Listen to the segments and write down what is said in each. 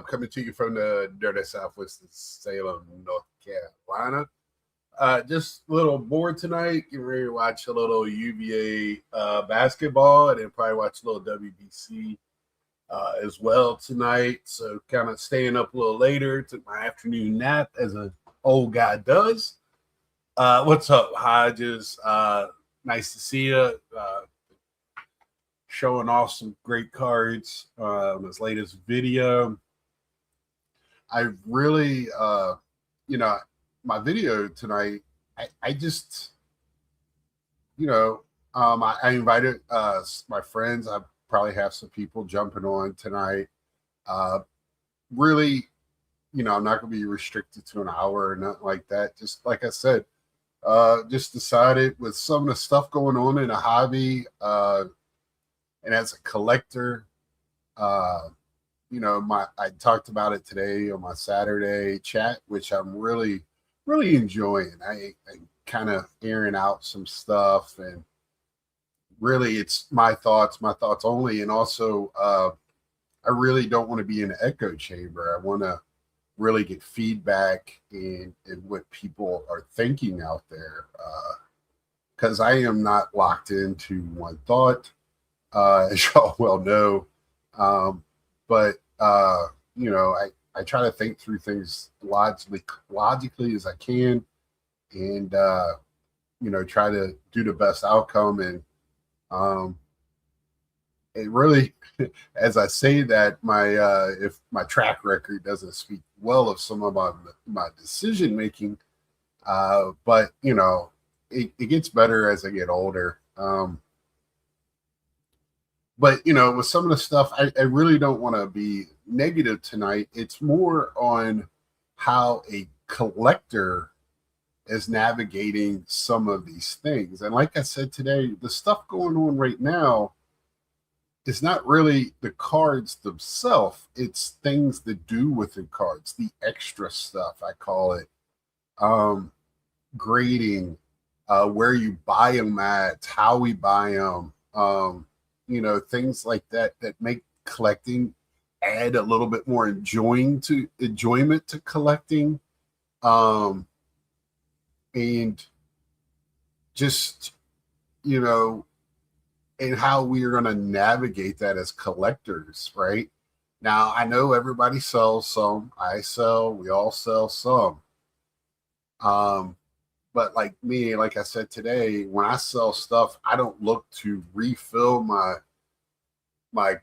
coming to you from the dirty southwest of Salem, North Carolina. Just a little bored tonight. Getting ready to watch a little UVA basketball, and then probably watch a little WBC as well tonight. So kind of staying up a little later. Took my afternoon nap as an old guy does. What's up, Hodges? Nice to see you. Showing off some great cards on his latest video. I really, my video tonight, I just, I invited my friends. I probably have some people jumping on tonight. Really, I'm not going to be restricted to an hour or nothing like that. Just like I said, just decided with some of the stuff going on in a hobby, and as a collector, I talked about it today on my Saturday chat, which I'm really, really enjoying. I kind of airing out some stuff, and really it's my thoughts only. And also, I really don't want to be in an echo chamber. I want to really get feedback in what people are thinking out there. Because I am not locked into one thought. As y'all well know. I try to think through things logically as I can, and try to do the best outcome. And it really, as I say that, if my track record doesn't speak well of some of my decision making, but it gets better as I get older. But with some of the stuff, I really don't want to be negative tonight. It's more on how a collector is navigating some of these things. And like I said today, the stuff going on right now is not really the cards themselves. It's things that do with the cards, the extra stuff, I call it. Grading, where you buy them at, how we buy them. Things like that make collecting add a little bit more enjoyment to collecting. And just, and how we are going to navigate that as collectors, right? Now, I know everybody sells some. I sell, we all sell some. But like me, like I said today, when I sell stuff, I don't look to refill my by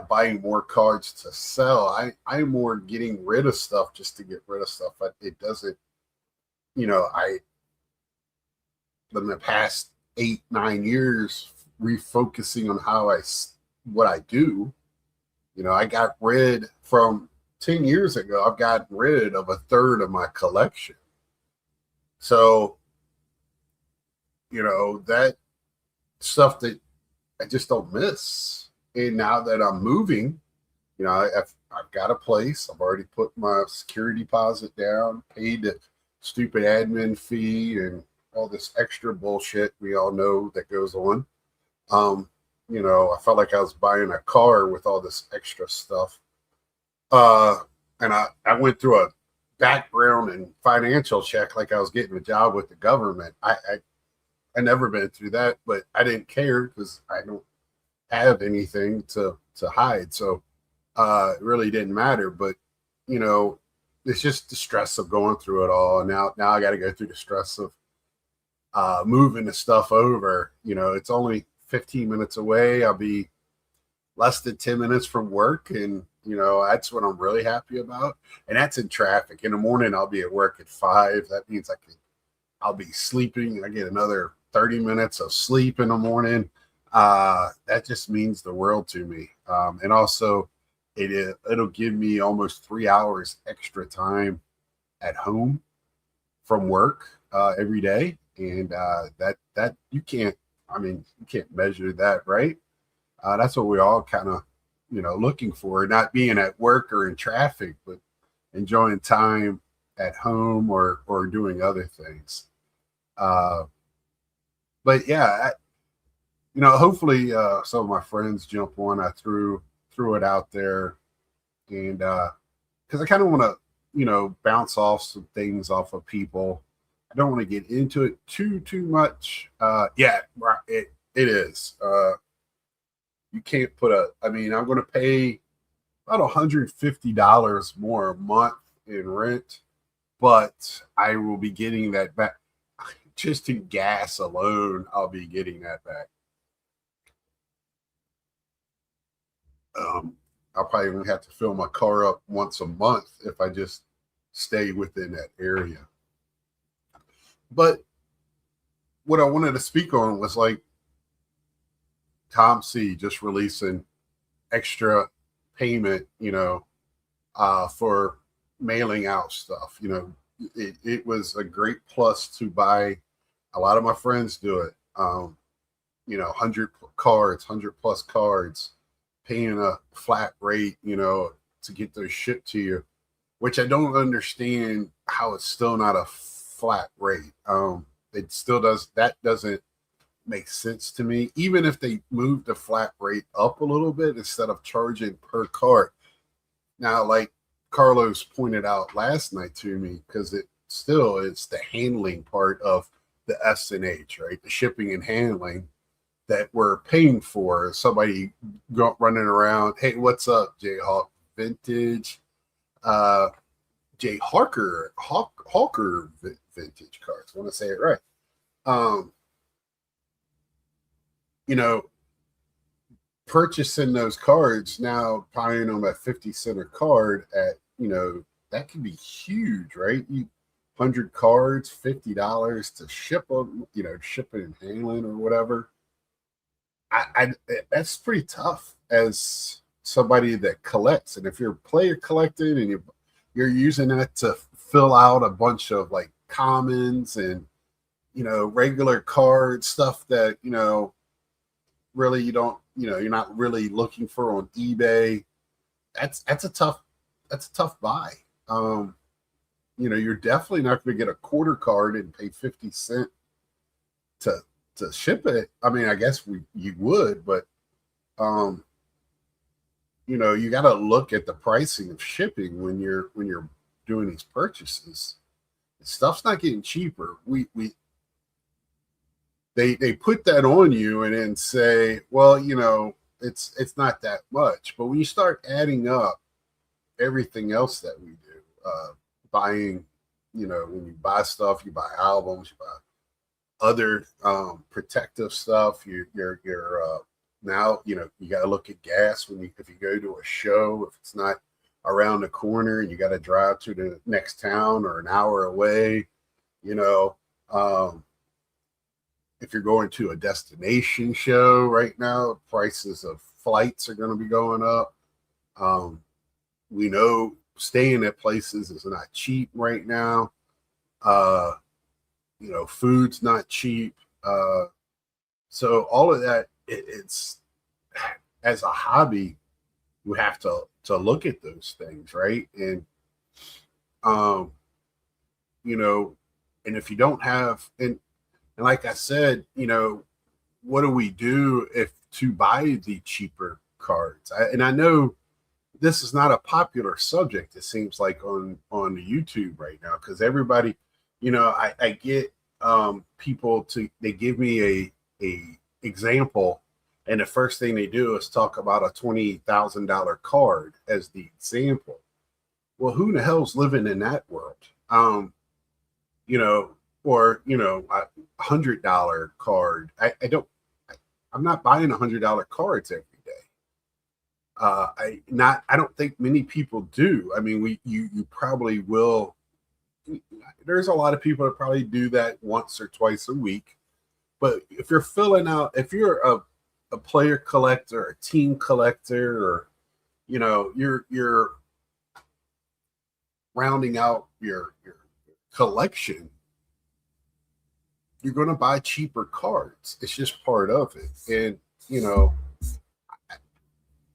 buying more cards to sell. I'm more getting rid of stuff just to get rid of stuff. But it doesn't, in the past 8-9 years, refocusing on what I do, I got rid from 10 years ago. I've gotten rid of a third of my collection. So, that stuff that I just don't miss. And now that I'm moving, I've got a place. I've already put my security deposit down, paid the stupid admin fee and all this extra bullshit we all know that goes on. I felt like I was buying a car with all this extra stuff. And I went through a background and financial check like I was getting a job with the government. I never been through that, but I didn't care because I don't have anything to hide. So it really didn't matter. But it's just the stress of going through it all. And now I got to go through the stress of moving the stuff over. It's only 15 minutes away. I'll be less than 10 minutes from work, and that's what I'm really happy about. And that's in traffic. In the morning, I'll be at work at 5. That means I'll be sleeping. I get another 30 minutes of sleep in the morning. That just means the world to me. And also, it'll give me almost 3 hours extra time at home from work every day. And that you can't measure that, right? That's what we're all kind of, looking for, not being at work or in traffic, but enjoying time at home or doing other things. But yeah, hopefully some of my friends jump on. I threw it out there and because I kind of want to, bounce off some things off of people. I don't want to get into it too much. Yeah, right, it is. You can't put a. I mean, I'm going to pay about $150 more a month in rent, but I will be getting that back. Just in gas alone, I'll be getting that back. I'll probably only have to fill my car up once a month if I just stay within that area. But what I wanted to speak on was like Tom C just releasing extra payment, for mailing out stuff. It was a great plus to buy. A lot of my friends do it. 100 plus cards, paying a flat rate, to get those shipped to you, which I don't understand how it's still not a flat rate. It still doesn't make sense to me. Even if they moved the flat rate up a little bit instead of charging per card. Now, like Carlos pointed out last night to me, because it's the handling part of the S&H, right? The shipping and handling that we're paying for. Somebody running around, hey, what's up, Jayhawk Vintage? Jay Hawker Vintage cards. I want to say it right. You know, purchasing those cards now, buying them at 50 cents a card at, that can be huge, right? 100 cards, $50 to ship them, shipping and handling or whatever. I that's pretty tough as somebody that collects. And if you're player collecting and you're using that to fill out a bunch of like commons and regular card stuff that really you don't you're not really looking for on eBay, that's a tough buy. You're definitely not going to get a quarter card and pay 50 cents to ship it. I mean, I guess you would, but you got to look at the pricing of shipping when you're doing these purchases. Stuff's not getting cheaper. They put that on you and then say, well, it's not that much. But when you start adding up everything else that we do, buying, when you buy stuff, you buy albums, you buy other protective stuff. You're now you got to look at gas if you go to a show, if it's not around the corner and you got to drive to the next town or an hour away. If you're going to a destination show right now, prices of flights are going to be going up. We know staying at places is not cheap right now. Food's not cheap. So all of that, it's as a hobby, you have to look at those things, right? And and if you don't have, and like I said, what do we do if to buy the cheaper cards? I know this is not a popular subject, it seems like on the YouTube right now, because everybody, I get people they give me a example, and the first thing they do is talk about a $20,000 card as the example. Well, who the hell's living in that world? Or $100 card. I'm not buying $100 cards every day. I don't think many people do. I mean, you probably will. There's a lot of people that probably do that once or twice a week. But if you're if you're a player collector, a team collector, or you're rounding out your collection, you're going to buy cheaper cards. It's just part of it. And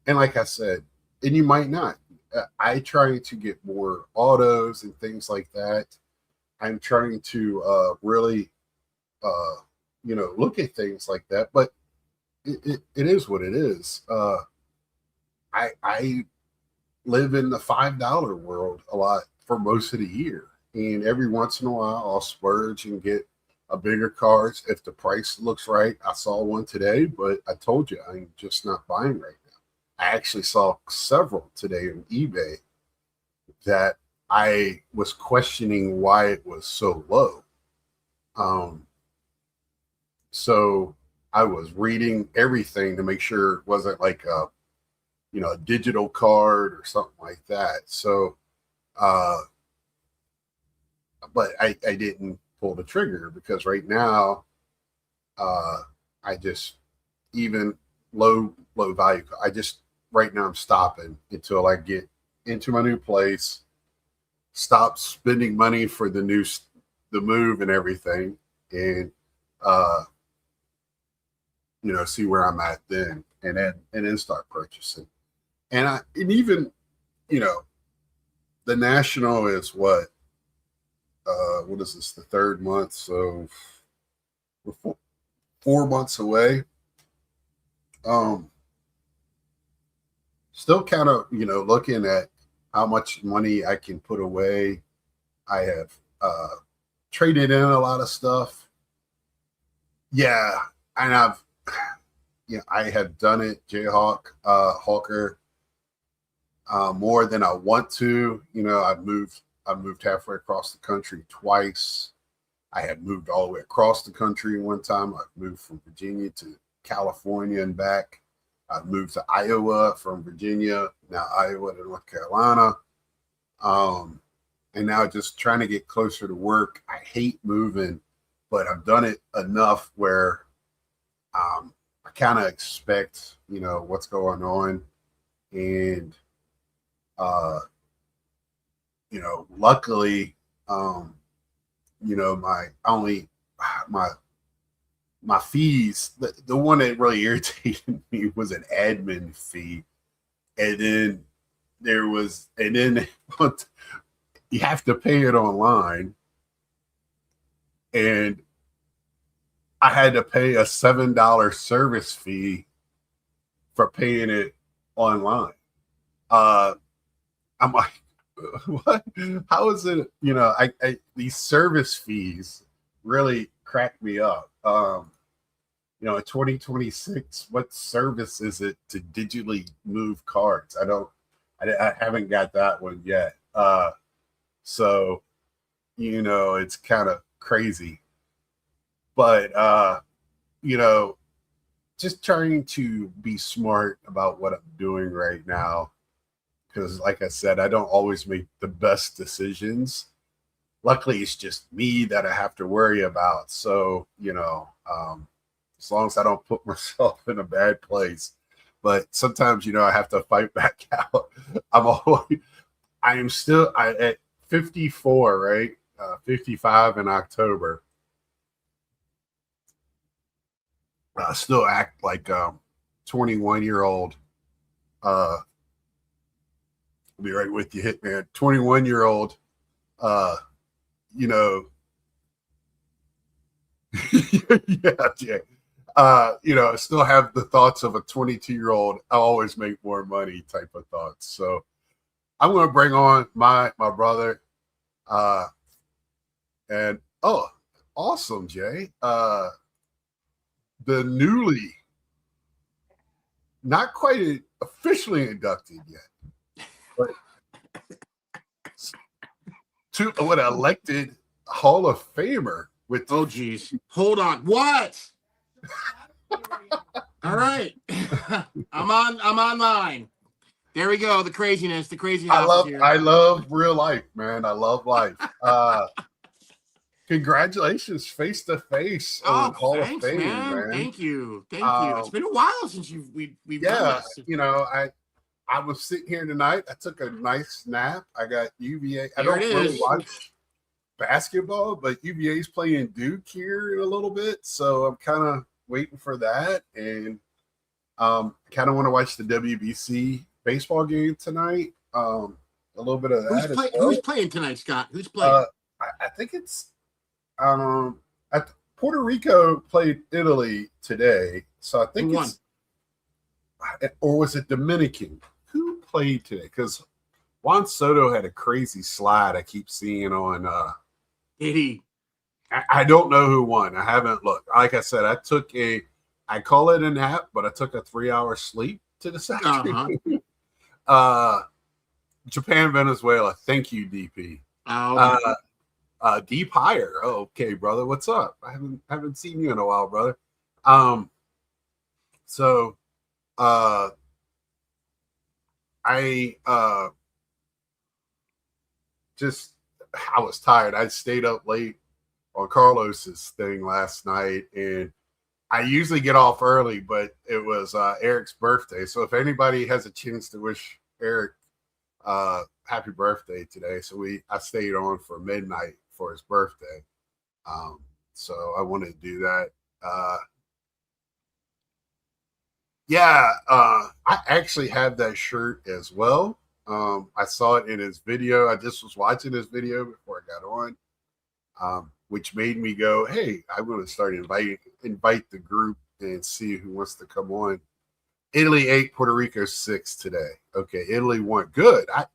and like I said, and you might not. I try to get more autos and things like that. I'm trying to really look at things like that, but it is what it is. I live in the $5 world a lot for most of the year. And every once in a while, I'll splurge and get a bigger cars if the price looks right. I saw one today, but I told you I'm just not buying right now. I actually saw several today on eBay that I was questioning why it was so low. So I was reading everything to make sure it wasn't like a digital card or something like that. So, but I didn't pull the trigger because right now, I just even low value. I just right now I'm stopping until I get into my new place, stop spending money for the move and everything, and see where I'm at then, and then start purchasing. And even the national is what is this, the third month? So we're 4 months away. Still kind of looking at how much money I can put away. I have traded in a lot of stuff. Yeah, and I have done it, Jayhawk, Hawker, more than I want to. I've moved halfway across the country twice. I have moved all the way across the country one time. I've moved from Virginia to California and back. I've moved to Iowa from Virginia, now Iowa to North Carolina. And now just trying to get closer to work. I hate moving, but I've done it enough where I kind of expect, what's going on. And, luckily, my fees, the one that really irritated me was an admin fee. And then you have to pay it online. And I had to pay a $7 service fee for paying it online. I'm like, what? How is it? These service fees really crack me up. In 2026, what service is it to digitally move cards? I haven't got that one yet. So, it's kind of crazy, but, just trying to be smart about what I'm doing right now. Because like I said, I don't always make the best decisions. Luckily, it's just me that I have to worry about. So, as long as I don't put myself in a bad place. But sometimes, I have to fight back out. I am still at 54, right? 55 in October. I still act like 21-year-old. I'll be right with you, Hitman. 21-year-old, yeah, Jay. Still have the thoughts of a 22-year-old. I'll always make more money type of thoughts. So I'm going to bring on my brother. And awesome, Jay. The newly, not quite officially inducted yet, but to what elected Hall of Famer with. Oh, geez. Hold on. What? All right. I'm online. There we go. The craziness. I love real life, man. I love life. Congratulations, face to face on Hall of Fame, man. Thank you. It's been a while since we've done this. I was sitting here tonight. I took a nice nap. I got UVA. I don't really watch basketball, but UVA's playing Duke here in a little bit, so I'm kind of waiting for that, and kind of want to watch the WBC baseball game tonight. A little bit of that. Who's playing tonight, Scott? Who's playing? I think it's Puerto Rico played Italy today, so I think or was it Dominican? Who played today? Because Juan Soto had a crazy slide I keep seeing on. Did he? I don't know who won. I haven't looked. Like I said, I call it a nap, but I took a 3-hour sleep to this afternoon. Japan, Venezuela. Thank you, DP. Oh, okay. Deep higher. Oh, okay, brother. What's up? I haven't seen you in a while, brother. So I was tired. I stayed up late on Carlos's thing last night, and I usually get off early, but it was Eric's birthday. So if anybody has a chance to wish Eric happy birthday today, I stayed on for midnight for his birthday. So I wanted to do that. I actually have that shirt as well. I saw it in his video. I just was watching his video before I got on, which made me go, hey, I'm going to start invite the group and see who wants to come on. Italy 8, Puerto Rico 6 today. Okay, Italy won. Good. I'm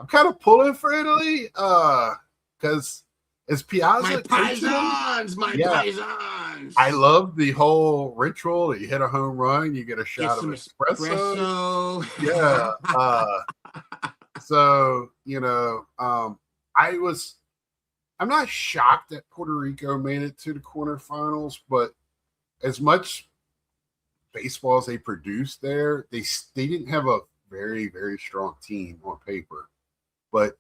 kind of pulling for Italy because it's Piazza. My paisans. I love the whole ritual. You hit a home run, you get a shot of espresso. Yeah. So, I'm not shocked that Puerto Rico made it to the quarterfinals, but as much baseball as they produced there, they didn't have a very, very strong team on paper. But,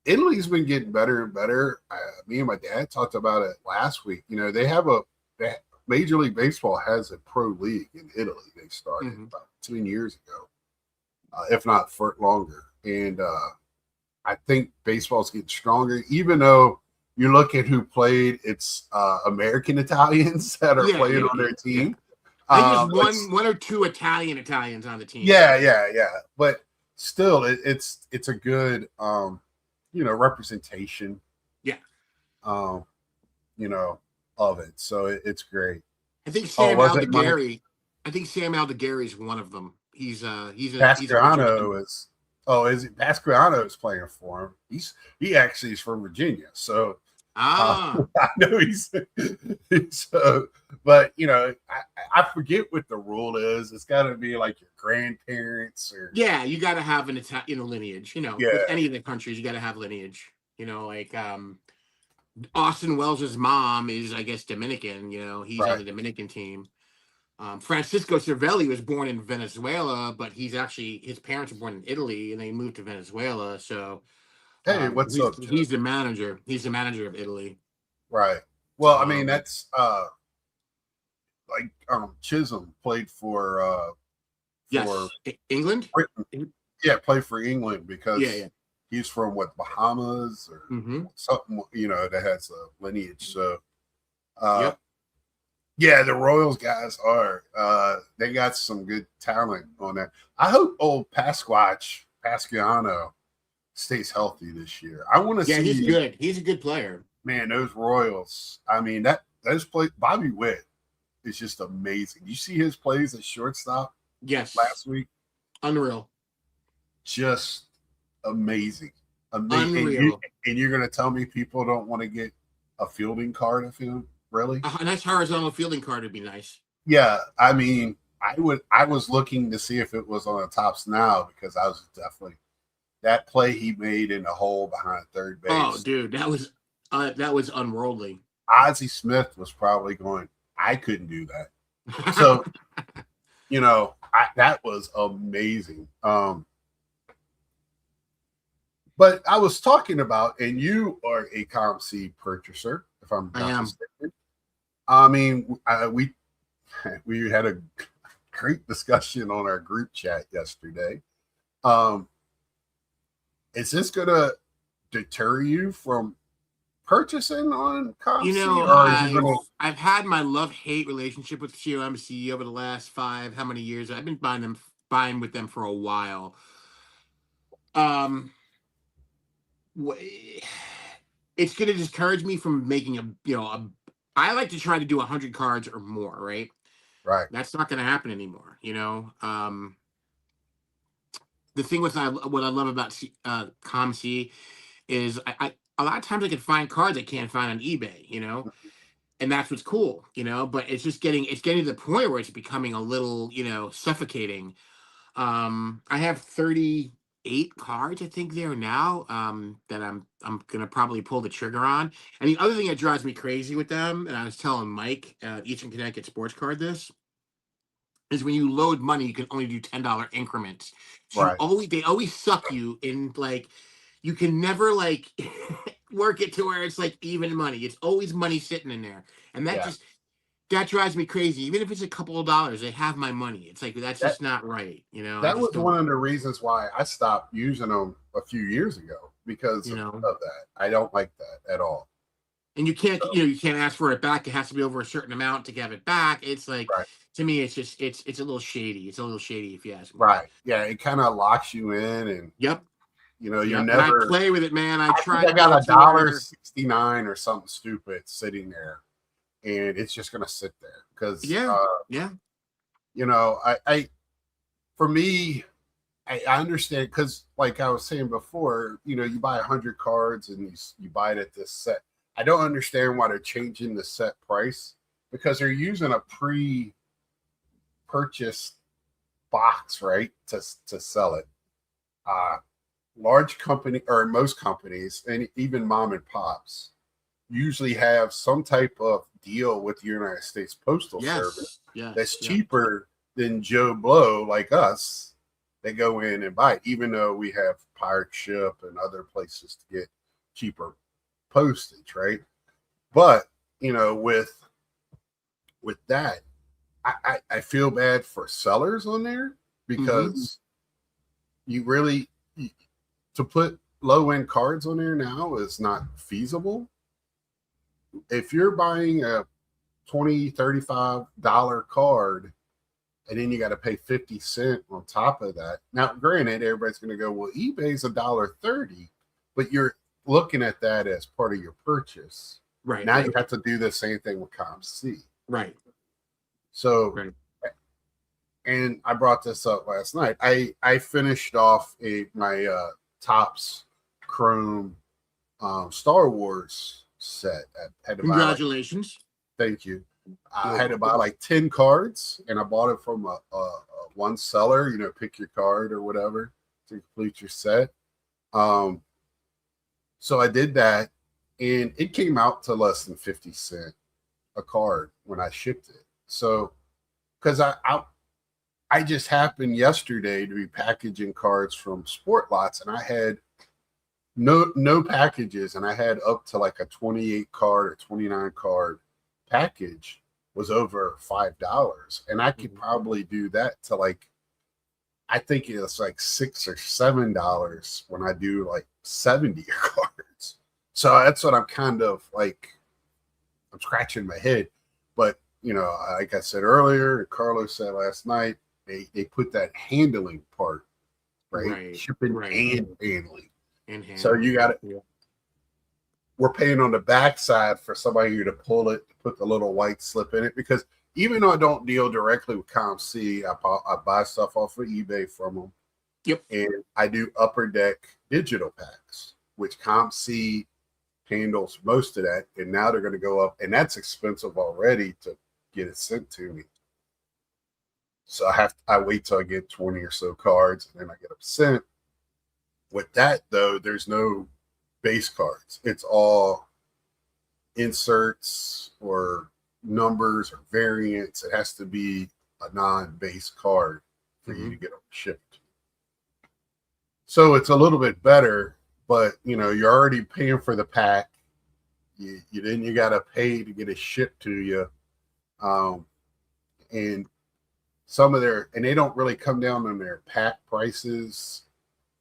Italy's been getting better and better. Me and my dad talked about it last week. Major League Baseball has a pro league in Italy. They started about 10 years ago, if not for longer. And I think baseball's getting stronger, even though you look at who played, it's American Italians that are playing on their team. I think there's one or two Italians on the team. Yeah. But still, it's a good representation. Yeah. Of it. So it's great. I think Sam Aldegheri. I think Sam Aldegheri is one of them. He's Pasquano is. Oh, is it? Pasquano is playing for him. He actually is from Virginia, so I know he's. But I forget what the rule is. It's got to be like your grandparents or. Yeah, you got to have an Italian lineage. With any of the countries, you got to have lineage. Austin Wells' mom is, I guess, Dominican. He's on the Dominican team. Francisco Cervelli was born in Venezuela, but his parents were born in Italy, and they moved to Venezuela. So, hey, what's up? He's the manager. He's the manager of Italy. Right. Well, I mean, that's Chisholm played for England. Britain. Yeah, played for England because he's from Bahamas or something, that has a lineage. So, yeah, the Royals guys they got some good talent on that. I hope old Pasquano stays healthy this year. I want to see. Yeah, he's good. He's a good player. Man, those Royals. I mean, those play. Bobby Witt is just amazing. You see his plays at shortstop? Yes. Last week, unreal. Just amazing. Unreal. And you're going to tell me people don't want to get a fielding card of him? Really? A nice horizontal fielding card would be nice. Yeah, I mean, I was looking to see if it was on the tops now because I was definitely that play he made in the hole behind third base. Oh, dude, that was unworldly. Ozzie Smith was probably going, I couldn't do that. So, that was amazing. But I was talking about, and you are a ComC purchaser, if I'm not mistaken. I mean, we had a great discussion on our group chat yesterday. Is this going to deter you from purchasing on ComC? I've had my love-hate relationship with ComC over the last how many years? I've been buying with them for a while. It's going to discourage me from making I like to try to do 100 cards or more, right? Right. That's not going to happen anymore, the thing with what I love about COMC is I a lot of times I can find cards I can't find on eBay, and that's what's cool, but it's getting to the point where it's becoming a little, suffocating. I have 38 cards, I think there now, that I'm gonna probably pull the trigger on. And the other thing that drives me crazy with them, and I was telling Mike, Eastern Connecticut Sports Card, this is when you load money, you can only do $10 increments. So Right. they always suck you in, like, you can never like work it to where it's like even money. It's always money sitting in there. And Yeah. that drives me crazy. Even if it's a couple of dollars, they have my money. It's like that's That just not right. I that just was don't, one of the reasons why I stopped using them a few years ago because you of know. that. I don't like that at all. And you can't, So, you can't ask for it back. It has to be over a certain amount to get it back. It's like, right. to me, it's just it's a little shady. It's a little shady if you ask me. Right. Yeah. It kind of locks you in, and Yep. you're Yep. And I never. play with it, man. I I try think to I get got it a to dollar where 69 or something stupid sitting there, and it's just gonna sit there because yeah. Yeah. I for me, I understand because, like I was saying before, you buy 100 cards and you buy it at this set. I don't understand why they're changing the set price because they're using a pre-purchased box, right, to sell it. Uh, Large company or most companies, and even mom and pops, usually have some type of deal with the United States Postal Service Yes. that's Yep. cheaper than Joe Blow like us. They go in and buy it, even though we have Pirate Ship and other places to get cheaper postage, right? But with that, I feel bad for sellers on there because you really to put low end cards on there now is not feasible. If you're buying a $20-$35 card and then you got to pay 50 cents on top of that. Now, granted, everybody's going to go, well, eBay's $1.30, but you're looking at that as part of your purchase. Right. Now you have to do the same thing with COMC. Right. So, Right. and I brought this up last night. I finished off my Topps Chrome Star Wars set. I had to Congratulations. thank you. I had to buy like 10 cards, and I bought it from a one seller. Pick your card or whatever to complete your set. So I did that, and it came out to less than 50 cents a card when I shipped it. So, because I just happened yesterday to be packaging cards from Sport Lots, and I had no packages, and I had up to like a 28 card or 29 card package was over $5, and I could probably do that to like, I think it's like $6 or $7 when I do like 70 cards. So that's what I'm kind of like, I'm scratching my head. But like I said earlier, Carlos said last night, they put that handling part, right? Shipping and handling. So you got it. We're paying on the backside for somebody to pull it, to put the little white slip in it. Because even though I don't deal directly with COMC, I buy stuff off of eBay from them. Yep. And I do Upper Deck digital packs, which COMC handles most of that. And now they're going to go up, and that's expensive already to get it sent to me. So I wait till I get 20 or so cards, and then I get them sent. With that, though, there's no base cards. It's all inserts or numbers or variants. It has to be a non-base card for you to get them shipped. So it's a little bit better, but you're already paying for the pack. You got to pay to get it shipped to you, and they don't really come down on their pack prices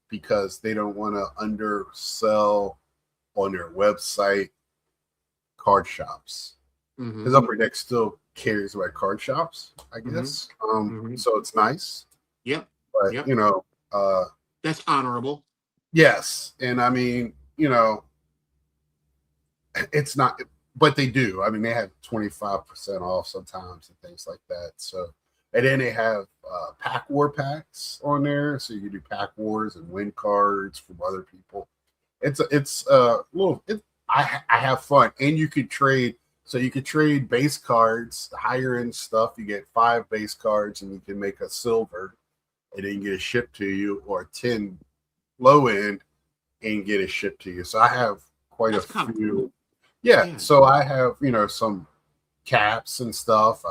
because they don't want to undersell on their website card shops. Because Upper Deck still carries away card shops, I guess. So it's nice. Yep. But that's honorable. Yes. And I mean, it's not, but they do. I mean, they have 25% off sometimes and things like that. So, And then they have pack war packs on there, so you can do pack wars and win cards from other people. It's a little. I have fun, and you could trade. So you could trade base cards, higher end stuff. You get 5 base cards, and you can make a silver, and then get it shipped to you, or 10 low end, and get it shipped to you. So I have quite That's a kind of few. cool. Yeah, so I have some caps and stuff.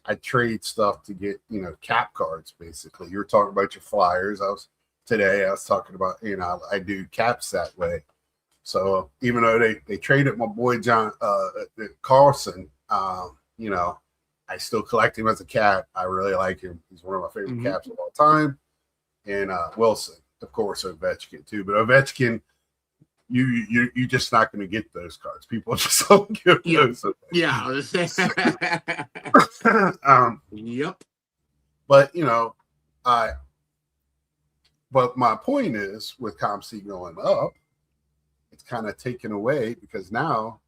I trade stuff to get cap cards. Basically, you were talking about your flyers. I was talking about I do caps that way. So even though they traded my boy John Carlson, I still collect him as a cat. I really like him. He's one of my favorite caps of all time. And Wilson, of course, Ovechkin too. But Ovechkin, you're just not going to get those cards. People just don't give those away. Yeah. Yep. But but my point is, with COMC going up, it's kind of taken away, because now,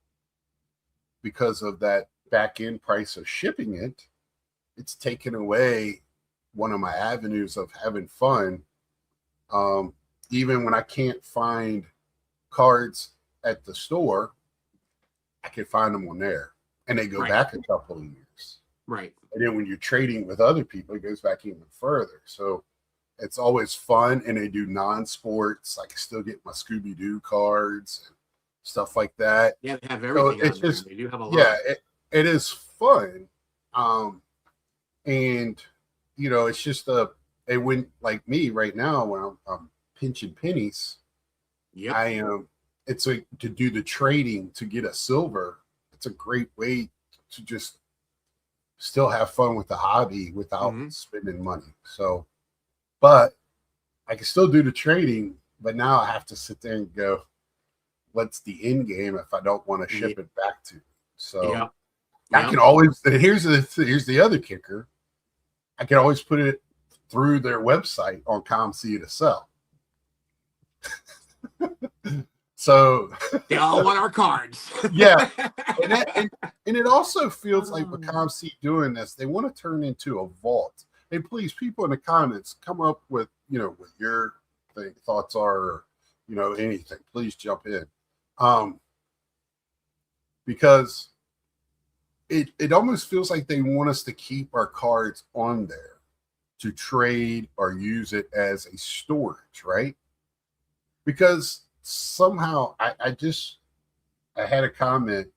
because of that back end price of shipping it, it's taken away one of my avenues of having fun. Even when I can't find cards at the store, I can find them on there, and they go back a couple of years. Right. And then when you're trading with other people, it goes back even further. So it's always fun, and they do non-sports. I can still get my Scooby-Doo cards and stuff like that. Yeah, they have everything. So it's just, they do have a lot. Yeah, it is fun. And it's just it went like me right now when I'm pinching pennies. Yep. I am. It's to do the trading to get a silver. It's a great way to just still have fun with the hobby without spending money. So, but I can still do the trading, but now I have to sit there and go, what's the end game if I don't want to ship it back to? So I can always, here's the other kicker. I can always put it through their website on COMC to sell. So they all want our cards. Yeah. And it also feels like with COMC doing this, they want to turn into a vault. Hey, please, people in the comments, come up with what your thoughts are, or anything. Please jump in. Because it almost feels like they want us to keep our cards on there to trade or use it as a storage, right? Because somehow I had a comment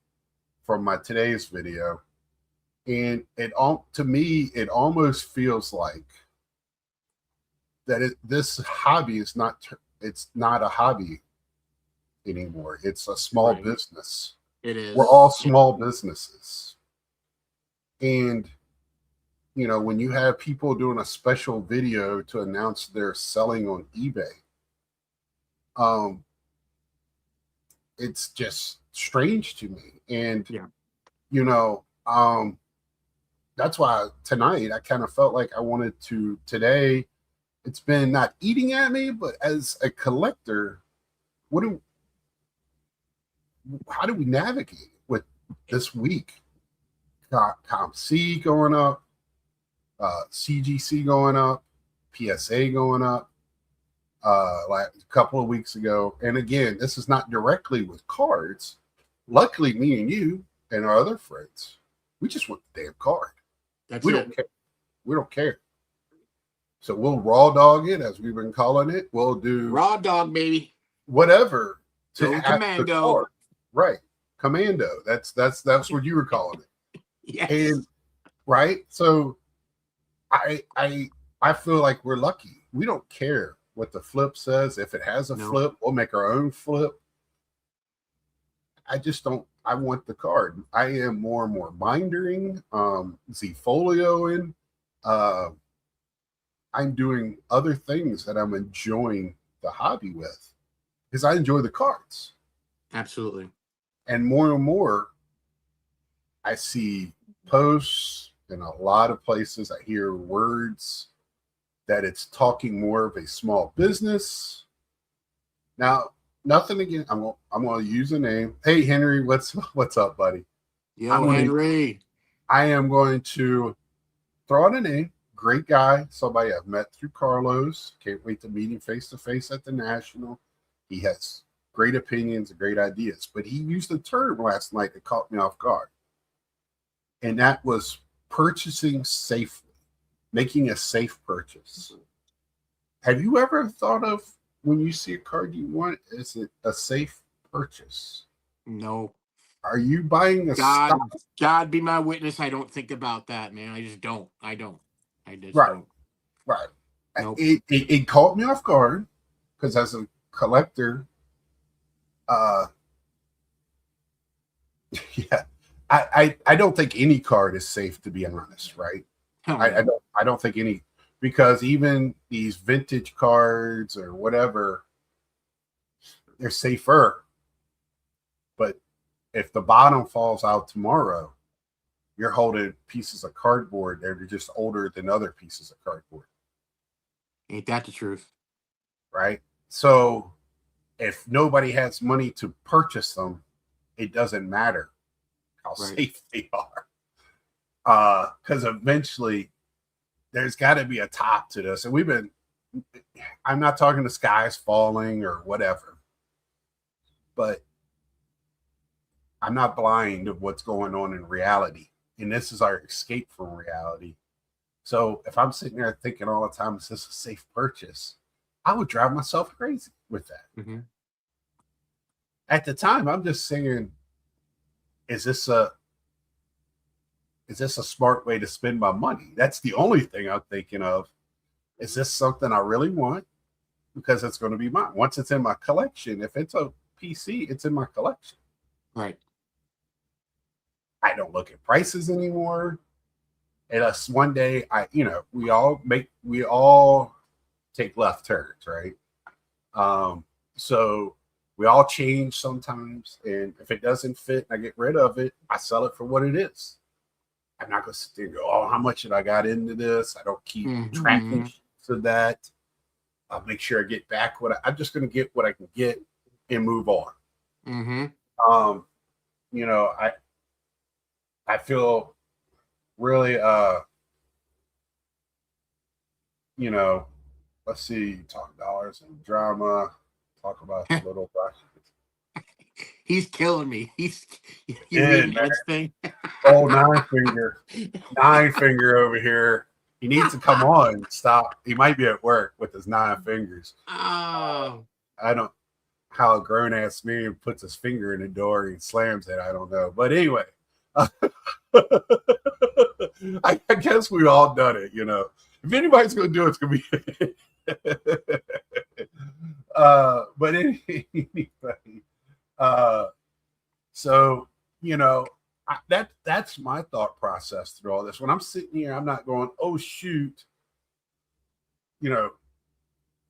from my today's video, and to me it almost feels like that this hobby is not a hobby anymore. It's a small business. It is. We're all small businesses. And when you have people doing a special video to announce they're selling on eBay, it's just strange to me. And that's why tonight I kind of felt like I wanted to today. It's been not eating at me, but as a collector, how do we navigate with this week? COMC going up, CGC going up, PSA going up, like a couple of weeks ago. And again, this is not directly with cards. Luckily, me and you and our other friends, we just want the damn card. We don't care. We don't care. So we'll raw dog it, as we've been calling it. We'll do raw dog, baby. Whatever to have the card. Right. Commando. That's what you were calling it. Yes. And right. So I feel like we're lucky. We don't care what the flip says. If it has a flip, we'll make our own flip. I just don't. I want the card. I am more and more bindering, Z-folioing. I'm doing other things that I'm enjoying the hobby with, because I enjoy the cards. Absolutely. And more, I see posts in a lot of places. I hear words that it's talking more of a small business. Now, nothing again. I'm going to use a name. Hey, Henry, what's up, buddy? Yo, Henry. I am going to throw out a name. Great guy, somebody I've met through Carlos. Can't wait to meet him face to face at the National. He has great opinions and great ideas, but he used a term last night that caught me off guard, and that was purchasing safely, making a safe purchase. Have you ever thought of when you see a card you want, is it a safe purchase? No. Are you buying a stock? God be my witness. I don't think about that, man. I just don't. I just Right. don't. Right. Nope. It caught me off guard because as a collector, yeah, I don't think any card is safe, to be honest, right? I don't think any, because even these vintage cards or whatever, they're safer. But if the bottom falls out tomorrow, you're holding pieces of cardboard that are just older than other pieces of cardboard. Ain't that the truth? Right? So if nobody has money to purchase them, it doesn't matter how safe they are. Because eventually there's got to be a top to this. And I'm not talking the sky's falling or whatever, but I'm not blind of what's going on in reality. And this is our escape from reality. So if I'm sitting there thinking all the time, is this a safe purchase? I would drive myself crazy with that. Mm-hmm. At the time, I'm just saying, is this a smart way to spend my money? That's the only thing I'm thinking of. Is this something I really want? Because it's going to be mine. Once it's in my collection, if it's a PC, it's in my collection. Right. I don't look at prices anymore. And one day, we all take left turns, right? So we all change sometimes, and if it doesn't fit, I get rid of it. I sell it for what it is. I'm not going to sit there and go, oh, how much did I got into this? I don't keep tracking of that. I'll make sure I get back I'm just going to get what I can get and move on. Mm-hmm. I feel really, let's see, talk dollars and drama, talk about the little He's killing me. He's reading this thing. Oh, nine finger over here. He needs to come on. Stop. He might be at work with his 9 fingers. Oh. I don't how a grown ass man puts his finger in the door and slams it. I don't know. But anyway, I guess we've all done it, If anybody's gonna do it, it's gonna be but anyway, so that's my thought process through all this. When I'm sitting here, I'm not going, oh shoot,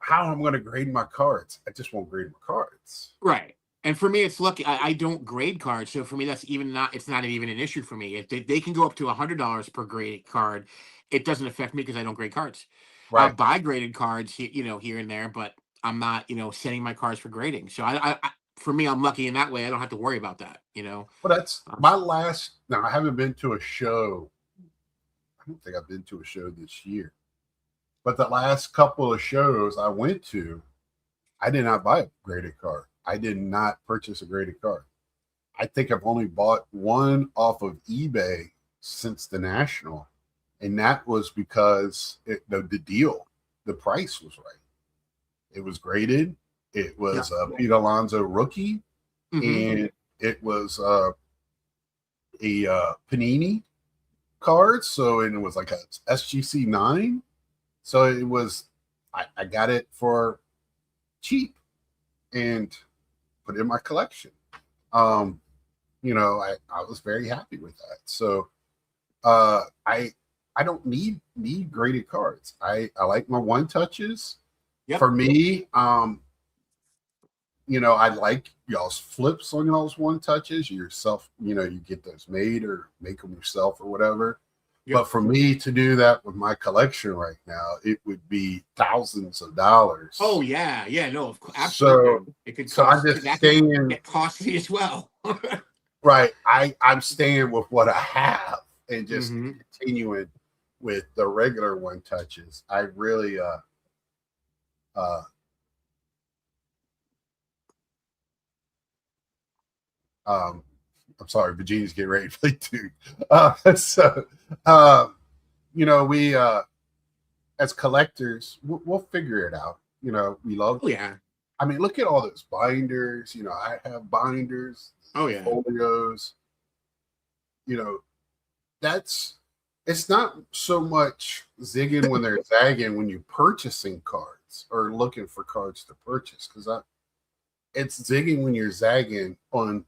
how I'm going to grade my cards. I just won't grade my cards. Right. And for me, it's lucky. I don't grade cards, so for me, it's not even an issue for me. If they can go up to $100 per graded card, it doesn't affect me because I don't grade cards. Right. I'll buy graded cards, here and there, but I'm not, sending my cards for grading. So I for me, I'm lucky in that way. I don't have to worry about that, Well, that's my last. Now, I haven't been to a show. I don't think I've been to a show this year, but the last couple of shows I went to, I did not buy a graded card. I did not purchase a graded card. I think I've only bought one off of eBay since the National, and that was because the price was right. It was graded. It was a Pete Alonso rookie, and it was a Panini card. So, and it was like a SGC 9. So it was, I got it for cheap and put it in my collection. I was very happy with that. So I don't need graded cards. I like my one touches. Yep. For me, I like y'all's flips on y'all's one touches. Yourself, you get those made or make them yourself or whatever. Yep. But for me to do that with my collection right now, it would be thousands of dollars. Oh yeah, no, of course, absolutely. So it could cost, so I'm just staying. Get costly as well. Right, I'm staying with what I have and just continuing with the regular one touches. I really I'm sorry, Virginia's getting ready to play too. So we as collectors, we'll figure it out. We love. Oh yeah. I mean, look at all those binders. I have binders. Oh yeah. Folios. It's not so much zigging when they're zagging when you're purchasing cards or looking for cards to purchase, because it's zigging when you're zagging on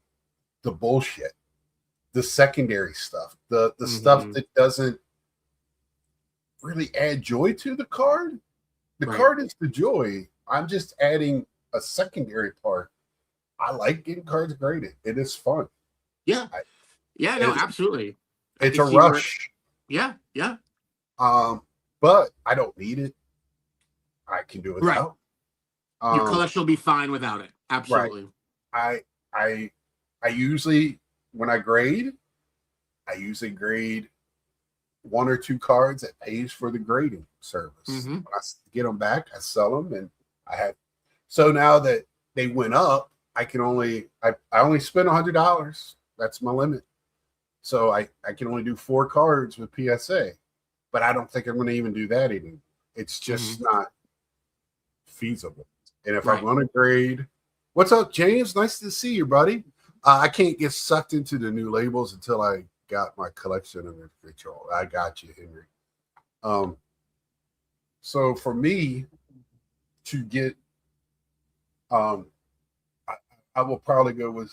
the bullshit, the secondary stuff, the stuff that doesn't really add joy to the card. The card is the joy. I'm just adding a secondary part. I like getting cards graded. It is fun. Yeah. Absolutely. It's a rush. Yeah. But I don't need it. I can do it without. Your collection will be fine without it. Absolutely. Right. I usually, when I grade, grade 1 or 2 cards that pays for the grading service. When I get them back, I sell them, and I have. So now that they went up, I only spend $100. That's my limit. So I can only do 4 cards with PSA, but I don't think I'm going to even do that anymore. It's just not feasible. And if I'm going to grade, what's up, James? Nice to see you, buddy. I can't get sucked into the new labels until I got my collection under control. I got you, Henry. So for me to get, I will probably go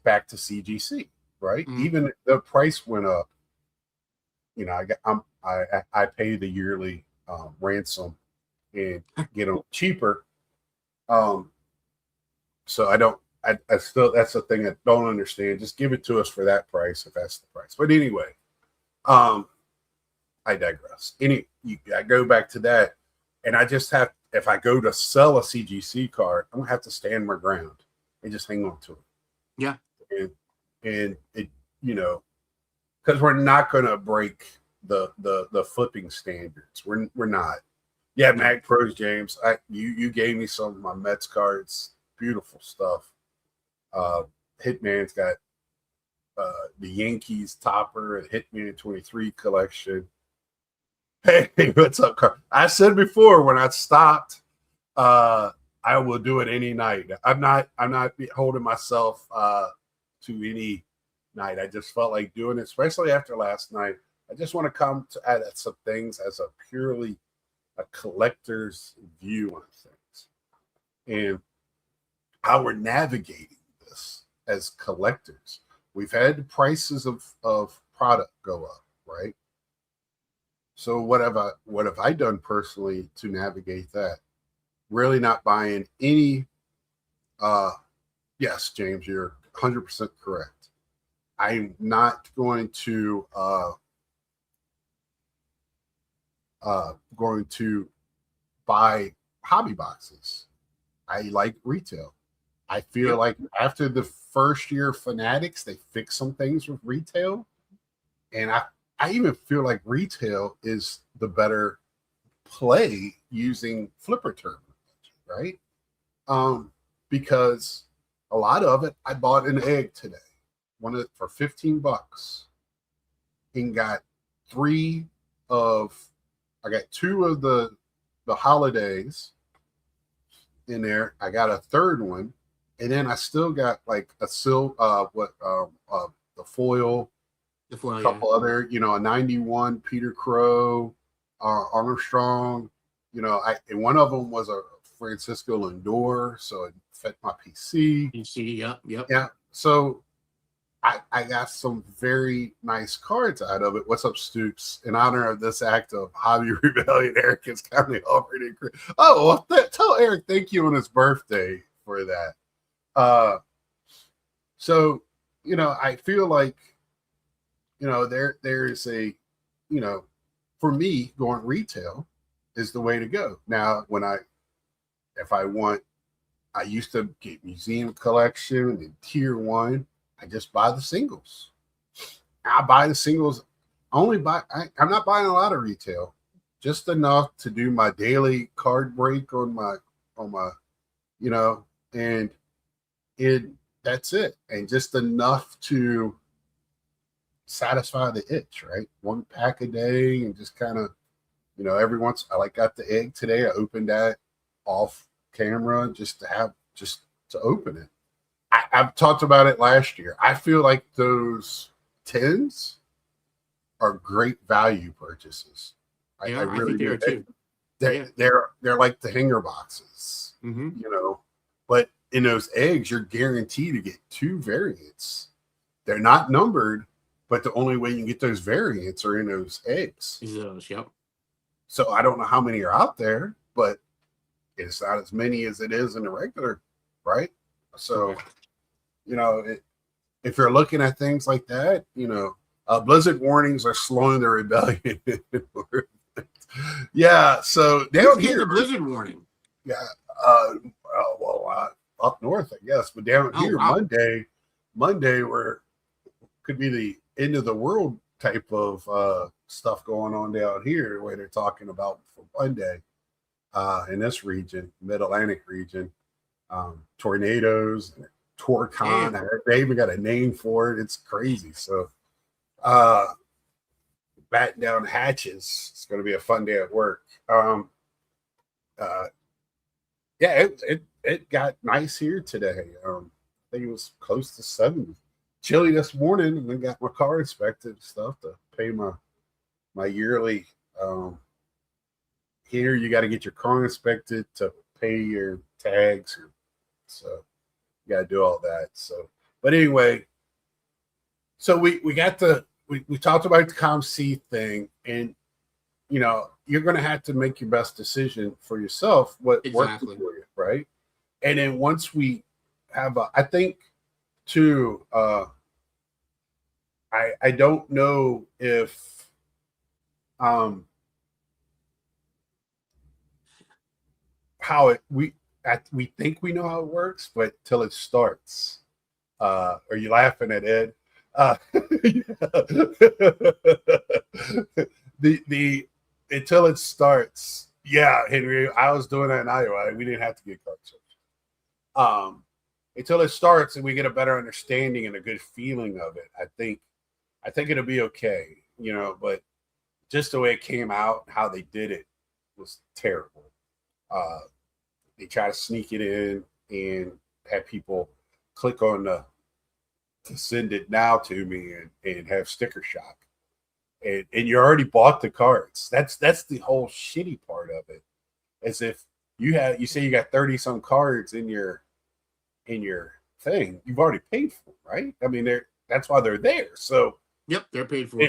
back to CGC, right? Even if the price went up, I pay the yearly ransom and get them cheaper. So I still, that's the thing I don't understand. Just give it to us for that price if that's the price. But anyway, I digress. I go back to that, and I just have, if I go to sell a CGC card, I'm gonna have to stand my ground and just hang on to it. Yeah. And it, because we're not gonna break the flipping standards. We're not. Yeah, Mag Pros, James. You gave me some of my Mets cards. Beautiful stuff. Hitman's got the Yankees topper and Hitman 23 collection. Hey, what's up, Carl? I said before, when I stopped, I will do it any night. I'm not holding myself to any night. I just felt like doing it, especially after last night. I just want to come to add some things as a purely a collector's view on things and how we're navigating this as collectors. We've had the prices of product go up, right? So what have I done personally to navigate that? Really not buying any. Yes, James, you're 100% correct. I'm not going to buy hobby boxes. I like retail. I feel like after the first year of Fanatics, they fixed some things with retail. And I even feel like retail is the better play using flipper terminology, right? Because a lot of it, I bought an egg today, for $15, and got I got 2 of the holidays in there. I got a third one, and then I still got like a the foil, a couple other, a 91 Peter Crow, Armstrong, and one of them was a Francisco Lindor, so it fit my PC. Yeah. So I got some very nice cards out of it. What's up, Stoops? In honor of this act of Hobby Rebellion, Eric is kindly offered it. Oh, well, tell Eric thank you on his birthday for that. So, I feel like, there is a, for me, going retail is the way to go. Now, I used to get museum collection and tier 1. I just buy the singles. I buy the singles. I'm not buying a lot of retail, just enough to do my daily card break on my, you know, and it that's it, and just enough to satisfy the itch, right? One pack a day, and just kind of, every once I like got the egg today. I opened that off camera just to open it. I've talked about it last year. I feel like those tins are great value purchases. Yeah, I I really think they do. are too. They're like the hanger boxes, Mm-hmm. But in those eggs, you're guaranteed to get two variants. They're not numbered, but the only way you can get those variants are in those eggs. Is those? Yep. So I don't know how many are out there, but it's not as many as it is in the regular, right? So, Correct. if you're looking at things like that, blizzard warnings are slowing the rebellion. Yeah. So Who's down getting here, the blizzard warning? yeah. Up north, I guess, but down Oh here, wow. Monday, where could be the end of the world type of stuff going on down here, where they're talking about for Monday in this region, Mid Atlantic region, tornadoes, Torcon. Damn. They even got a name for it. It's crazy. So, uh, batten down hatches. It's going to be a fun day at work. Uh, yeah, it got nice here today. I think it was close to 70. Chilly this morning, and then got my car inspected and stuff to pay my yearly. Here, you got to get your car inspected to pay your tags, so you got to do all that. So, but anyway, so we talked about the ComC thing, and you're going to have to make your best decision for yourself what works for you, right? And then once we have I think too, I don't know if how we think we know how it works, but till it starts. Are you laughing at Ed? The until it starts. Yeah, Henry, I was doing that in Iowa. We didn't have to get car search. Until it starts and we get a better understanding and a good feeling of it, I think it'll be okay, but just the way it came out, how they did it was terrible. They try to sneak it in and have people click on to send it now to me and have sticker shock. And you already bought the cards. That's the whole shitty part of it. As if you say you got 30 some cards in your thing, you've already paid for them, right? I mean, that's why they're there. So yep, they're paid for.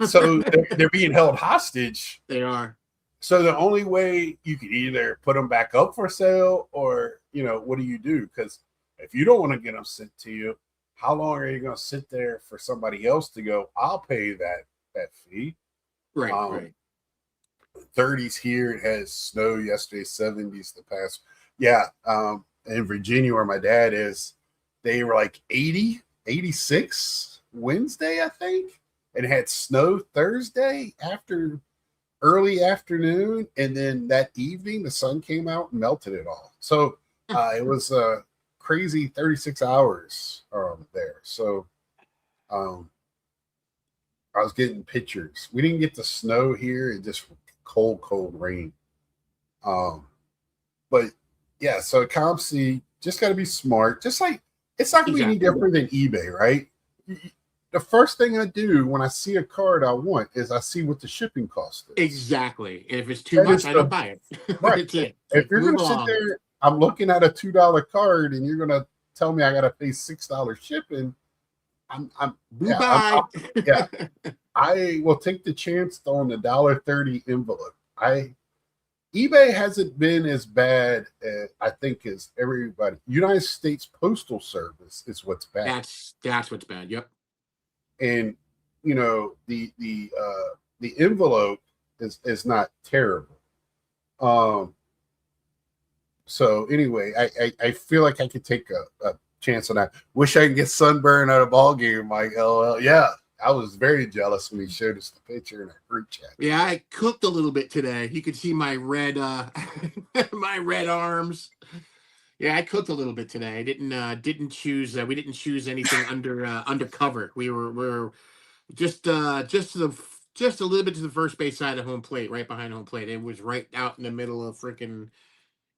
So they're being held hostage. They are. So the only way you can either put them back up for sale, or what do you do? Because if you don't want to get them sent to you, how long are you going to sit there for somebody else to go, I'll pay that fee? Right, right. 30s here. It has snow yesterday, 70s the past. Yeah. In Virginia, where my dad is, they were like 80, 86 Wednesday, I think. And it had snow Thursday after early afternoon. And then that evening, the sun came out and melted it all. So it was a crazy 36 hours there. So I was getting pictures. We didn't get the snow here. It just cold rain. But yeah, so ComC just got to be smart. Just like it's not going to be any different than eBay, right? The first thing I do when I see a card I want is I see what the shipping cost is. Exactly. And if it's too much, I don't buy it. Right. If you're going to sit there, I'm looking at a $2 card and you're going to tell me I got to pay $6 shipping. Yeah, I will take the chance on the $1.30 envelope. eBay hasn't been as bad, I think, as everybody. United States Postal Service is what's bad. That's what's bad. Yep. And the envelope is not terrible. So anyway, I feel like I could take a chance on that. Wish I could get sunburn at a ball game, Mike. LOL. Yeah, I was very jealous when he showed us the picture in our group chat. Yeah, I cooked a little bit today. You could see my red my red arms. Yeah, I cooked a little bit today. I didn't choose we didn't choose anything undercover. We're just to the just a little bit to the first base side of home plate, right behind home plate. It was right out in the middle of freaking,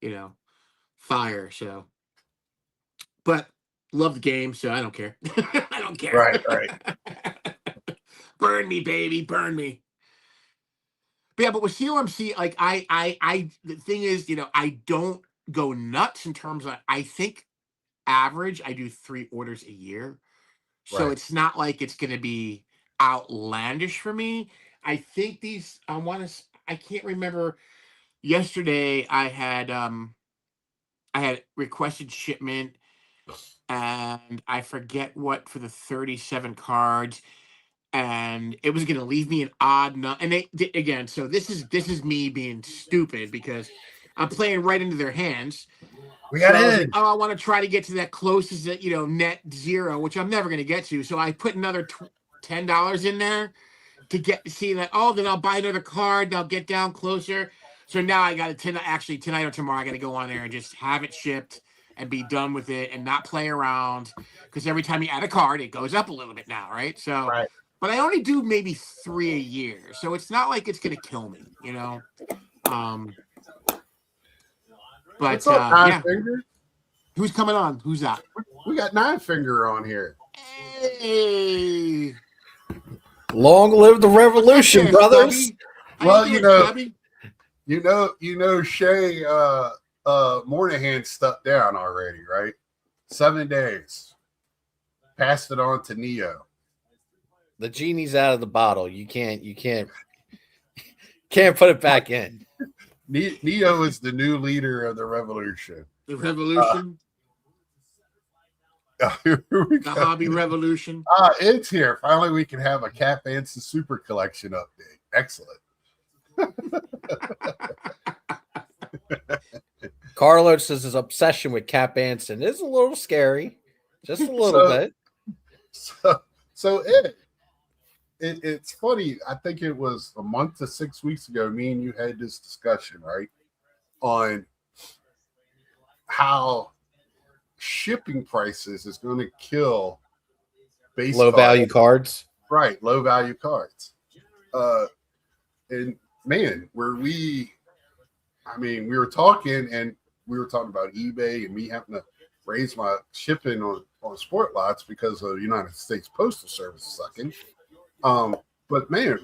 you know, fire. So, but love the game, so I don't care. I don't care. Right. Burn me, baby, burn me. But yeah, but with COMC, like the thing is, I don't go nuts in terms of. I think average, I do 3 orders a year, so Right. it's not like it's going to be outlandish for me. I think these. I can't remember. Yesterday, I had requested shipment, and I forget what for the 37 cards, and it was going to leave me an odd number. And again, so this is me being stupid because I'm playing right into their hands. We So got I was like, in. oh, I want to try to get to that closest, net zero, which I'm never going to get to. So I put another $10 in there to get to see that. Oh, then I'll buy another card. And I'll get down closer. So now I got to actually tonight or tomorrow. I got to go on there and just have it shipped and be done with it and not play around, because every time you add a card, it goes up a little bit now, right? So, Right. but I only do maybe 3 a year, so it's not like it's gonna kill me, Um, but What's up, Nine yeah, Finger? who's coming on? Who's that? We got Nine Finger on here. Hey, Long live the revolution, there, brothers. Stubby? How Well, doing, you know- Stubby? Shay Moynihan stepped down already, right? 7 days. Passed it on to Neo. The genie's out of the bottle. You can't put it back in. Neo is the new leader of the revolution. The revolution, Here we the go. hobby revolution. It's here. Finally, we can have a Cap Anson Super Collection update. Excellent. Carlos's obsession with Cap Anson is a little scary, just a little bit. So it's funny. I think it was a month to 6 weeks ago. Me and you had this discussion, right, on how shipping prices is going to kill base Low value cards. right? Low value cards. And man, we were talking about eBay and me having to raise my shipping on sport lots because of the United States Postal Service sucking. But man,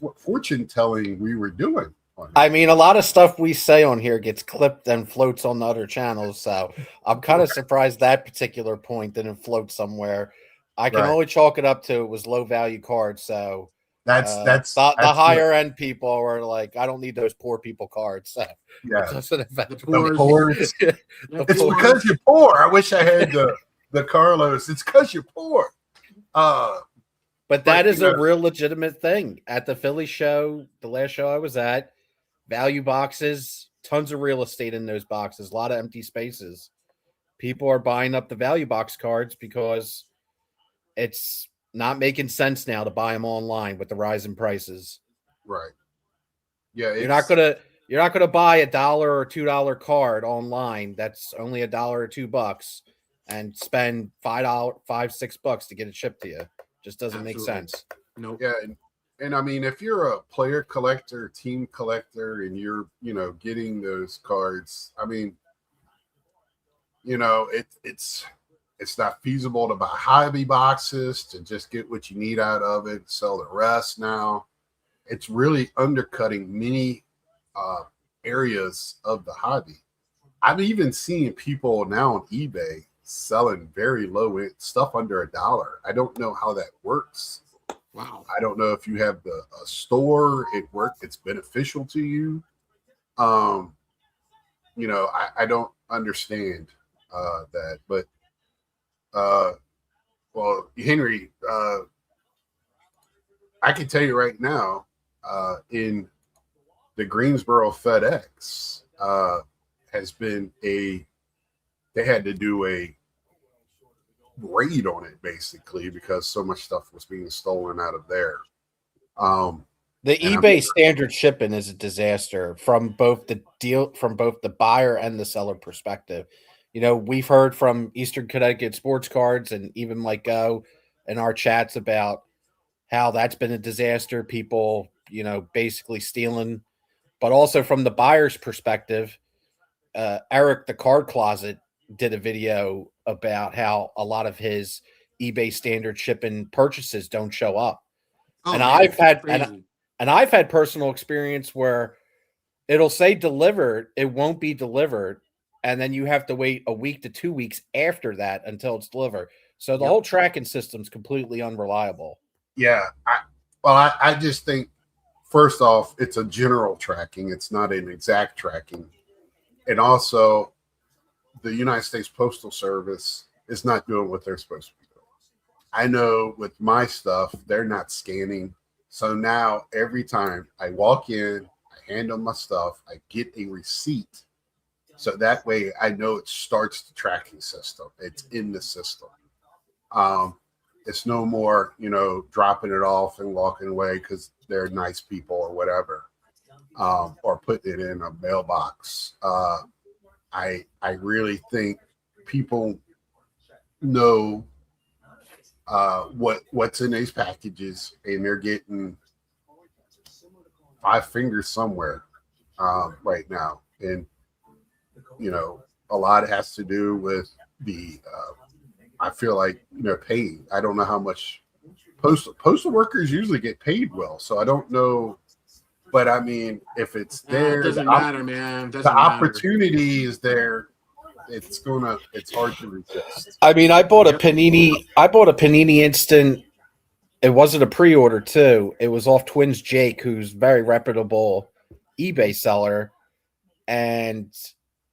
what fortune telling we were doing. I mean, a lot of stuff we say on here gets clipped and floats on the other channels, so I'm kind of surprised that particular point didn't float somewhere. I can only chalk it up to it was low value cards, so that's the higher end people are like, I don't need those poor people cards. So yeah. it doesn't affect The poor. It's poor. because you're poor. I wish I had the Carlos. It's because you're poor. But that is a real legitimate thing. At the Philly show, the last show I was at, value boxes, tons of real estate in those boxes, a lot of empty spaces. People are buying up the value box cards because it's not making sense now to buy them online with the rise in prices. Right. Yeah. You're not gonna buy $1 or $2 card online that's only $1 or $2 and spend $5, $6 to get it shipped to you. Just doesn't make sense. Nope. Yeah, and I mean, if you're a player collector, team collector, and you're getting those cards, I mean, it's not feasible to buy hobby boxes to just get what you need out of it, sell the rest. Now, it's really undercutting many areas of the hobby. I'm even seeing people now on eBay selling very low end stuff under $1. I don't know how that works. Wow. I don't know if you have a store, it's beneficial to you. I don't understand that, but well, Henry, I can tell you right now, in the Greensboro FedEx has been they had to do a raid on it basically because so much stuff was being stolen out of there. The eBay standard shipping is a disaster from both the buyer and the seller perspective. You know, we've heard from Eastern Connecticut Sports Cards and even Mike Go in our chats about how that's been a disaster. People, you know, basically stealing, but also from the buyer's perspective, Eric, the Card Closet, did a video about how a lot of his eBay standard shipping purchases don't show up. Oh, And man, I've had crazy. and I've had personal experience where it'll say delivered, it won't be delivered, and then you have to wait a week to 2 weeks after that until it's delivered. So the whole tracking system's completely unreliable. Yeah, I just think first off, it's a general tracking; it's not an exact tracking, and also the United States Postal Service is not doing what they're supposed to be doing. I know with my stuff, they're not scanning. So now every time I walk in, I hand them my stuff, I get a receipt. So that way I know it starts the tracking system. It's in the system. It's no more, you know, dropping it off and walking away because they're nice people or whatever, or putting it in a mailbox. I really think people know what's in these packages, and they're getting five fingers somewhere right now. And you know, a lot has to do with the I feel like, you know, paying. I don't know how much postal workers usually get paid well, so I don't know. But I mean, if it's there, it doesn't matter, man. The opportunity is there. It's hard to resist. I mean, I bought a Panini Instant. It wasn't a pre-order too. It was off Twins Jake, who's very reputable eBay seller, and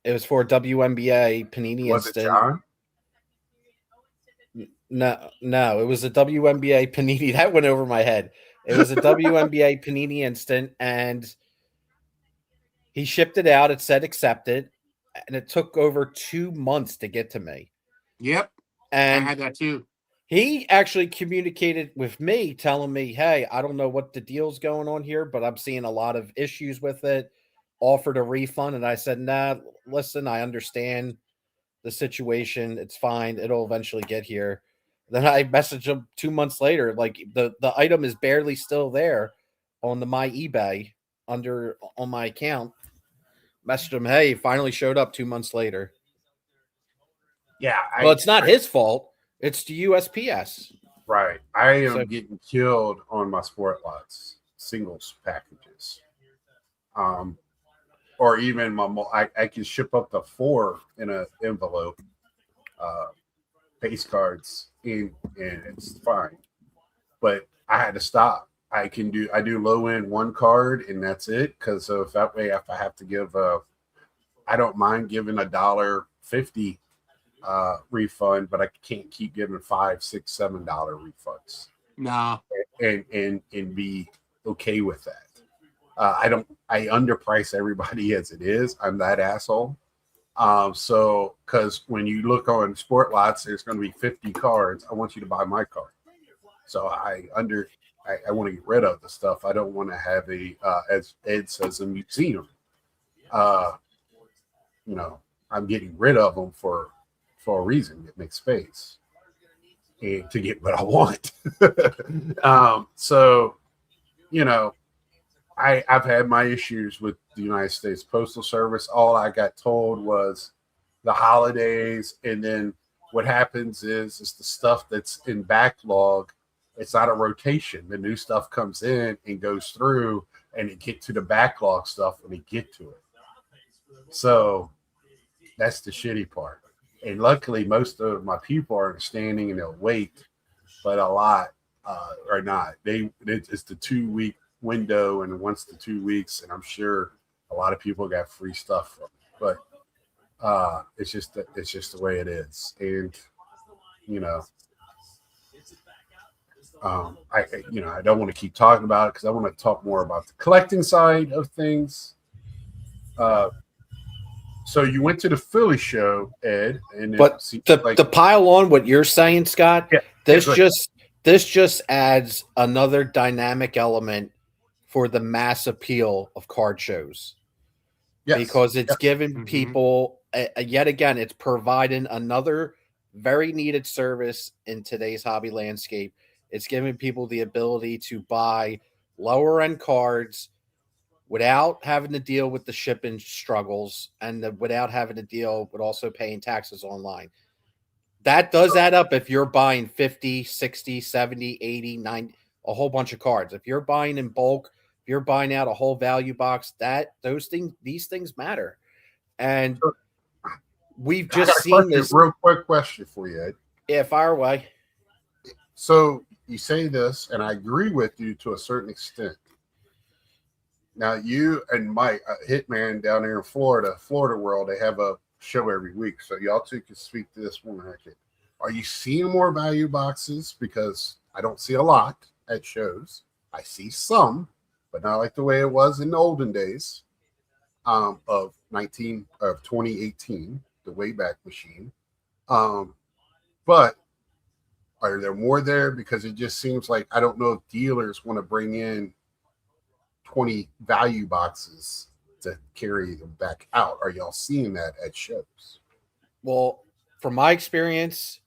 it was for a WNBA Panini Was Instant. it John? No, it was a WNBA Panini. That went over my head. It was a WNBA Panini Instant, and he shipped it out. It said accepted, and it took over 2 months to get to me. Yep, and I had that too. He actually communicated with me, telling me, "Hey, I don't know what the deal's going on here, but I'm seeing a lot of issues with it." Offered a refund, and I said, "Nah, listen, I understand the situation. It's fine. It'll eventually get here." Then I messaged him 2 months later, like the item is barely still there on my eBay on my account. Messaged him, "Hey, finally showed up 2 months later." Yeah, well, it's not his fault. It's the USPS. Right. I am getting killed on my Sport Lots singles packages. Or even I can ship up to 4 in an envelope, base cards and it's fine. But I had to stop. I do low end 1 card and that's it. Because if that way, if I have to give I don't mind giving $1.50 refund, but I can't keep giving $5, $6, $7 refunds. No, and be okay with that. I underprice everybody as it is. I'm that asshole. So because when you look on Sport Lots, there's going to be 50 cards. I want you to buy my card. So I want to get rid of the stuff. I don't want to have as Ed says, a museum. You know, I'm getting rid of them for a reason. It makes space and to get what I want. So, you know, I've had my issues with the United States Postal Service. All I got told was the holidays, and then what happens is the stuff that's in backlog, it's not a rotation. The new stuff comes in and goes through, and it get to the backlog stuff when they get to it. So that's the shitty part. And luckily, most of my people are understanding and they'll wait, but a lot are not. It's the 2 week window, and once the 2 weeks, and I'm sure a lot of people got free stuff from it. But it's just the way it is. And you know, I don't want to keep talking about it because I want to talk more about the collecting side of things. So you went to the Philly show, Ed, and But to pile on what you're saying, Scott, yeah, this just adds another dynamic element for the mass appeal of card shows. yes, because it's giving Mhm. people yet again, it's providing another very needed service in today's hobby landscape. It's giving people the ability to buy lower end cards without having to deal with the shipping struggles and without having to deal with also paying taxes online. That does add up if you're buying 50, 60, 70, 80, 90, a whole bunch of cards. If you're buying in bulk, if you're buying out a whole value box, these things matter. And we've just seen this. Real quick question for you, Ed. Yeah, fire away. So you say this, and I agree with you to a certain extent. Now, you and Mike, Hitman down there in Florida World, they have a show every week. So y'all two can speak to this one. Are you seeing more value boxes? Because I don't see a lot at shows. I see some, but not like the way it was in the olden days of 2018, the Wayback Machine. But are there more there? Because it just seems like I don't know if dealers want to bring in 20 value boxes to carry them back out. Are y'all seeing that at shows? Well, from my experience,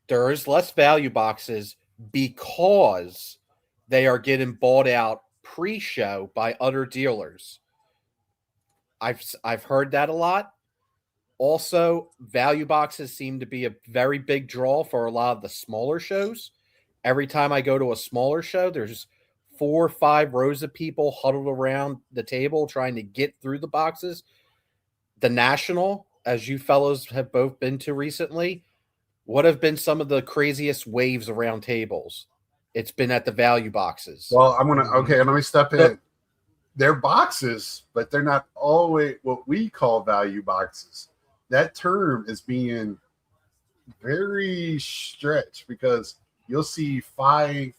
there is less value boxes because they are getting bought out pre-show by other dealers. I've heard that a lot. Also, value boxes seem to be a very big draw for a lot of the smaller shows. Every time I go to a smaller show, there's 4 or 5 rows of people huddled around the table trying to get through the boxes. The National, as you fellows have both been to recently, what have been some of the craziest waves around tables? It's been at the value boxes. Well, let me step in. They're boxes, but they're not always what we call value boxes. That term is being very stretched because you'll see $5,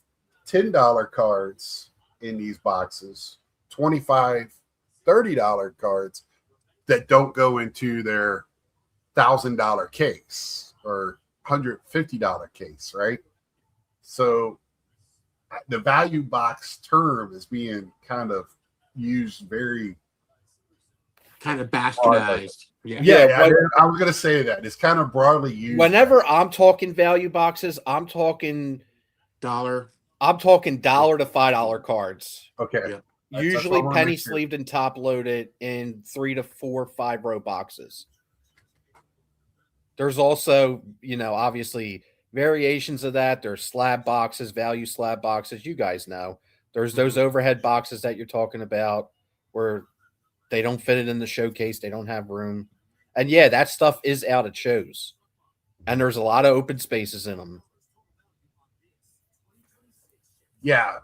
$10 cards in these boxes, $25, $30 cards that don't go into their $1,000 case or $150 case, right? So the value box term is being kind of used very kind of bastardized. Yeah, I was going to say that. It's kind of broadly used. Whenever I'm talking value boxes, I'm talking dollar. I'm talking $1 to $5 cards. Okay. Yeah. Usually penny sleeved and top loaded in 3 to 4, 5 row boxes. There's also, obviously variations of that. There's slab boxes, value slab boxes. You guys know. There's those overhead boxes that you're talking about where they don't fit it in the showcase. They don't have room. And yeah, that stuff is out at shows. And there's a lot of open spaces in them. Yeah.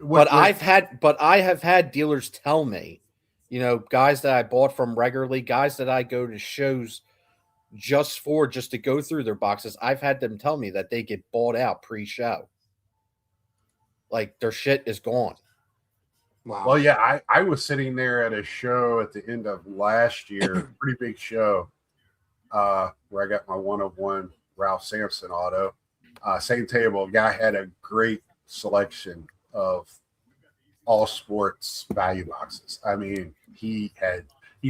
But I have had dealers tell me, guys that I bought from regularly, guys that I go to shows just to go through their boxes. I've had them tell me that they get bought out pre-show. Like their shit is gone. Wow. Well, yeah, I was sitting there at a show at the end of last year, pretty big show, where I got my 1-of-1 Ralph Sampson auto. Same table, guy had a great selection of all sports value boxes. I mean, he's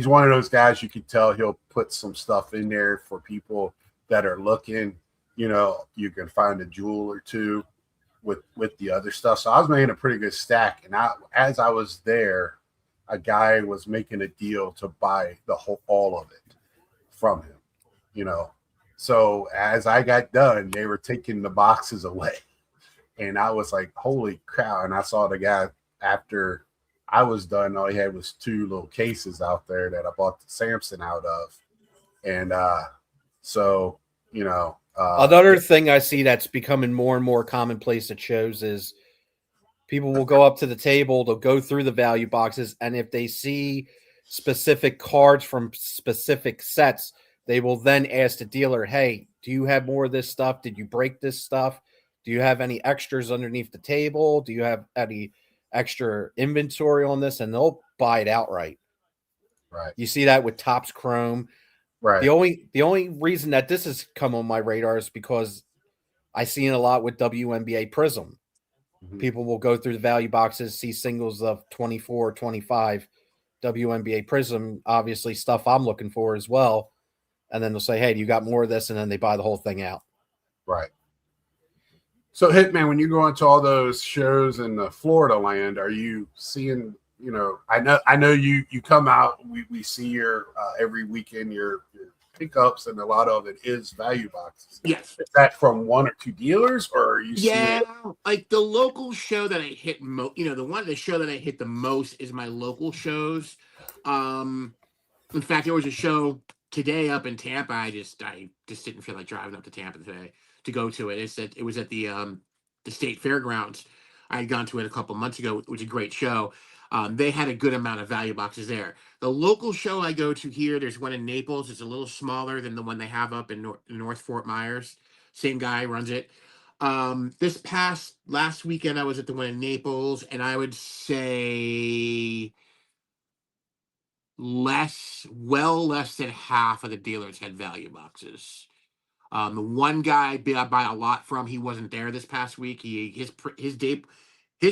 one of those guys you could tell he'll put some stuff in there for people that are looking. You can find a jewel or two with the other stuff. So I was making a pretty good stack. And as I was there, a guy was making a deal to buy all of it from him, So as I got done, they were taking the boxes away. And I was like, holy cow. And I saw the guy after I was done, all he had was 2 little cases out there that I bought the Sampson out of. And another thing I see that's becoming more and more commonplace at shows is people will go up to the table, they'll go through the value boxes, and if they see specific cards from specific sets, they will then ask the dealer, hey, do you have more of this stuff? Did you break this stuff? Do you have any extras underneath the table? Do you have any extra inventory on this? And they'll buy it outright. Right. You see that with Topps Chrome. Right. The only reason that this has come on my radar is because I seen it a lot with WNBA Prism. Mhm. People will go through the value boxes, see singles of 24, 25. WNBA Prism, obviously stuff I'm looking for as well. And then they'll say, hey, you got more of this? And then they buy the whole thing out. Right. So, Hitman, when you go into all those shows in the Florida land, are you seeing, I know you come out, we see your every weekend, your pickups, and a lot of it is value boxes. Yes. Is that from one or two dealers, or are you Yeah, seeing? like the local show that I hit the show that I hit the most is my local shows. In fact, there was a show today up in Tampa. I just didn't feel like driving up to Tampa today to go to it. It was at the state fairgrounds. I had gone to it a couple months ago, which was a great show. They had a good amount of value boxes there. The local show I go to here, there's one in Naples. It's a little smaller than the one they have up in North Fort Myers. Same guy runs it. This past last weekend, I was at the one in Naples, and I would say less than half of the dealers had value boxes. The one guy I buy a lot from, he wasn't there this past week. His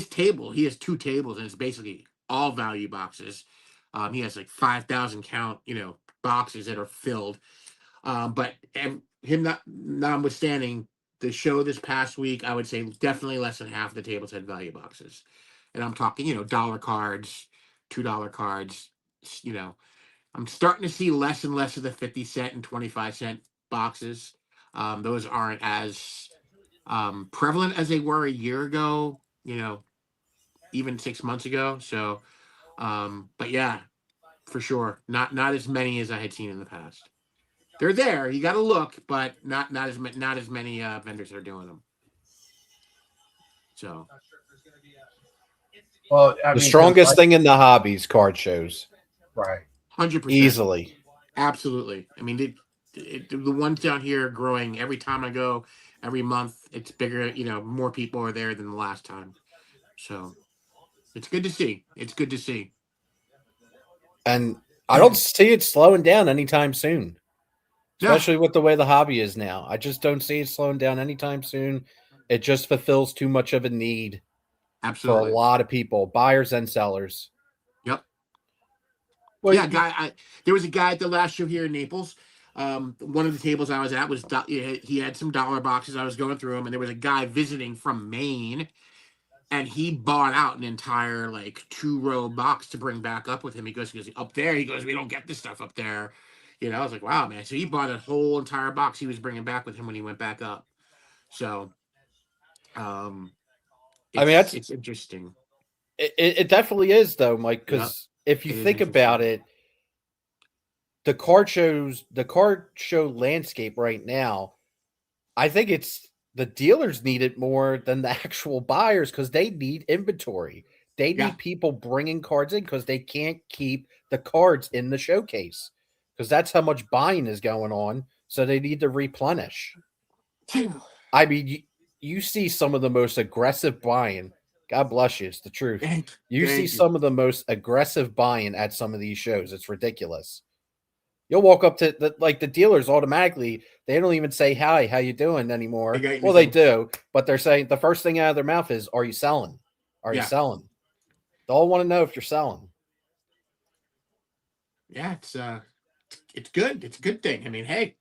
table, he has two tables, and it's basically all value boxes. He has like 5,000 count, boxes that are filled. But him notwithstanding, the show this past week, I would say definitely less than half of the tables had value boxes, and I'm talking, dollar cards, $2 cards, you know. I'm starting to see less and less of the 50-cent and 25-cent boxes. Those aren't as prevalent as they were a year ago, even 6 months ago. So, but yeah, for sure, not as many as I had seen in the past. They're there. You got to look, but not as many vendors are doing them. So, Well, The strongest thing in the hobbies card shows. Right. 100%. Easily. Absolutely. I mean, the ones down here are growing every time I go. Every month, it's bigger. More people are there than the last time. So, it's good to see. It's good to see. And I don't see it slowing down anytime soon. Especially with the way the hobby is now. I just don't see it slowing down anytime soon. It just fulfills too much of a need Absolutely. for a lot of people, buyers and sellers. Yep. Well, yeah, there was a guy at the last show here in Naples. One of the tables I was at he had some dollar boxes. I was going through them, and there was a guy visiting from Maine, and he bought out an entire 2-row box to bring back up with him. He goes up there. He goes, we don't get this stuff up there. I was like, wow, man. So he bought a whole entire box he was bringing back with him when he went back up. So, it's interesting. It definitely is, though, Mike, because if you think about it, the card show landscape right now, I think it's the dealers need it more than the actual buyers because they need inventory. They need people bringing cards in because they can't keep the cards in the showcase because that's how much buying is going on. So they need to replenish. I mean, you see some of the most aggressive buying. God bless you. It's the truth. You see some of the most aggressive buying at some of these shows. It's ridiculous. You'll walk up to the dealers automatically. They don't even say, hi, how you doing anymore. Well, they do, but they're saying the first thing out of their mouth is, are you selling? Are you selling? They all want to know if you're selling. Yeah, it's good. It's a good thing. I mean, hey,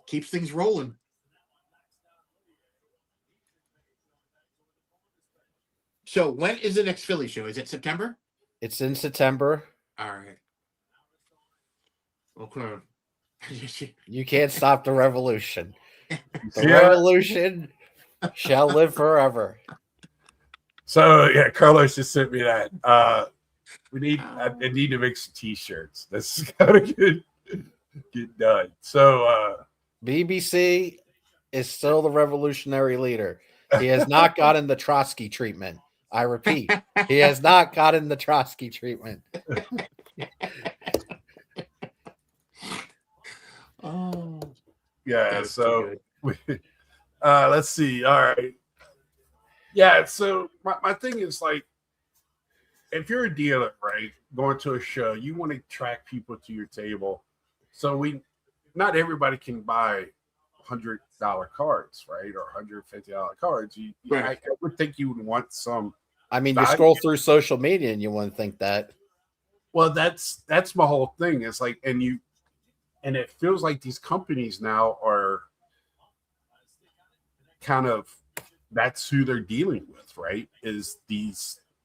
keeps things rolling. So when is the next Philly show? Is it September? It's in September. All right. Okay. You can't stop the revolution. The revolution shall live forever. So yeah, Carlos just sent me that. I need to make some t-shirts. That's gotta get done. So BBC is still the revolutionary leader. He has not gotten the Trotsky treatment. I repeat, he has not gotten the Trotsky treatment. Oh, yeah. So let's see. All right. Yeah. So my thing is if you're a dealer, right, going to a show, you want to attract people to your table. So not everybody can buy $100 cards, right, or $150 cards. I would think you would want some. I mean, you scroll through social media and you wouldn't think that. Well, that's my whole thing. It's like, and it feels like these companies now are kind of, that's who they're dealing with, right? Is the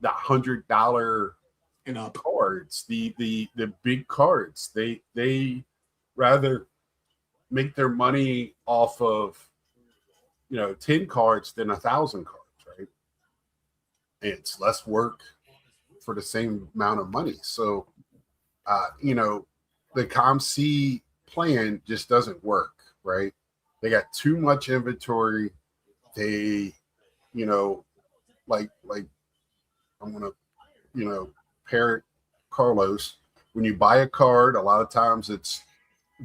$100 and up cards, the big cards. They rather make their money off of 10 cards than 1,000 cards, right? It's less work for the same amount of money. So the COMC plan just doesn't work, right? They got too much inventory. They, like I'm gonna parrot Carlos. When you buy a card, a lot of times it's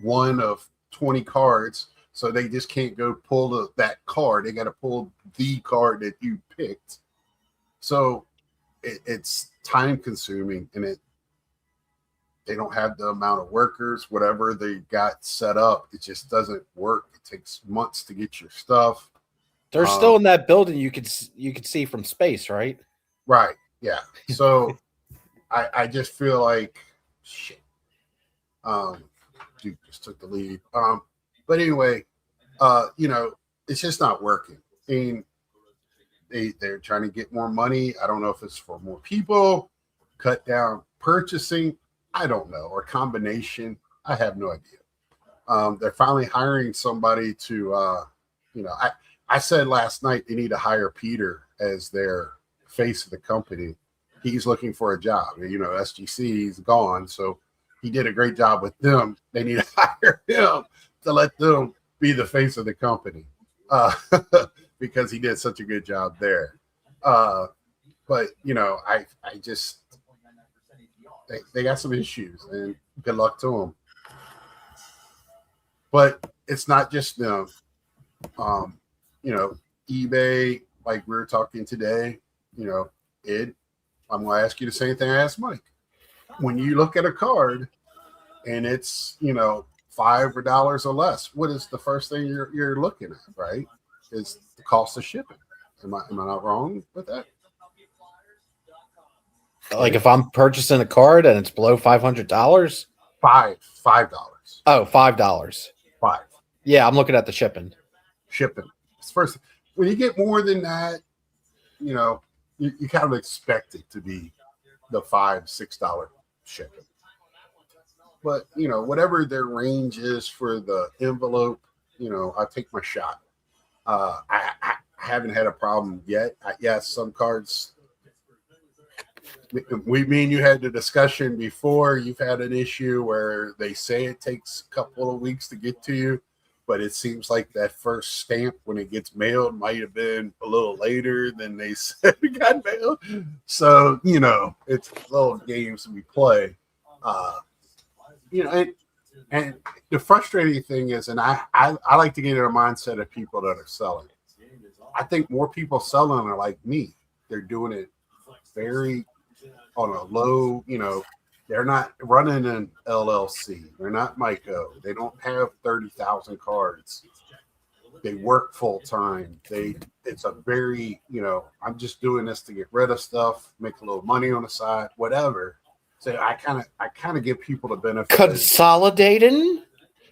one of 20 cards, so they just can't go pull that card. They got to pull the card that you picked. So it's time consuming, and they don't have the amount of workers. Whatever they got set up, it just doesn't work. It takes months to get your stuff. They're still in that building. You could see from space, right? Right. Yeah. So I just feel like shit. Duke just took the lead. But anyway, it's just not working. I mean, they're trying to get more money. I don't know if it's for more people, cut down purchasing. I don't know, or combination. I have no idea. They're finally hiring somebody to, I said last night they need to hire Peter as their face of the company. He's looking for a job. SGC is gone, so he did a great job with them. They need to hire him to let them be the face of the company because he did such a good job there. But I just they got some issues, and good luck to them. But it's not just them. eBay, like we were talking today, Ed, I'm going to ask you the same thing I asked Mike. When you look at a card and it's, $5 or less, what is the first thing you're looking at, right? Is the cost of shipping. Am I not wrong with that? Like if I'm purchasing a card and it's below $500? $5. Oh, $5. $5. Yeah, I'm looking at the shipping. It's first. When you get more than that, you kind of expect it to be the $5-6 shipping. But whatever their range is for the envelope, I take my shot. I haven't had a problem yet. Yes, some cards. Me and you had the discussion before. You've had an issue where they say it takes a couple of weeks to get to you, but it seems like that first stamp when it gets mailed might have been a little later than they said it got mailed. So it's little games we play. And the frustrating thing is, and I like to get in a mindset of people that are selling. I think more people selling are like me. They're doing it very on a low, they're not running an LLC. They're not Myco. They don't have 30,000 cards. They work full time. It's a very, I'm just doing this to get rid of stuff, make a little money on the side, whatever. So I kind of give people the benefit. Consolidating?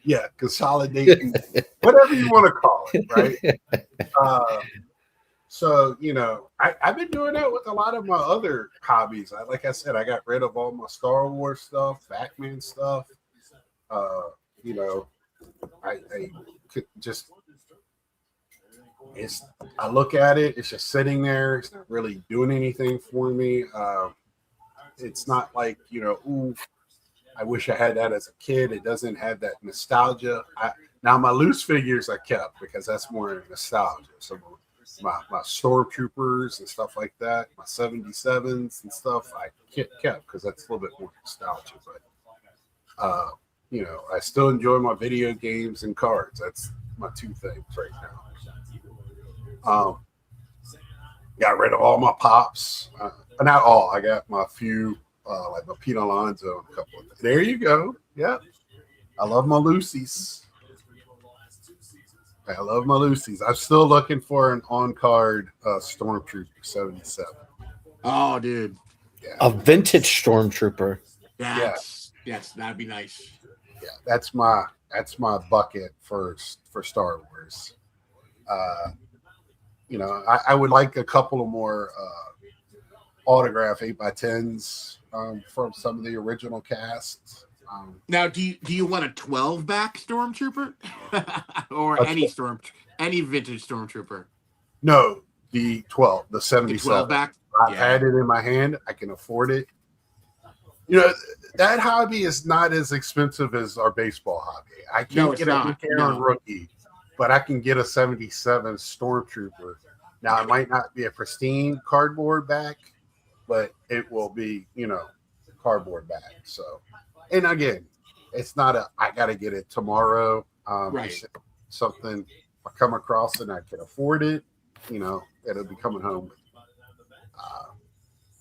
Yeah, consolidating, whatever you want to call it, right? So, I've been doing that with a lot of my other hobbies. Like I said, I got rid of all my Star Wars stuff, Batman stuff. I could just, I look at it, it's just sitting there. It's not really doing anything for me. It's not like, ooh, I wish I had that as a kid. It doesn't have that nostalgia. Now my loose figures I kept because that's more nostalgia. So my Stormtroopers and stuff like that, my 77s and stuff, I kept because that's a little bit more nostalgia. But I still enjoy my video games and cards. That's my two things right now. Got rid of all my pops. Not all. I got my few, like my Pete Alonso and a couple of them. There you go. Yeah. I love my Lucy's. I love my Lucy's. I'm still looking for an on-card Stormtrooper 77. Oh, dude. Yeah. A vintage Stormtrooper. That'd be nice. Yeah, that's my bucket for Star Wars. I would like a couple of more autograph 8x10s from some of the original cast. Now, do you want a 12-back Stormtrooper, or any vintage Stormtrooper? No, the 12, the 77. 12-back. I've had it in my hand. I can afford it. That hobby is not as expensive as our baseball hobby. I can't get a Aaron rookie, but I can get a 77 Stormtrooper. Now, it might not be a pristine cardboard back, but it will be, cardboard back. So, and again, it's not I got to get it tomorrow. Right. It's something I come across and I can afford it, it'll be coming home.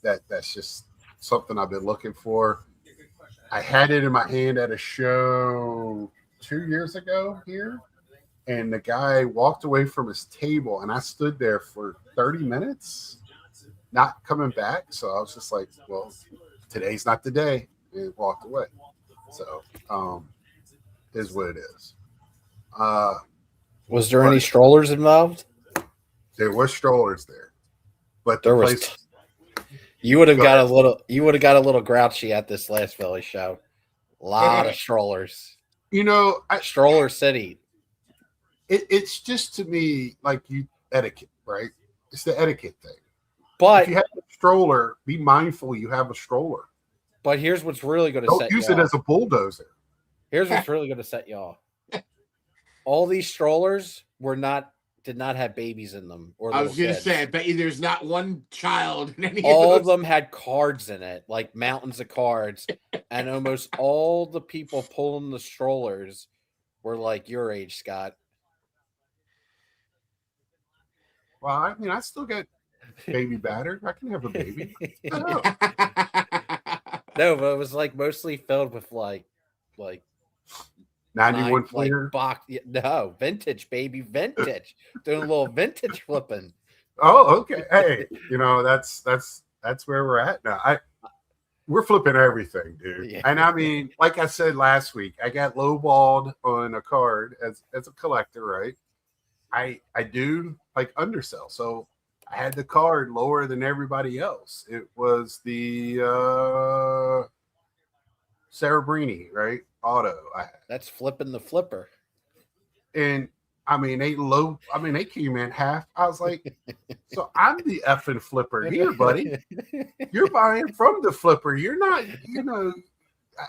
That's just something I've been looking for. I had it in my hand at a show 2 years ago here, and the guy walked away from his table, and I stood there for 30 minutes, not coming back. So I was just like, well, today's not the day, and walked away. So, is what it is. Was there any strollers involved? There were strollers there, but there was. You would have got a little grouchy at this last Philly show. A lot of strollers. Stroller City. It's just, to me, like etiquette, right? It's the etiquette thing. But if you have a stroller, be mindful you have a stroller. But here's what's really going to don't use it as a bulldozer. Here's what's really going to set you off. All these strollers did not have babies in them. Or I was going to kids. say, I bet you there's not one child in any all of of them had cards in it, like mountains of cards. And almost all the people pulling the strollers were like your age, Scott. Well, I mean, I still got baby batter. I can have a baby. No, but it was like mostly filled with like 91 flair. No, vintage, baby, vintage. Doing a little vintage flipping. Oh, okay. Hey, that's where we're at now. We're flipping everything, dude. Yeah. And I mean, like I said last week, I got lowballed on a card as a collector, right? I do like undersell. So I had the card lower than everybody else. It was the Cerebrini, right? Auto. That's flipping the flipper. And I mean, they came in half. I was like, so I'm the effing flipper here, buddy. You're buying from the flipper. You're not,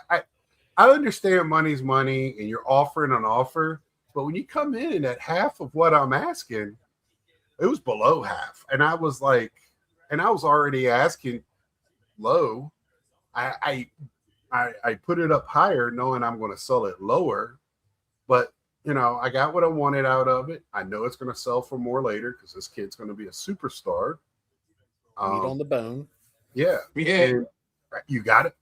I understand money's money and you're offering an offer, but when you come in at half of what I'm asking, it was below half. And I was like, and I was already asking low. I put it up higher knowing I'm going to sell it lower, but I got what I wanted out of it. I know it's going to sell for more later because this kid's going to be a superstar. Meat on the bone. Yeah. And you got it.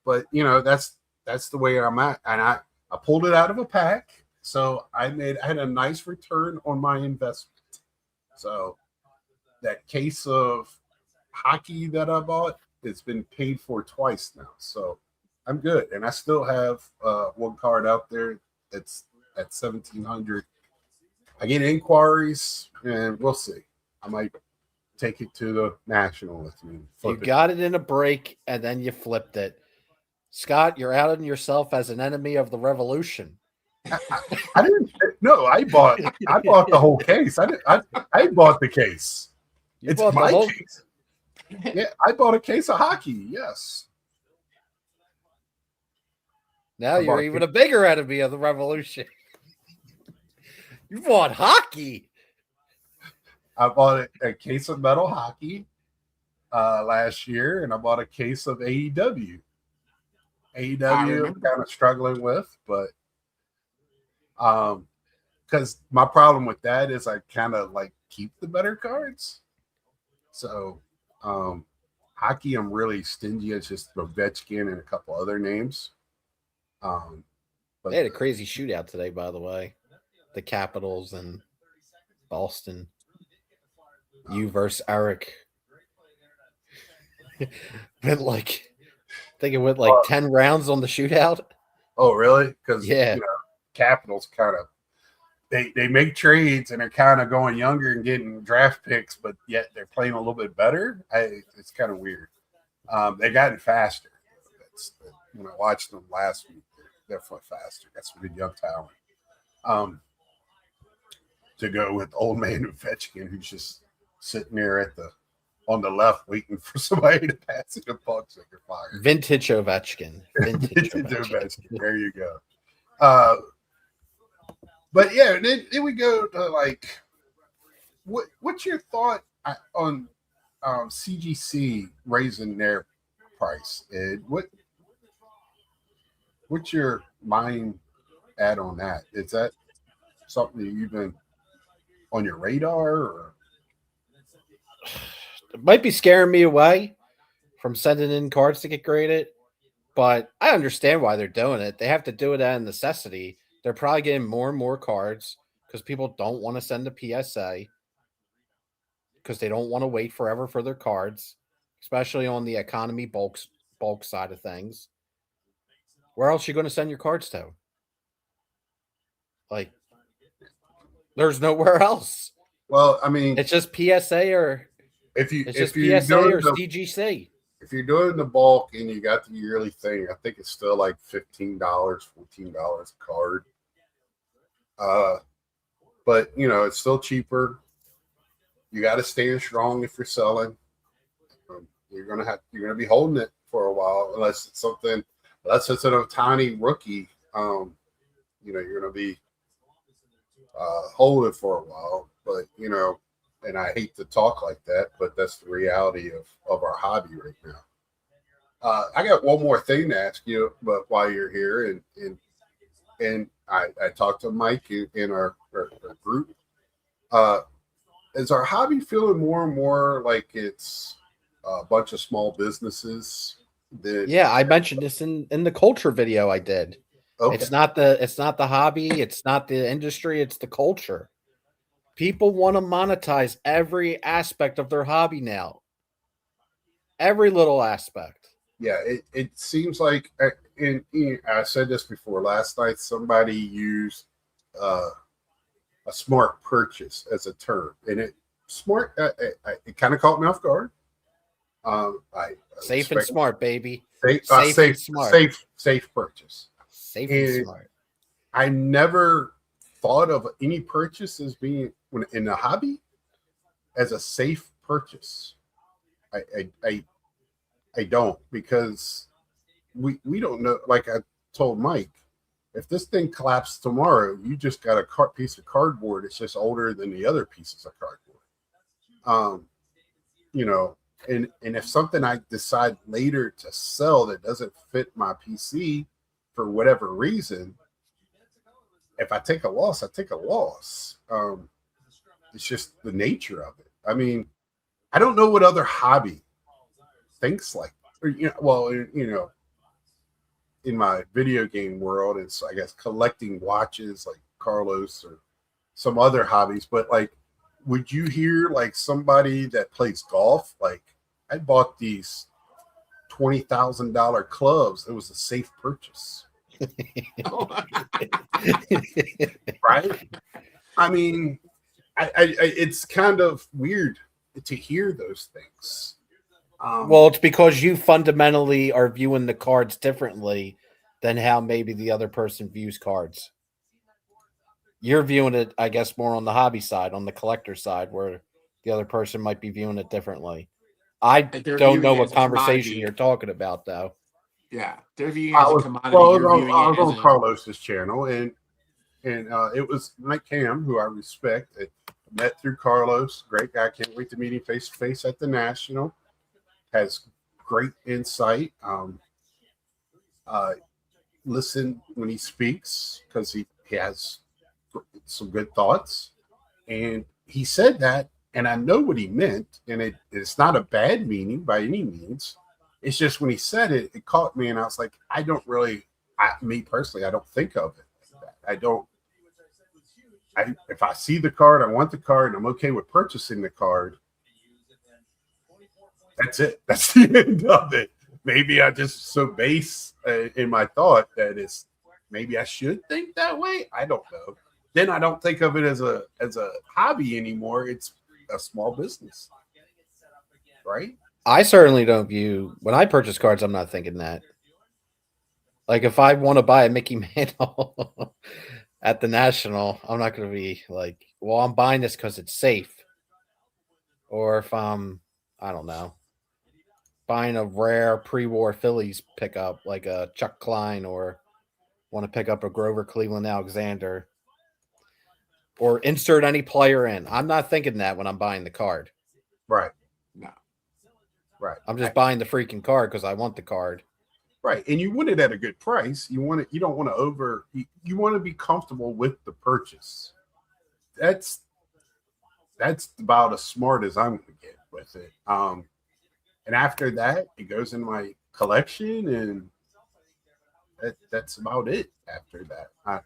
But that's the way I'm at. And I pulled it out of a pack. So I had a nice return on my investment. So that case of hockey that I bought, it's been paid for twice now. So I'm good. And I still have one card out there that's at 1,700. I get inquiries and we'll see. I might take it to the National with me. You got it in a break and then you flipped it. Scott, you're outing yourself as an enemy of the revolution. I didn't. No, I bought the whole case. I bought the case. It's my case. Yeah, I bought a case of hockey. Yes. Now you're even a bigger enemy of the revolution. You bought hockey. I bought a case of metal hockey last year, and I bought a case of AEW. AEW I'm kind of struggling with, but because my problem with that is I kind of like keep the better cards. So Hockey, I'm really stingy. It's just Ovechkin and a couple other names. But They had a crazy shootout today, by the way. The Capitals and Boston. You versus Eric. went like, I think it went like 10 rounds on the shootout. Oh, really? Because yeah, Capitals kind of they make trades and they're kind of going younger and getting draft picks, but yet they're playing a little bit better. It's kind of weird. They've gotten faster. When I watched them last week, they're definitely faster. Got some good young talent. To go with old man Ovechkin, who's just sitting there on the left waiting for somebody to pass it a puck so they're fired. Vintage Ovechkin. Vintage Ovechkin. There you go. But yeah, then we go to like, what's your thought on CGC raising their price? Ed? What's your mind at on that? Is that something that you've been on your radar, or it might be scaring me away from sending in cards to get graded, but I understand why they're doing it. They have to do it out of necessity. They're probably getting more and more cards because people don't want to send a PSA because they don't want to wait forever for their cards, especially on the economy bulk side of things. Where else are you going to send your cards to? Like, there's nowhere else. Well, I mean, it's just PSA or CGC. If you're doing the bulk and you got the yearly thing, I think it's still like $15, $14 a card. But it's still cheaper. You got to stand strong if you're selling. You're gonna be holding it for a while, unless it's a tiny rookie. You're gonna be hold it for a while, but and I hate to talk like that, but that's the reality of our hobby right now. I got one more thing to ask you, but while you're here, and I talked to Mike in our group. Is our hobby feeling more and more like it's a bunch of small businesses? I mentioned this in the culture video I did. Okay. It's not the hobby, it's not the industry, it's the culture. People want to monetize every aspect of their hobby now. Every little aspect. Yeah, it seems like, and I said this before, last night somebody used a smart purchase as a term, and it kind of caught me off guard. Safe and smart, baby. Safe and smart. Safe purchase. Safe and smart. I never thought of any purchase as being in a hobby as a safe purchase. I don't, because we don't know. Like I told Mike, if this thing collapses tomorrow, you just got a piece of cardboard. It's just older than the other pieces of cardboard. And if something I decide later to sell that doesn't fit my PC for whatever reason, if I take a loss, I take a loss. It's just the nature of it. I mean, I don't know what other hobby thinks like, in my video game world, it's, I guess, collecting watches like Carlos or some other hobbies. But like, would you hear like somebody that plays golf? Like, I bought these $20,000 clubs. It was a safe purchase. Right? I mean, it's kind of weird to hear those things. Well, it's because you fundamentally are viewing the cards differently than how maybe the other person views cards. You're viewing it, I guess, more on the hobby side, on the collector side, where the other person might be viewing it differently. I don't know what conversation you're talking about, though. Yeah, they're viewing it as a commodity. Well, I was on Carlos's channel, and it was Mike Cam, who I respect. I met through Carlos, great guy. Can't wait to meet him face to face at the National. Has great insight. Listen when he speaks, because he has some good thoughts. And he said that And I know what he meant, and it's not a bad meaning by any means. It's just when he said it, it caught me, and I was like, I don't really, me personally, I don't think of it like that. I don't. If I see the card, I want the card, and I'm okay with purchasing the card. That's it. That's the end of it. Maybe I just so base in my thought that it's maybe I should think that way. I don't know. Then I don't think of it as a hobby anymore. It's a small business, right? I certainly don't view when I purchase cards. I'm not thinking that. Like if I want to buy a Mickey Mantle at the National, I'm not going to be like, well, I'm buying this because it's safe. Or if I don't know, buying a rare pre-war Phillies pickup like a Chuck Klein, or want to pick up a Grover Cleveland Alexander, or insert any player in. I'm not thinking that when I'm buying the card. Right. No. Right. I'm just buying the freaking card because I want the card. Right. And you want it at a good price. You want it, you don't want to you want to be comfortable with the purchase. That's about as smart as I'm gonna get with it. And after that, it goes in my collection, and that's about it after that. I've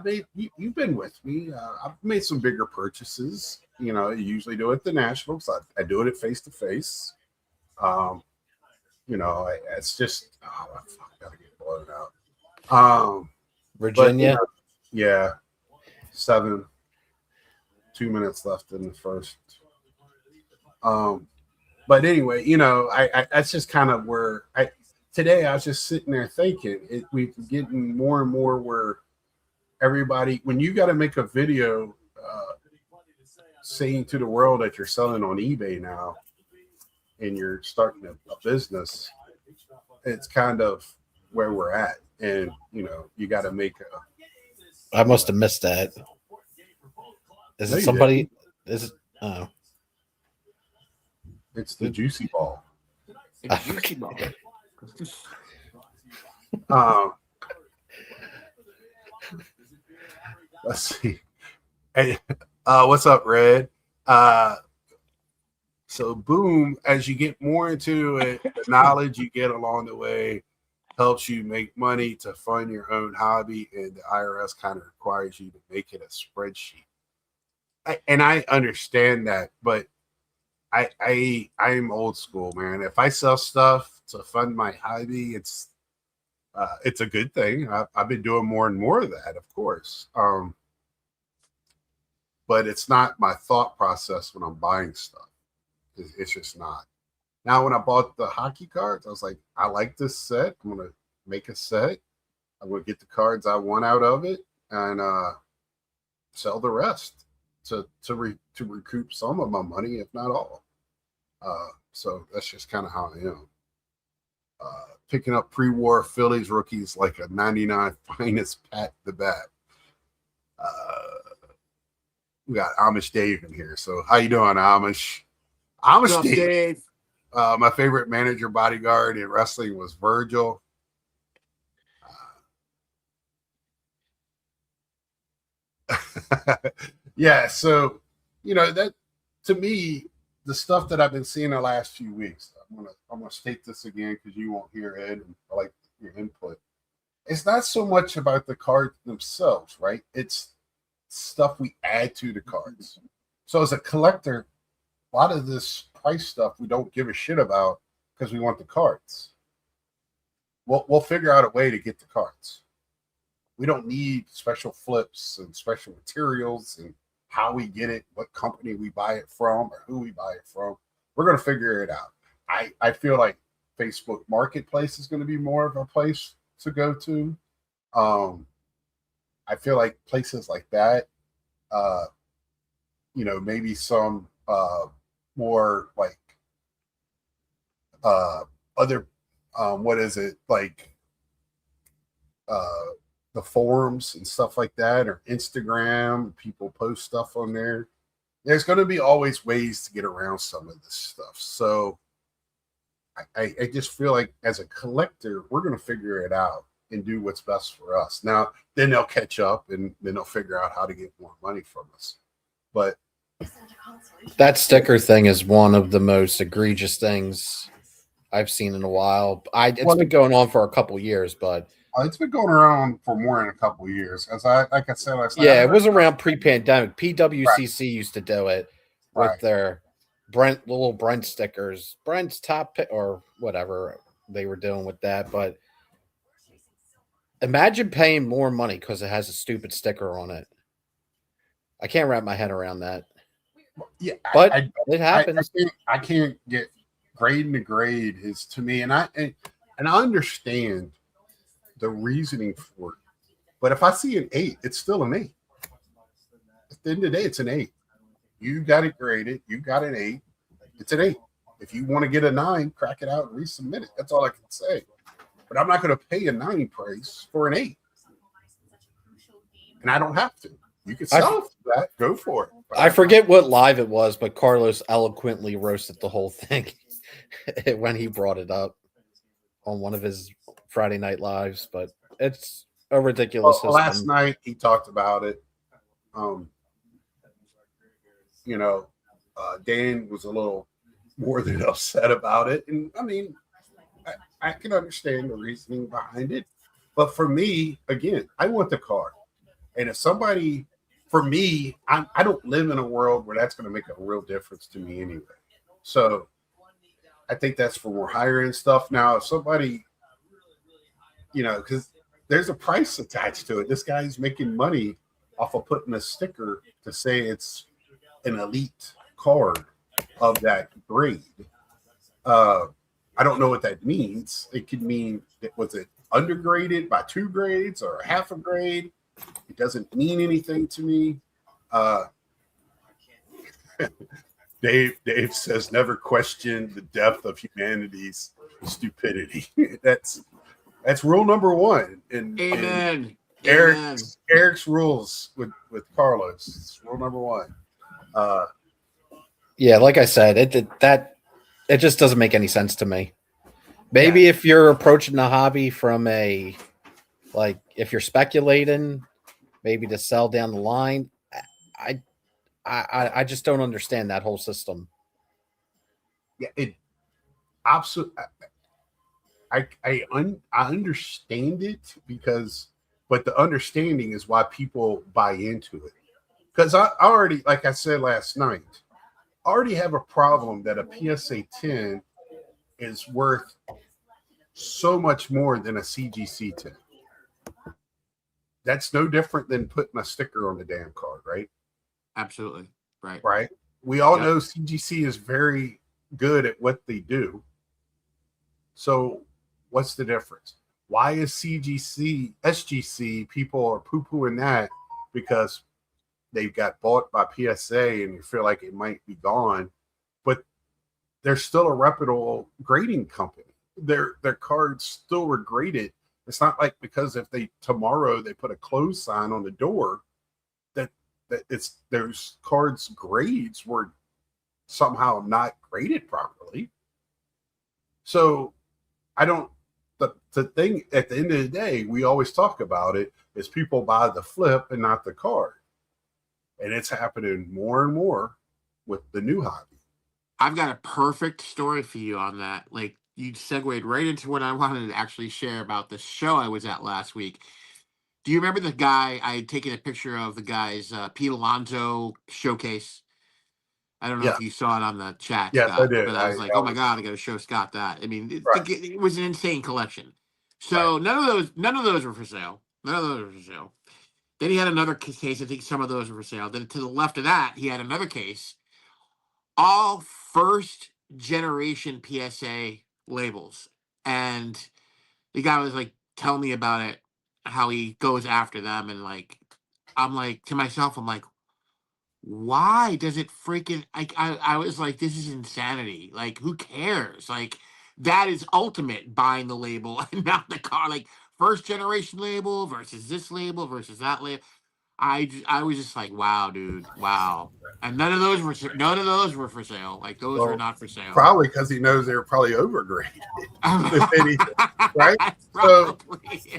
made, you've been with me. I've made some bigger purchases. I usually do it at the Nationals. I do it at face to face. It's just, I gotta get blown out. Virginia. But, yeah. 2 minutes left in the first. But anyway, that's just kind of where today I was just sitting there thinking we're getting more and more where everybody, when you got to make a video saying to the world that you're selling on eBay now and you're starting a business, it's kind of where we're at. And, you got to make I must have missed that. Is it somebody? Is it? Oh. It's the juicy ball. It's juicy ball. Let's see. Hey, what's up, Red? So boom, as you get more into it, the knowledge you get along the way helps you make money to fund your own hobby, and the IRS kind of requires you to make it a spreadsheet. And I understand that, but I'm old school, man. If I sell stuff to fund my hobby, it's a good thing. I've been doing more and more of that, of course. But it's not my thought process when I'm buying stuff. It's just not. Now, when I bought the hockey cards, I was like, I like this set. I'm going to make a set. I'm going to get the cards I want out of it and sell the rest to recoup some of my money, if not all. So that's just kind of how I am. Picking up pre-war Phillies rookies like a 99 finest pat the bat. We got Amish Dave in here. So how you doing, Amish? Amish Dave. My favorite manager bodyguard in wrestling was Virgil. Yeah, so that to me, the stuff that I've been seeing the last few weeks. I'm gonna state this again because you won't hear it, and I like your input. It's not so much about the cards themselves, right? It's stuff we add to the cards. So as a collector, a lot of this price stuff we don't give a shit about because we want the cards. We'll figure out a way to get the cards. We don't need special flips and special materials and how we get it, what company we buy it from, or who we buy it from. We're going to figure it out. I feel like Facebook Marketplace is going to be more of a place to go to. I feel like places like that, maybe some more like other, what is it, like the forums and stuff like that, or Instagram, people post stuff on there. There's going to be always ways to get around some of this stuff. So I just feel like as a collector, we're going to figure it out and do what's best for us. Now, then they'll catch up and then they'll figure out how to get more money from us. But That sticker thing is one of the most egregious things I've seen in a while. It's been going on for a couple years, but it's been going around for more than a couple of years. Like I said last night, yeah, it was around pre-pandemic. PWCC used to do it with Right. their little Brent stickers, Brent's top pick or whatever they were doing with that. But imagine paying more money because it has a stupid sticker on it. I can't wrap my head around that. Yeah, but it happens. I can't get grade to grade is to me, and I understand the reasoning for it. But if I see an 8, it's still an 8. At the end of the day, it's an 8. You got it graded. You got an 8. It's an 8. If you want to get a 9, crack it out and resubmit it. That's all I can say. But I'm not going to pay a 9 price for an 8. And I don't have to. You can sell it for that. Go for it. But I forget what live it was, but Carlos eloquently roasted the whole thing when he brought it up on one of his Friday night lives. But it's a ridiculous system. Last night he talked about it. Dan was a little more than upset about it. And I mean, I can understand the reasoning behind it. But for me, again, I want the car. And if somebody, for me, I don't live in a world where that's going to make a real difference to me anyway. So I think that's for more higher end stuff. Now, if somebody, because there's a price attached to it. This guy's making money off of putting a sticker to say it's an elite card of that grade. I don't know what that means. It could mean, was it undergraded by 2 grades or half a grade? It doesn't mean anything to me. Dave says, never question the depth of humanity's stupidity. That's rule number 1. Amen. Eric's rules with Carlos. It's rule number 1. Yeah, like I said, it just doesn't make any sense to me. Maybe if you're approaching the hobby from if you're speculating, maybe to sell down the line, I just don't understand that whole system. Yeah, it absolutely. I understand it but the understanding is why people buy into it. Because I already, like I said last night, I already have a problem that a PSA 10 is worth so much more than a CGC 10. That's no different than putting a sticker on the damn card, right? Absolutely. Right. Right. We all know CGC is very good at what they do. So what's the difference? Why is SGC, people are poo-pooing that because they've got bought by PSA and you feel like it might be gone, but they're still a reputable grading company. Their cards still were graded. It's not like because if tomorrow they put a close sign on the door that it's those cards grades were somehow not graded properly. So the thing at the end of the day, we always talk about it, is people buy the flip and not the card. And it's happening more and more with the new hobby. I've got a perfect story for you on that. Like, you segued right into what I wanted to actually share about the show I was at last week. Do you remember the guy I had taken a picture of, the guy's Pete Alonso showcase? I don't know if you saw it on the chat. Yes, Scott, I did. But I was like, oh my God, I got to show Scott that. I mean, it was an insane collection. So none of those were for sale. None of those were for sale. Then he had another case. I think some of those were for sale. Then to the left of that, he had another case. All first generation PSA labels. And the guy was like telling me about it, how he goes after them. And I'm like, to myself, I'm like, why does it freaking, I was like, this is insanity. Like, who cares? Like, that is ultimate buying the label and not the car. Like, first generation label versus this label versus that label. I was just like, wow, dude, wow. And none of those were for sale. Like, those were not for sale. Probably because he knows they were probably overgraded. Right? So,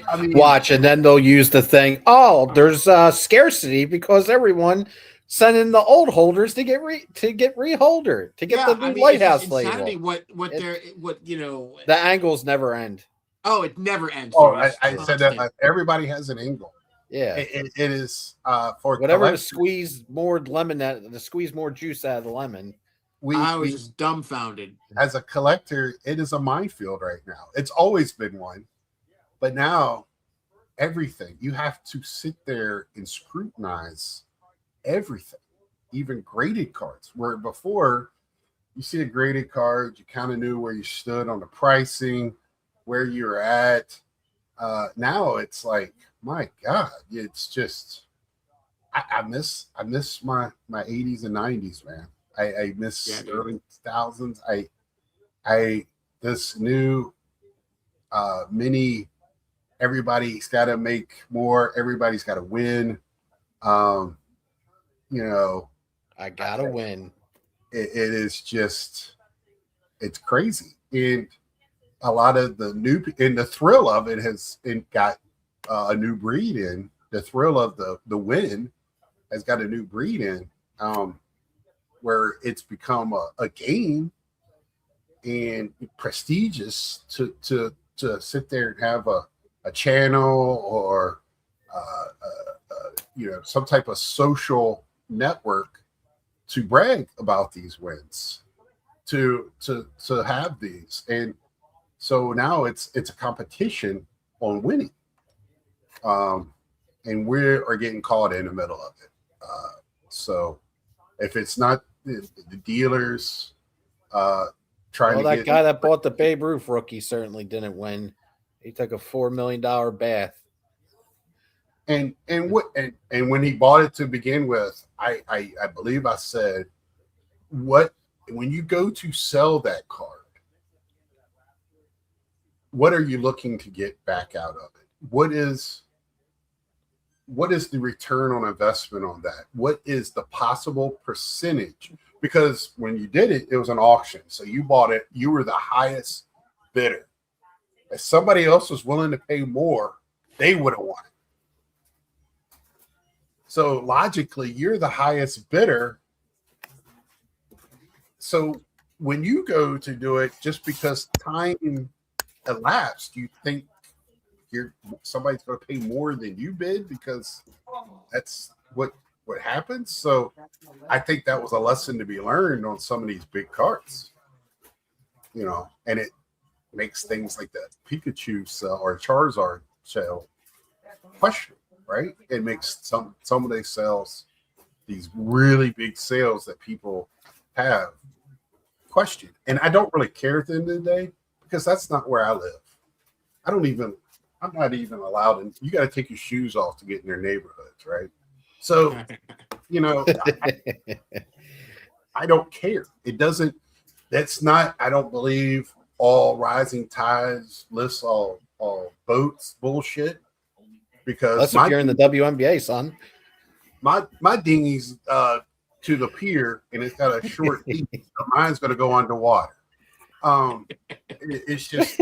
I mean, watch, and then they'll use the thing. Oh, there's scarcity because everyone sending the old holders to get reholder to get the new lighthouse it's insanity label. what The angles never end. Oh, it never ends. Oh, Dude. I said that everybody has an angle. Yeah, it is for whatever to squeeze more lemon to squeeze more juice out of the lemon. I was just dumbfounded. As a collector, it is a minefield right now. It's always been one, but now everything you have to sit there and scrutinize everything, even graded cards. Where before you see a graded card, you kind of knew where you stood on the pricing, where you're at. Now it's like, my God, it's just I miss my 80s and 90s, man. I miss early 2000s. I this new mini, everybody's got to make more, everybody's got to win. I gotta win. It is just, it's crazy. And a lot of the new, and the thrill of it has got a new breed in. The thrill of the win has got a new breed in, where it's become a game and prestigious to sit there and have a channel or some type of social network to brag about these wins, to have these. And so now it's a competition on winning, and we are getting caught in the middle of it. So if it's not the dealers trying that guy that bought the Babe Ruth rookie certainly didn't win. He took a $4 million bath. And when he bought it to begin with, I believe I said, when you go to sell that card, what are you looking to get back out of it? What is the return on investment on that? What is the possible percentage? Because when you did it, it was an auction. So you bought it, you were the highest bidder. If somebody else was willing to pay more, they would have won it. So logically, you're the highest bidder. So when you go to do it, just because time elapsed, you think somebody's going to pay more than you bid, because that's what happens. So I think that was a lesson to be learned on some of these big cards, and it makes things like that Pikachu sell or Charizard sell questionable. Right? It makes some of these sales, these really big sales that people have, questioned. And I don't really care at the end of the day, because that's not where I live. I'm not even allowed in. You got to take your shoes off to get in their neighborhoods, right? So, I don't care. It doesn't. That's not. I don't believe all rising tides lifts all boats bullshit. Because if you're in the WNBA, son. My dinghy's to the pier, and it's got a short beach. So mine's going to go underwater. It's just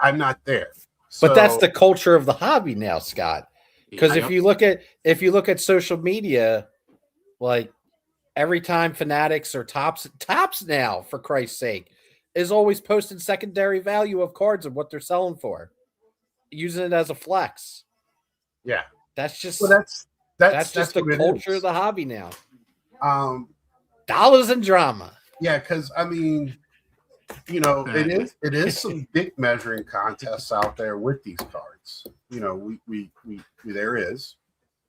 I'm not there. So, but that's the culture of the hobby now, Scott. Because if you look at social media, like every time Fanatics or Tops now, for Christ's sake, is always posting secondary value of cards and what they're selling for, using it as a flex. Yeah, that's just that's just the culture of the hobby now. Dollars and drama. Yeah, because I mean, it is some dick measuring contests out there with these cards. We there is,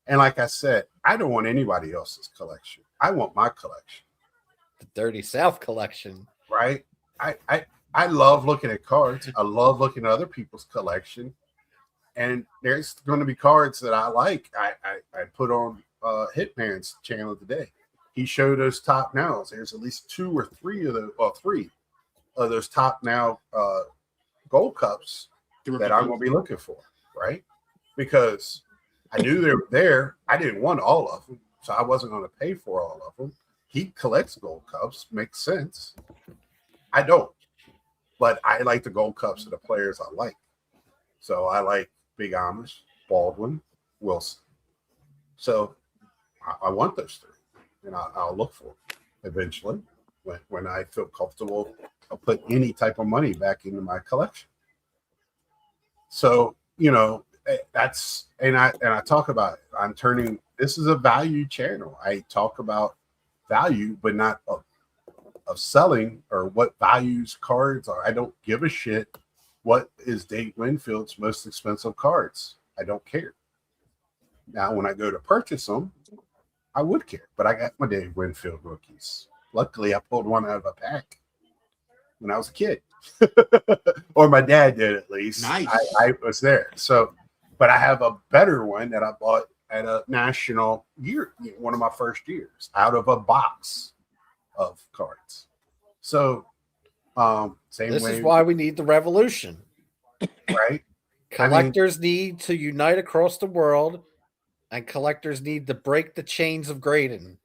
and like I said, I don't want anybody else's collection. I want my collection, the Dirty South collection. Right? I love looking at cards. I love looking at other people's collection. And there's going to be cards that I like. I put on Hitman's channel today. He showed us top nows. There's at least 2 or 3 of those top now gold cups that I'm going to be looking for, right? Because I knew they were there. I didn't want all of them, so I wasn't going to pay for all of them. He collects gold cups. Makes sense. I don't. But I like the gold cups of the players I like. So I like Big Amish, Baldwin, Wilson. So I want those three, and I'll look for them eventually when I feel comfortable. I'll put any type of money back into my collection. So that's and I talk about it. I'm turning. This is a value channel. I talk about value, but not of selling or what values cards are. I don't give a shit what is Dave Winfield's most expensive cards. I don't care. Now, when I go to purchase them, I would care, but I got my Dave Winfield rookies. Luckily, I pulled one out of a pack when I was a kid, or my dad did at least. Nice. I was there. So, but I have a better one that I bought at a national year, one of my first years, out of a box of cards. So, same This way. is why we need the revolution. Right? Collectors need to unite across the world, and collectors need to break the chains of Graydon.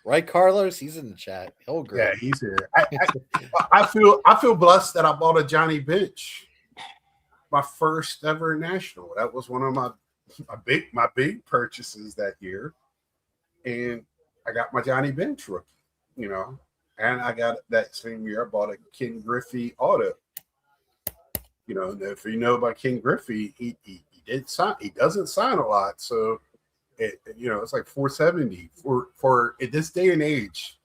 Right, Carlos? He's in the chat. He'll agree. Yeah, he's here. I feel blessed that I bought a Johnny Bench, my first ever national. That was one of my big purchases that year, and I got my Johnny Bench rookie. And I got that same year I bought a Ken Griffey auto. If you know about Ken Griffey, he did sign. He doesn't sign a lot, so it's like 470 for at this day and age.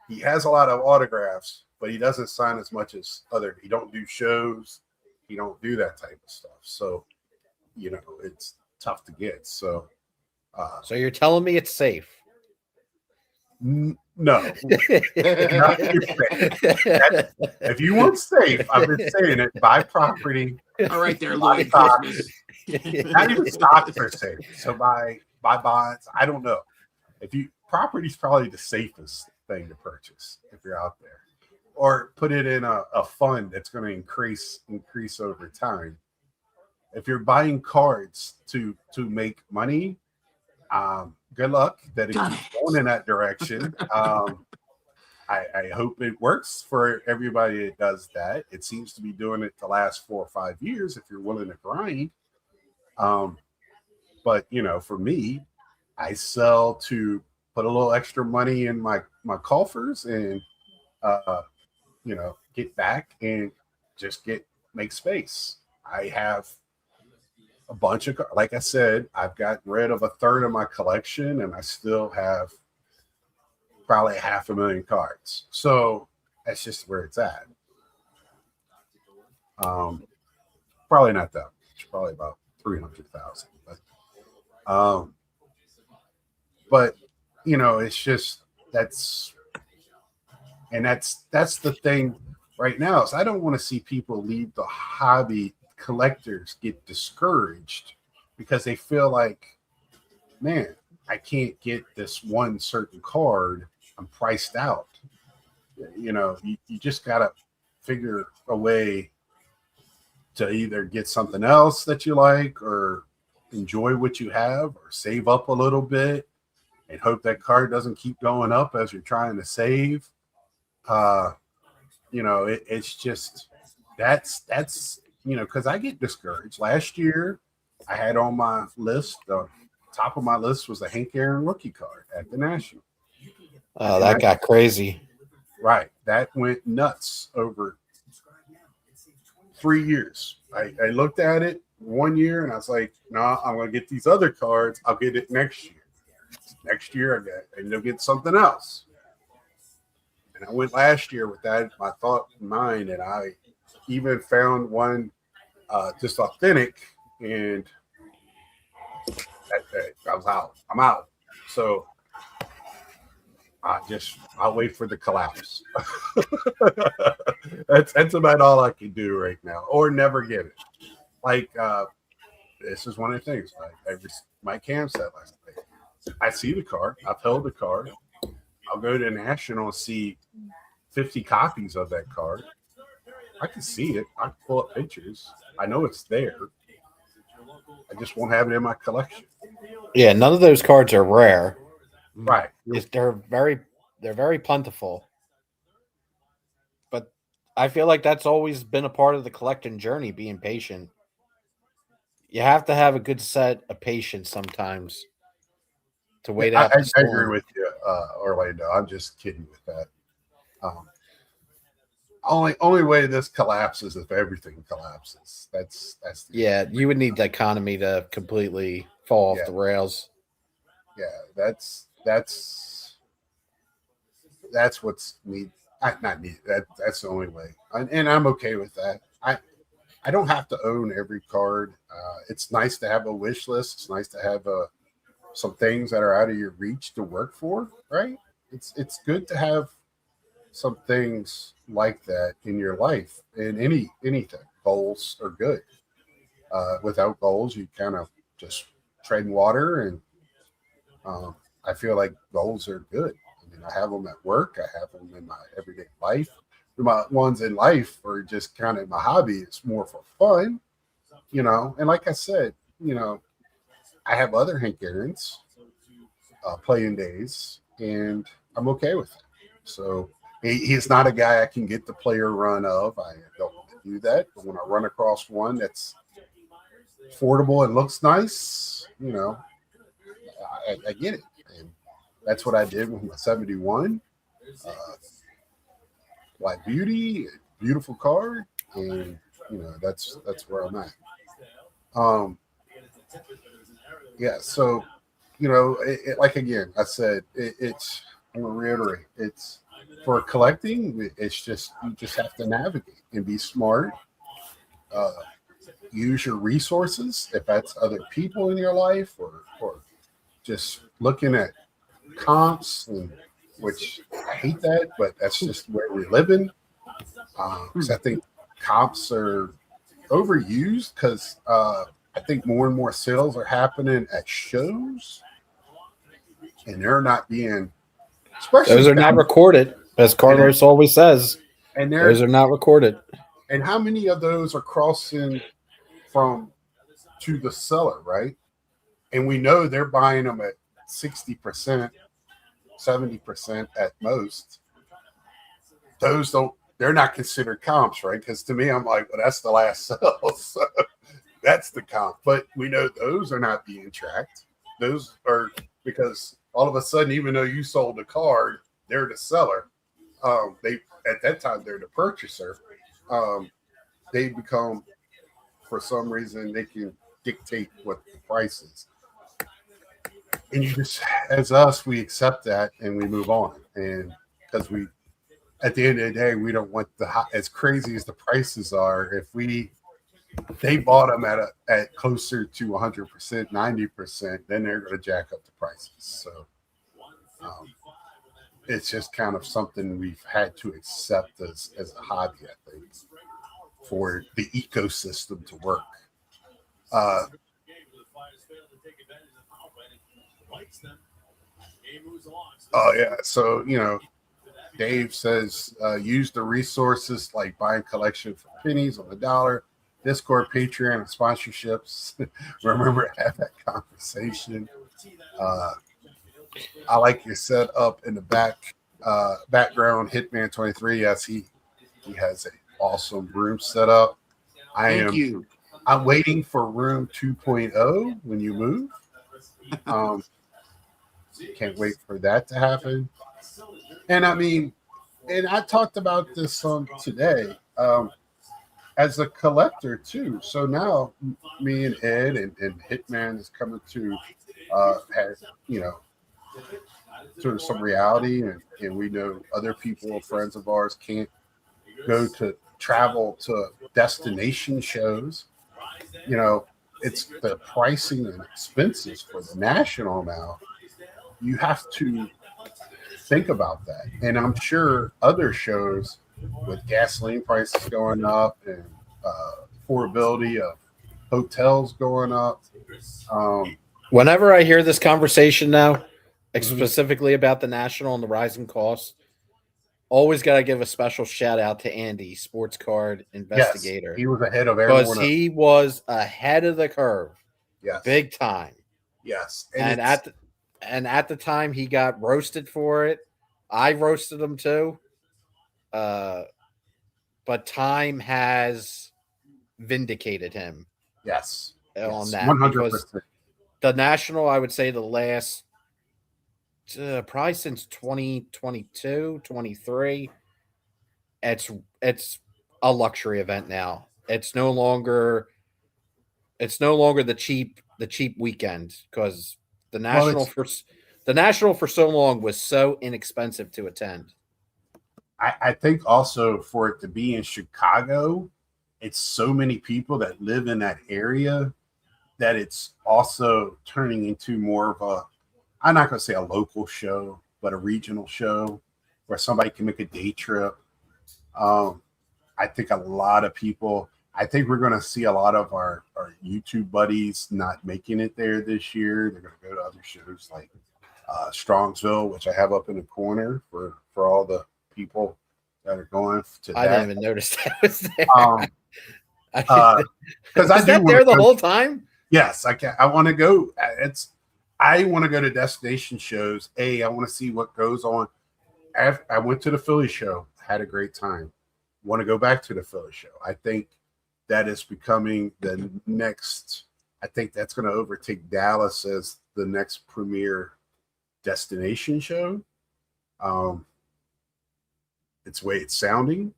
He has a lot of autographs, but he doesn't sign as much as other. He don't do shows. He don't do that type of stuff. So, it's tough to get. So, so you're telling me it's safe? No. If you want safe, I've been saying it. Buy property. All right, there, Buy Lloyd stocks. Christmas. Not even stocks are safe. So buy bonds. I don't know. Property's probably the safest thing to purchase if you're out there, or put it in a fund that's going to increase over time. If you're buying cards to make money, good luck that it keeps going in that direction. I hope it works for everybody that does that. It seems to be doing it the last 4 or 5 years if you're willing to grind. But for me, I sell to put a little extra money in my coffers and get back and just make space. I have a bunch of, like I said, I've got rid of a third of my collection, and I still have probably 500,000 cards. So that's just where it's at. Probably not that much, probably about 300,000. But it's just that's the thing right now. Is I don't want to see people leave the hobby. Collectors get discouraged because they feel like, man, I can't get this one certain card. I'm priced out. You just gotta figure a way to either get something else that you like, or enjoy what you have, or save up a little bit and hope that card doesn't keep going up as you're trying to save. It's just that's because I get discouraged. Last year, I had on my list, the top of my list was a Hank Aaron rookie card at the National. Oh, that got crazy. Right. That went nuts over 3 years. I looked at it 1 year and I was like, nah, I'm going to get these other cards. I'll get it next year. Next year, I ended up getting something else. And I went last year with that, my thought in mind, and I even found one just authentic, and I was out. I'm out. So I'll wait for the collapse. That's about all I can do right now, or never get it. Like this is one of the things. Mike Cam said last night. I see the card. I've held the card. I'll go to National and see 50 copies of that card. I can see it. I can pull up pictures. I know it's there. I just won't have it in my collection. Yeah, none of those cards are rare. Right. They're very plentiful. But I feel like that's always been a part of the collecting journey, being patient. You have to have a good set of patience sometimes. to wait I, out I, the I storm. agree with you, Orlando. I'm just kidding with that. Only way this collapses if everything collapses. That's Yeah, you would need the economy to completely fall off Yeah. the rails. yeah. That's what's need. Not need. That's the only way, and I'm okay with that. I don't have to own every card. It's nice to have a wish list. It's nice to have some things that are out of your reach to work for. Right? It's good to have some things like that in your life. In anything, goals are good. Without goals, you kind of just tread water, and I feel like goals are good. I mean, I have them at work. I have them in my everyday life. My ones in life are just kind of my hobby. It's more for fun, And like I said, I have other Hank Aaron's playing days, and I'm okay with it. So he's not a guy I can get the player run of. I don't want to do that. But when I run across one that's affordable and looks nice, I get it. And that's what I did with my 71. Black Beauty, beautiful card, and that's where I'm at. Yeah, so like again, I said it's. I'm gonna reiterate, it's for collecting. It's just you just have to navigate and be smart. Uh, Use your resources if that's other people in your life or just looking at comps, and which I hate that, but that's just where we live in. 'Cause I think comps are overused because I think more and more sales are happening at shows, and they're not being, especially Those are not recorded, as Carlos always says. and Those are not recorded. And how many of those are crossing from to the seller, right? And we know they're buying them at 60%, 70% at most. They're not considered comps, right? Because to me, I'm like, well, that's the last sale. So that's the comp. But we know those are not being tracked. Those are because all of a sudden, even though you sold a card, they're the seller. They at that time they're the purchaser. They become, for some reason, they can dictate what the price is. And you just, as us, we accept that and we move on. And because at the end of the day, we don't want as crazy as the prices are. If they bought them at closer to 100%, 90%, then they're going to jack up the prices. So it's just kind of something we've had to accept as a hobby, I think, for the ecosystem to work. Oh yeah, so Dave says use the resources like buying collection for pennies on the dollar, Discord, Patreon, and sponsorships. Remember to have that conversation. I like your setup in the background. Hitman 23. Yes, he has an awesome room set up. Thank you. I'm waiting for room 2.0 when you move. Can't wait for that to happen. And I mean, and I talked about this today as a collector too. So now me and Ed and Hitman is coming to have sort of some reality, and we know other people, friends of ours, can't go to travel to destination shows. It's the pricing and expenses for the national now. You have to think about that. And I'm sure other shows with gasoline prices going up and affordability of hotels going up. Whenever I hear this conversation now, specifically about the national and the rising costs, always got to give a special shout out to Andy, sports card investigator. Yes, he was ahead of everyone. Because he was ahead of the curve. Yes. Big time. Yes. And at the time he got roasted for it. I roasted him too. But time has vindicated him. Yes. On that. 100%. The national, I would say the last probably since 2022, 23. It's a luxury event now. It's no longer the cheap weekend because the Well, national for so long was so inexpensive to attend. I think also for it to be in Chicago, it's so many people that live in that area that it's also turning into more of a, I'm not going to say a local show, but a regional show where somebody can make a day trip. I think a lot of people, I think we're going to see a lot of our YouTube buddies not making it there this year. They're going to go to other shows like Strongsville, which I have up in the corner for all the people that are going to I that. didn't even notice that was there. Because I do that there the whole time. Yes, I can. I want to go. I want to go to destination shows. I want to see what goes on. I went to the Philly show, had a great time. Want to go back to the Philly show. I think that is becoming the next. I think that's going to overtake Dallas as the next premier destination show. It's the way it's sounding,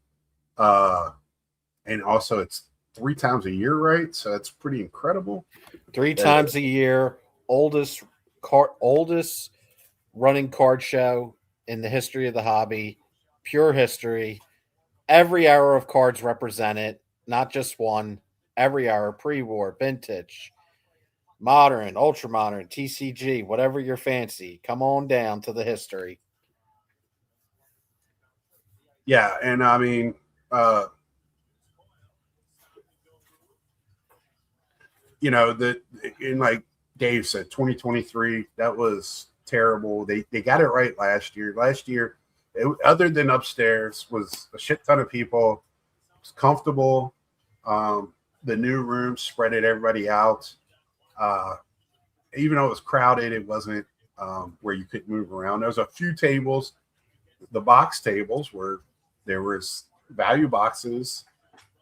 and also it's 3 times a year, right? So that's pretty incredible. 3 times a year, oldest running card show in the history of the hobby, pure history. Every era of cards represented, not just one. Every era, pre-war, vintage, modern, ultra modern, TCG, whatever your fancy. Come on down to the history. Yeah, and I mean, in like Dave said, 2023, that was terrible. They got it right last year. Last year, other than upstairs, was a shit ton of people. It was comfortable. The new room spread everybody out. Even though it was crowded, it wasn't where you couldn't move around. There was a few tables. The box tables where there was value boxes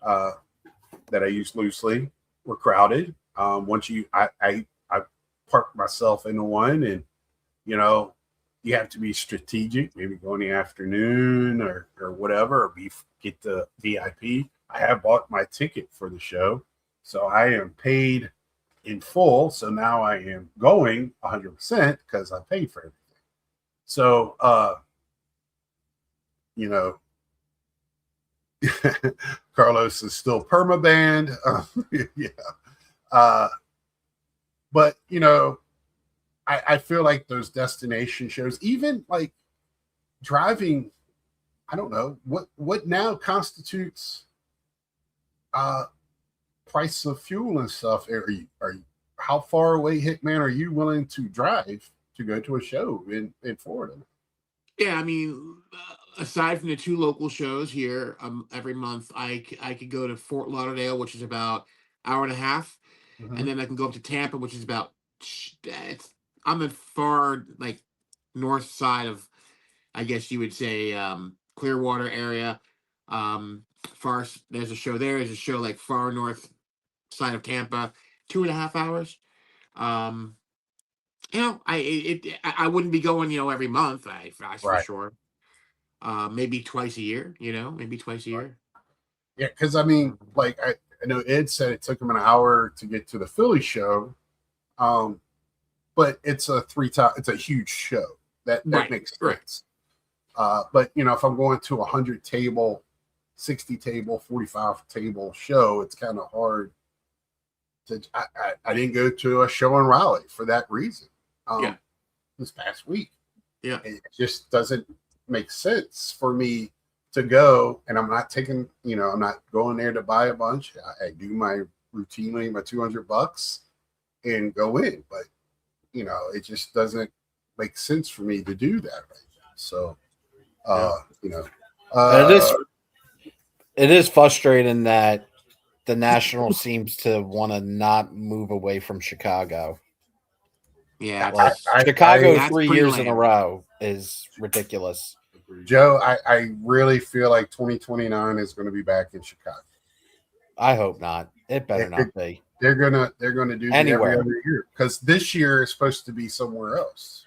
that I used loosely were crowded. I parked myself into one, and you have to be strategic. Maybe go in the afternoon or whatever, or get the VIP. I have bought my ticket for the show, so I am paid in full. So now I am going 100% because I paid for everything. So Carlos is still permabanned. Yeah. But I feel like those destination shows, even like driving, I don't know what now constitutes price of fuel and stuff. Are you how far away, Hitman, are you willing to drive to go to a show in Florida? Yeah, I mean, aside from the 2 local shows here, every month, I could go to Fort Lauderdale, which is about hour and a half, and then I can go up to Tampa, which is about I'm the far like north side of, I guess you would say, Clearwater area. There's a show there. There's a show like far north side of Tampa, 2.5 hours. I wouldn't be going, every month. For Right. sure. Maybe twice a year. Maybe twice a year. Yeah, because I mean, like I know Ed said it took him an hour to get to the Philly show, but it's a huge show that makes sense. But if I'm going to 100 table, 60 table, 45 table show, it's kind of hard to. I didn't go to a show in Raleigh for that reason. This past week. Yeah, it just doesn't make sense for me to go, and I'm not taking. I'm not going there to buy a bunch. I do my routinely my $200 and go in, but it just doesn't make sense for me to do that right now. So, it is frustrating that the National seems to want to not move away from Chicago. Yeah, like Chicago 3 years in a row is ridiculous. Joe, I really feel like 2029 is going to be back in Chicago. I hope not. It better not be. They're gonna do anywhere every other year because this year is supposed to be somewhere else.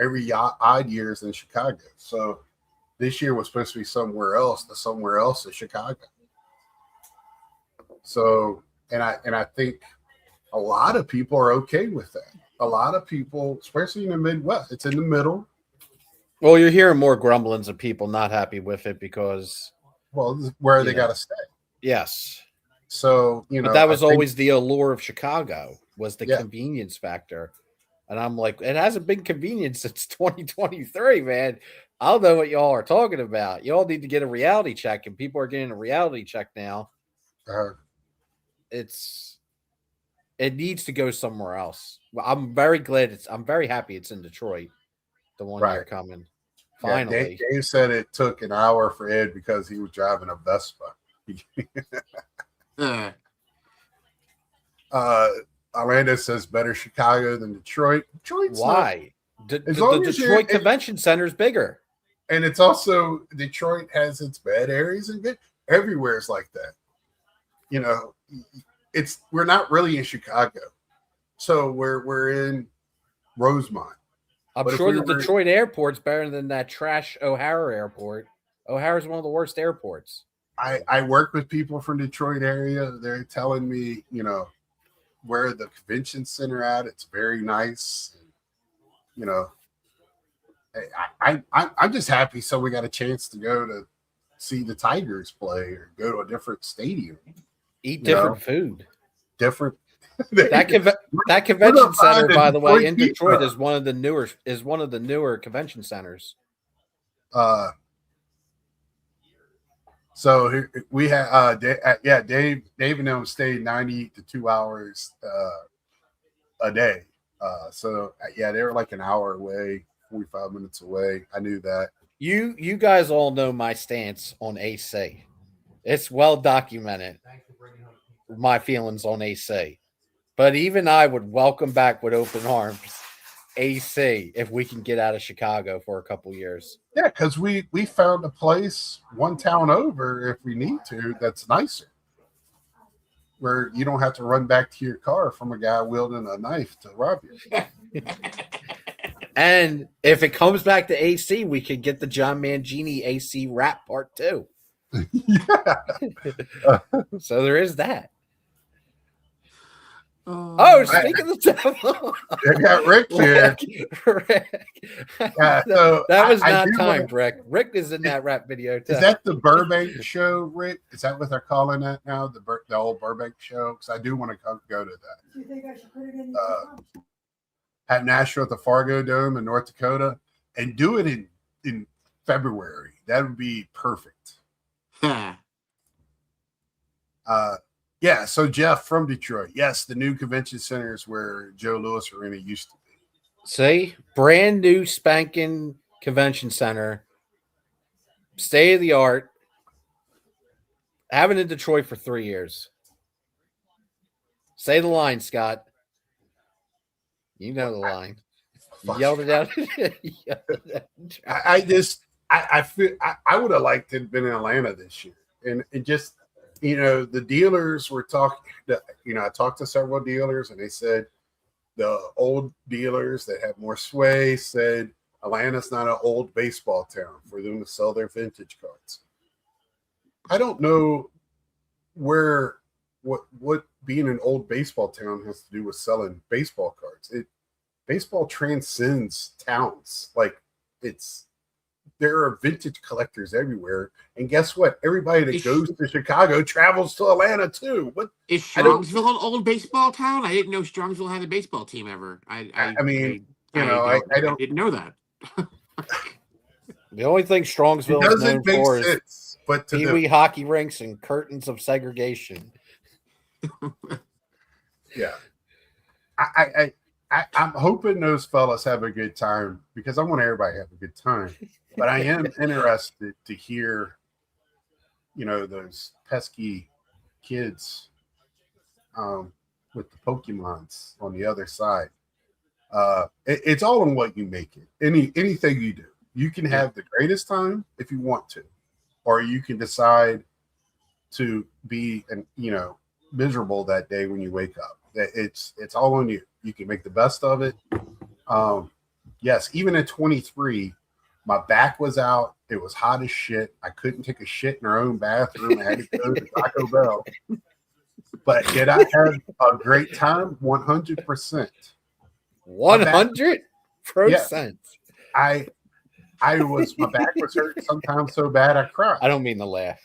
every odd years in Chicago. So this year was supposed to be somewhere else. The somewhere else is Chicago. So, and I think a lot of people are okay with that. A lot of people, especially in the Midwest, it's in the middle. Well, you're hearing more grumblings of people not happy with it because, well, this is where they got to stay. Yes. So, but that was always the allure of Chicago, was the Yeah. convenience factor. And I'm like, it hasn't been convenient since 2023, man. I don't know what y'all are talking about. Y'all need to get a reality check, and people are getting a reality check now. It needs to go somewhere else. Well, I'm very happy it's in Detroit. The one year coming. Finally. Yeah, Dave said it took an hour for Ed because he was driving a Vespa. Orlando says better Chicago than Detroit. Detroit's why? The Detroit Convention Center is bigger. And it's also, Detroit has its bad areas and good. Everywhere is like that. You know, we're not really in Chicago. So we're in Rosemont. I'm sure the Detroit airport's better than that trash O'Hara airport. O'Hara's one of the worst airports. I work with people from Detroit area. They're telling me, you know, where the convention center at. It's very nice. You know, I'm just happy. So we got a chance to go to see the Tigers play or go to a different stadium. Eat different food. Different. That convention center, by the way, in Detroit is one of the newer convention centers. So here we have Dave and them stay 90 to 2 hours a day. So they were like an hour away, 45 minutes away. I knew that. You guys all know my stance on AC. It's well documented. My feelings on AC. But even I would welcome back with open arms AC if we can get out of Chicago for a couple years. Yeah, because we found a place one town over if we need to that's nicer, where you don't have to run back to your car from a guy wielding a knife to rob you. And if it comes back to AC, we could get the John Mangini AC rap part 2. So there is that. Speaking of the devil, I got Rick here. Rick. So that was not timed, Rick. Rick is in that rap video too. Is that the Burbank show, Rick? Is that what they're calling that now? The old Burbank show? Because I do want to go to that. You think I should put it in at Nashville at the Fargo Dome in North Dakota, and do it in February. That would be perfect. Yeah, so Jeff from Detroit. Yes, the new convention center is where Joe Louis Arena used to be. See, brand new spanking convention center, state of the art. Having in Detroit for 3 years. Say the line, Scott. You know the line. You yelled it out. I feel I would have liked to have been in Atlanta this year, and it just. You know, the dealers were talking, I talked to several dealers and they said the old dealers that have more sway said Atlanta's not an old baseball town for them to sell their vintage cards. I don't know what being an old baseball town has to do with selling baseball cards. Baseball transcends towns. Like there are vintage collectors everywhere. And guess what? Everybody that goes to Chicago travels to Atlanta too. What is Strongsville an old baseball town? I didn't know Strongsville had a baseball team ever. I didn't know that. The only thing Strongsville is known for is Pee-wee hockey rinks and curtains of segregation. Yeah. I'm hoping those fellas have a good time because I want everybody to have a good time. But I am interested to hear, those pesky kids with the Pokemons on the other side. It's all in what you make it. Anything you do. You can have the greatest time if you want to, or you can decide to be miserable that day when you wake up. It's all on you. You can make the best of it. yes, even at 23, my back was out. It was hot as shit. I couldn't take a shit in our own bathroom. I had to go to Taco Bell. But did I have a great time? 100%. 100%. I was, my back was hurt sometimes so bad I cried. I don't mean to laugh.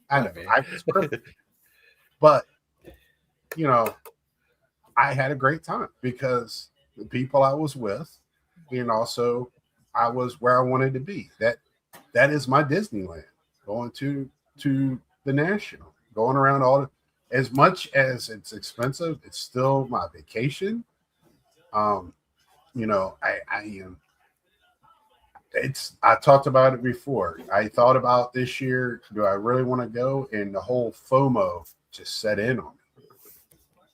I know. I was perfect. But, you know, I had a great time because the people I was with, and also I was where I wanted to be. That is my Disneyland. Going to the National, going around as much as it's expensive, it's still my vacation. You know, I talked about it before. I thought about this year, do I really want to go? And the whole FOMO just set in on me.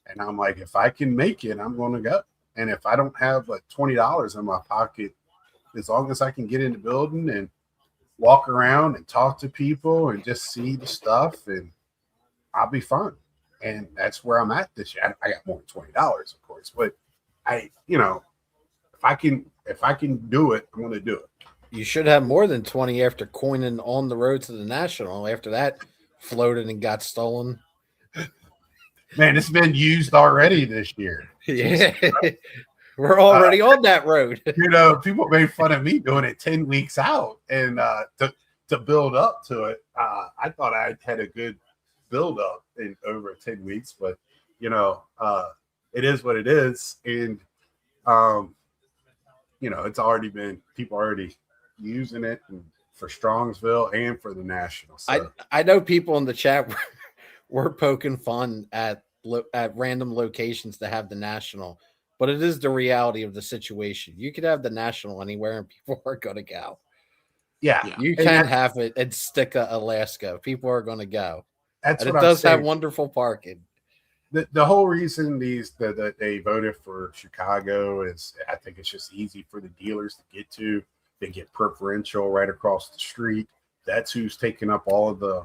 And I'm like, if I can make it, I'm going to go. And if I don't have like $20 in my pocket, as long as I can get in the building and walk around and talk to people and just see the stuff, and I'll be fine. And that's where I'm at this year. I got more than $20, of course, but if I can do it, I'm going to do it. You should have more than 20 after coining on the road to the National. After that floated and got stolen. Man, it's been used already this year. Yeah. We're already on that road. You know, people made fun of me doing it 10 weeks out, and to build up to it, I thought I had a good build up in over 10 weeks, but you know, it is what it is, and you know, it's already been people already using it for Strongsville and for the National. So. I know people in the chat were poking fun at random locations to have the National. But it is the reality of the situation. You could have the National anywhere and people are going to go. Yeah. You can have it in Stika, Alaska. People are going to go. That's and what it does have wonderful parking. The whole reason that they voted for Chicago is I think it's just easy for the dealers to get to. They get preferential right across the street. That's who's taking up all of the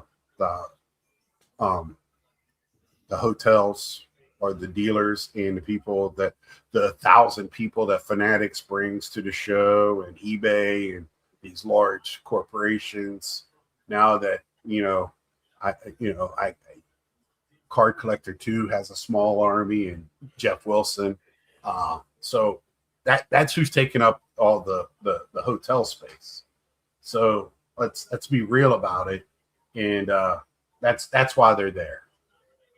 hotels, or the dealers and the people that the 1,000 people that Fanatics brings to the show, and eBay and these large corporations. Now that, I Card Collector 2 has a small army, and Jeff Wilson. So that's who's taking up all the hotel space. So let's be real about it. And that's why they're there.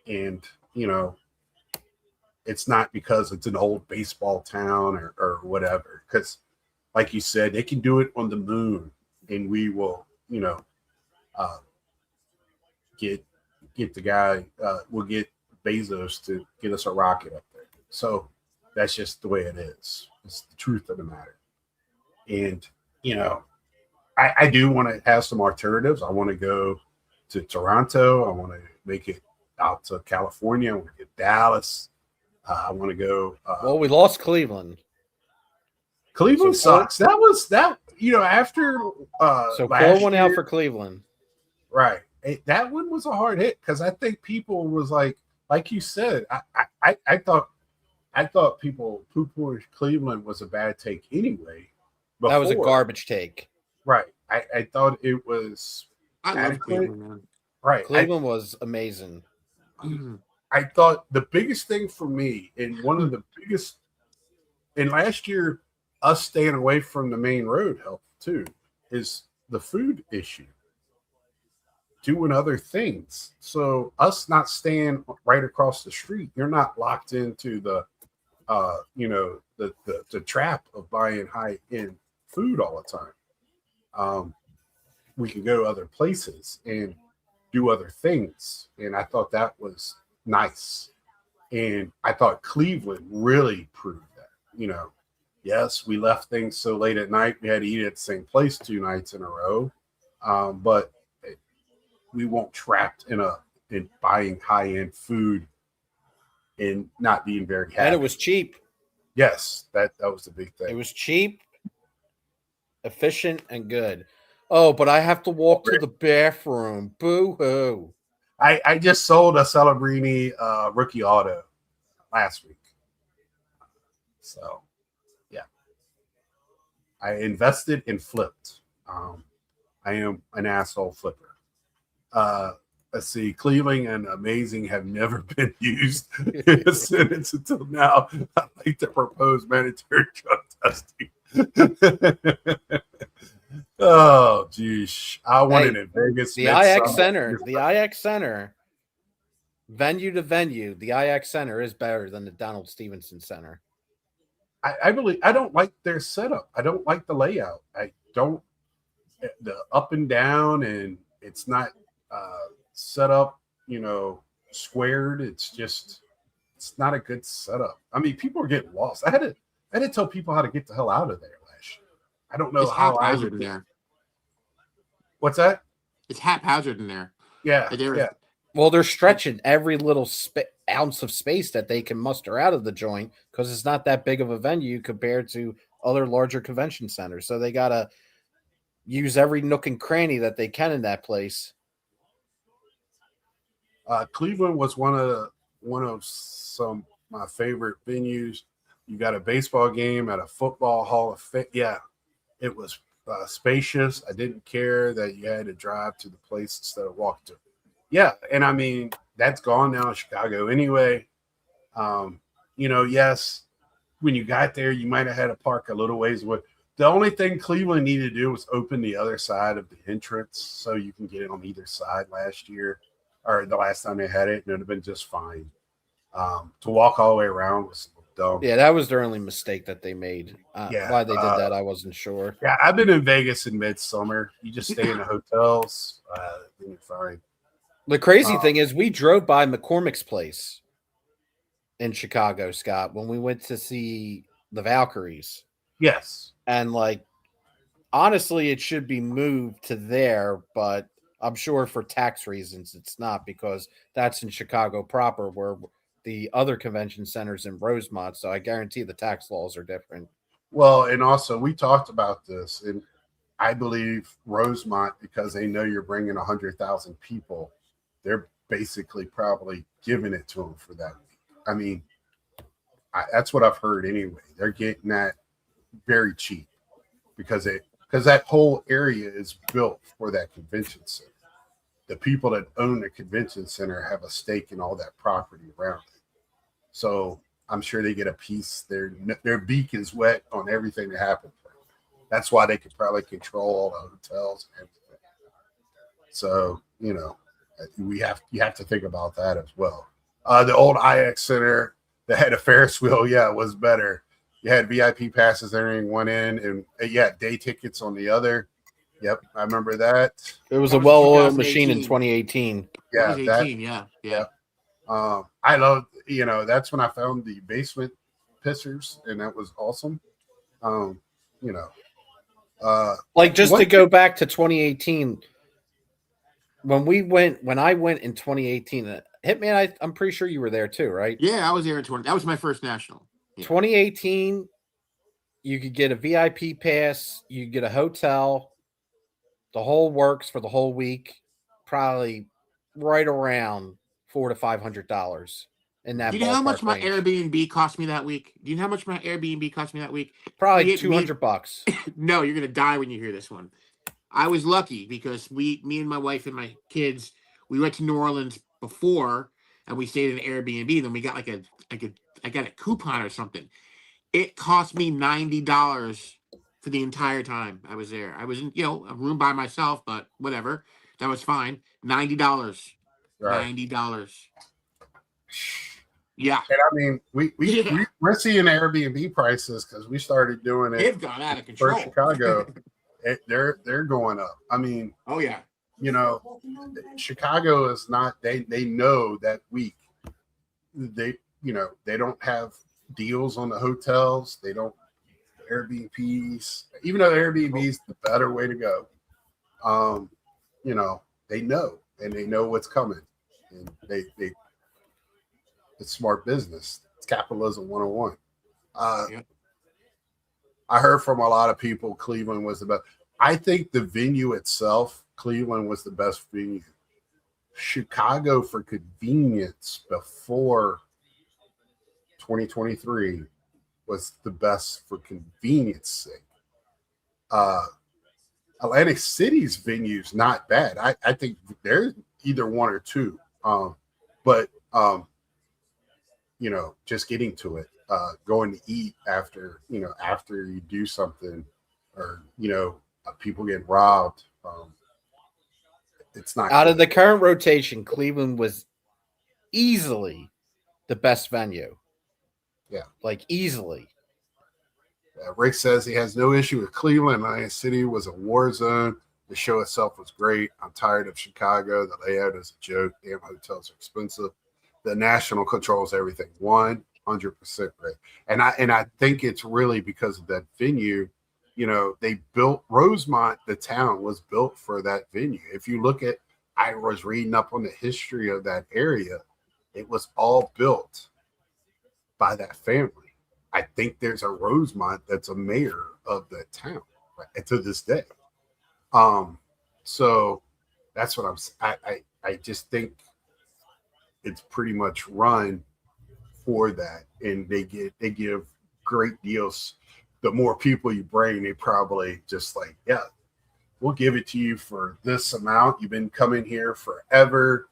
And, you know, it's not because it's an old baseball town or whatever. Because, like you said, they can do it on the moon, and we will, get the guy. We'll get Bezos to get us a rocket up there. So that's just the way it is. It's the truth of the matter. And I do want to have some alternatives. I want to go to Toronto. I want to make it out to California. I want to get Dallas. I want to go. Well, we lost Cleveland. Cleveland sucks. That was after. So pour one out for Cleveland. Right. That one was a hard hit because I think people was like you said. I thought people poo-pooing Cleveland was a bad take anyway. Before. That was a garbage take. Right. I thought it was. I love Cleveland, man. Right. Cleveland was amazing. I thought the biggest thing for me, and one of the biggest, and last year, us staying away from the main road helped too, is the food issue. Doing other things. So us not staying right across the street, you're not locked into the trap of buying high-end food all the time. We can go other places and do other things. And I thought that was nice. And I thought Cleveland really proved that. Yes, we left things so late at night. We had to eat at the same place 2 nights in a row. But we weren't trapped in buying high-end food and not being very happy. And it was cheap. Yes, that was the big thing. It was cheap, efficient, and good. Oh, but I have to walk to the bathroom. Boo-hoo. I just sold a Celebrini rookie auto last week. So, yeah. I invested and flipped. I am an asshole flipper. Let's see, Cleveland and amazing have never been used in a sentence until now. I'd like to propose mandatory drug testing. Oh, geez. I wanted in Vegas. The IX Center, venue to venue, the IX Center is better than the Donald Stevenson Center. I don't like their setup. I don't like the layout. I don't the up and down, and it's not set up, squared. It's not a good setup. I mean, people are getting lost. I had to tell people how to get the hell out of there last year. I don't know It's how I haphazard would. in there. What's that? It's haphazard in there. Yeah, Yeah. Well, they're stretching every little ounce of space that they can muster out of the joint because it's not that big of a venue compared to other larger convention centers. So they got to use every nook and cranny that they can in that place. Cleveland was one of some my favorite venues. You got a baseball game at a football hall of fame. Yeah, it was spacious. I didn't care that you had to drive to the place instead of walk to it. Yeah, and I mean that's gone now in Chicago anyway. Yes, when you got there, you might have had to park a little ways away. The only thing Cleveland needed to do was open the other side of the entrance so you can get it on either side last year, or the last time they had it, and it would have been just fine. To walk all the way around was dumb. Yeah, that was their only mistake that they made. Yeah, why they did that, I wasn't sure. Yeah, I've been in Vegas in midsummer. You just stay in the hotels, then you're fine. The crazy thing is we drove by McCormick's place in Chicago, Scott, when we went to see the Valkyries. Yes. And honestly, it should be moved to there, but I'm sure for tax reasons it's not, because that's in Chicago proper, where the other convention center's in Rosemont. So I guarantee the tax laws are different. Well, and also we talked about this, and I believe Rosemont, because they know you're bringing 100,000 people, they're basically probably giving it to them for that week. I mean, that's what I've heard anyway. They're getting that very cheap because that whole area is built for that convention center. The people that own the convention center have a stake in all that property around it. So I'm sure they get a piece. Their beak is wet on everything that happens. That's why they could probably control all the hotels and everything. So, you have to think about that as well. The old IX Center that had a Ferris wheel, yeah, it was better. You had VIP passes entering one end, and day tickets on the other. Yep, I remember that. It was a well-oiled machine in 2018. Yeah, 2018, yeah. I love, that's when I found the basement pissers, and that was awesome. To go back to 2018, when I went in 2018, Hitman, I'm pretty sure you were there too, right? Yeah, I was there in 20. That was my first national. Yeah. 2018, you could get a VIP pass, you could get a hotel, the whole works for the whole week, probably right around $400 to $500 in that. Do you know how much my range. Airbnb cost me that week? Do you know how much my Airbnb cost me that week? Probably $200. No, you're gonna die when you hear this one. I was lucky because me and my wife and my kids, we went to New Orleans before, and we stayed in an Airbnb. Then we got I got a coupon or something. It cost me $90 for the entire time I was there. I was in, a room by myself, but whatever. That was fine. $90. Right. $90. Yeah. And I mean, we're seeing Airbnb prices because we started doing it. They've gone out of control. For Chicago, they're going up. I mean, oh yeah. Chicago is not. They know that week. They don't have deals on the hotels. They don't Airbnbs. Even though Airbnb is the better way to go, they know, and they know what's coming, and they it's smart business. It's capitalism 101. I heard from a lot of people Cleveland was the best. I think the venue itself, Cleveland was the best venue. Chicago, for convenience before 2023, was the best for convenience sake. Atlantic City's venue's not bad. I think there's either one or two. But just getting to it, going to eat after you do something, or people get robbed. It's not Out good. of the current rotation, Cleveland was easily the best venue. Yeah. Like easily. Rick says he has no issue with Cleveland. Atlantic City was a war zone. The show itself was great. I'm tired of Chicago. The layout is a joke. Damn hotels are expensive. The National controls everything. 100% right. And I think it's really because of that venue. They built Rosemont, the town was built for that venue. If you look at, I was reading up on the history of that area. It was all built by that family. I think there's a Rosemont that's a mayor of that town, right, to this day. So that's what I just think it's pretty much run for that, and they give great deals. The more people you bring, they probably just like, yeah, we'll give it to you for this amount. You've been coming here forever.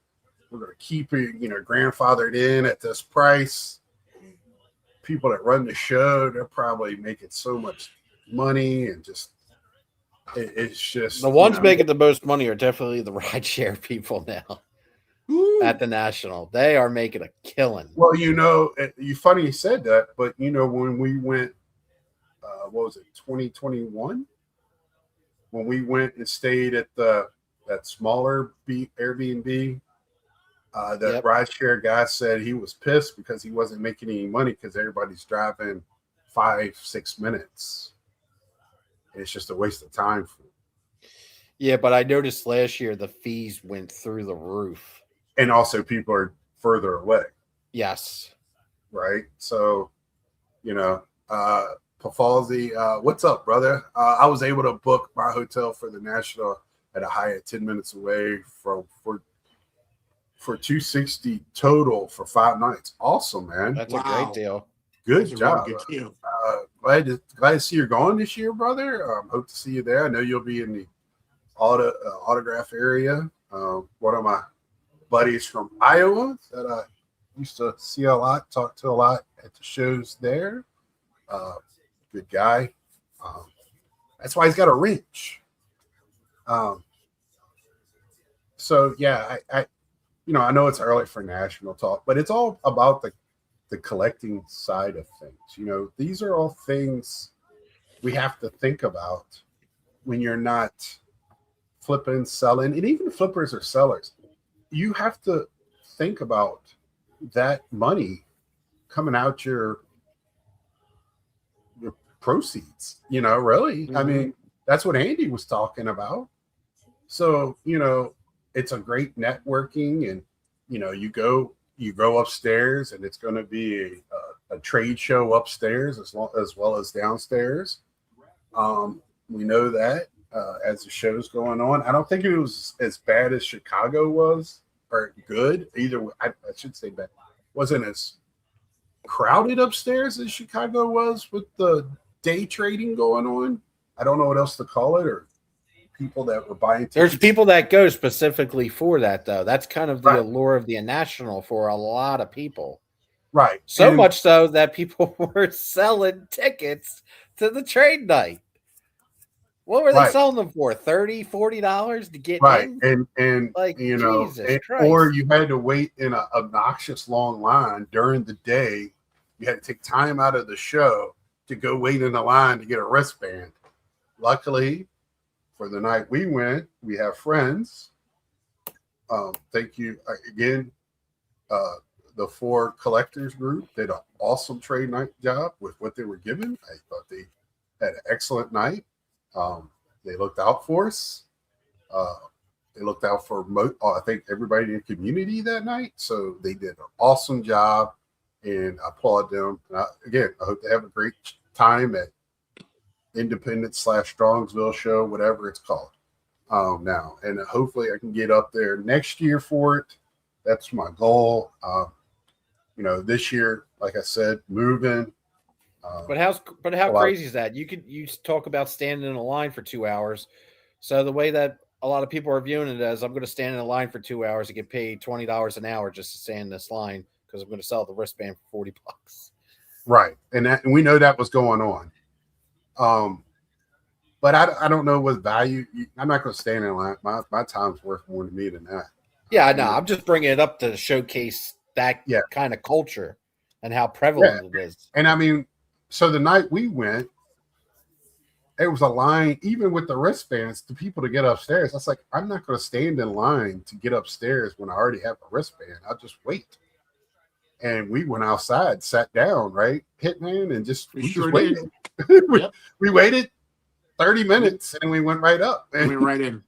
We're going to keep it, grandfathered in at this price. People that run the show, they're probably making so much money, and just it's just the ones making the most money are definitely the rideshare people now. Ooh. At the National. They are making a killing. Well, you funny you said that, but when we went, what was it, 2021? When we went and stayed at that smaller Airbnb, that rideshare guy said he was pissed because he wasn't making any money because everybody's driving 5-6 minutes. It's just a waste of time for him. Yeah, but I noticed last year the fees went through the roof. And also people are further away. Yes. Right? So, Pafalzi, what's up, brother? I was able to book my hotel for the National at a Hyatt 10 minutes away for $260 total for 5 nights. Awesome, man. That's a great deal. Good job. Really good deal. Glad to see you're going this year, brother. Hope to see you there. I know you'll be in the autograph area. One of my buddies from Iowa that I used to see a lot, talk to a lot at the shows there. Good guy. That's why he's got a wrench. So yeah, I know it's early for national talk, but it's all about the collecting side of things. These are all things we have to think about when you're not flipping, selling, and even flippers or sellers. You have to think about that money coming out your proceeds, really. Mm-hmm. I mean, that's what Andy was talking about. So, it's a great networking, and, you go upstairs, and it's going to be a trade show upstairs as well as downstairs. We know that as the show's going on. I don't think it was as bad as Chicago was, or good either. I should say bad. Wasn't as crowded upstairs as Chicago was with the day trading going on. I don't know what else to call it, or people that were buying tickets. There's people that go specifically for that, though. That's kind of the allure of the National for a lot of people. Right. So much so that people were selling tickets to the trade night. What were they selling them for? $30, $40 to get in? And like, Jesus Christ. Or you had to wait in an obnoxious long line during the day. You had to take time out of the show to go wait in the line to get a wristband. Luckily, for the night we went, we have friends. Thank you again. The 4 collectors group did an awesome trade night job with what they were given. I thought they had an excellent night. They looked out for us. They looked out for, I think, everybody in the community that night. So they did an awesome job, and I applaud them. And I hope they have a great time at Independence/Strongsville show, whatever it's called now. And hopefully I can get up there next year for it. That's my goal. This year, like I said, moving, But how a lot- crazy is that? You talk about standing in a line for 2 hours. So the way that a lot of people are viewing it as, I'm going to stand in a line for 2 hours and get paid $20 an hour just to stand in this line because I'm going to sell the wristband for $40. Right, and we know that was going on. But I don't know what value. I'm not going to stand in line. My time's worth more to me than that. Yeah, I know. I'm just bringing it up to showcase that kind of culture and how prevalent it is. And I mean, so the night we went, it was a line, even with the wristbands, to people to get upstairs. I was like, I'm not going to stand in line to get upstairs when I already have a wristband. I'll just wait. And we went outside, sat down, right, Hitman, and just waited. we waited 30 minutes and we went right up. And we went right in.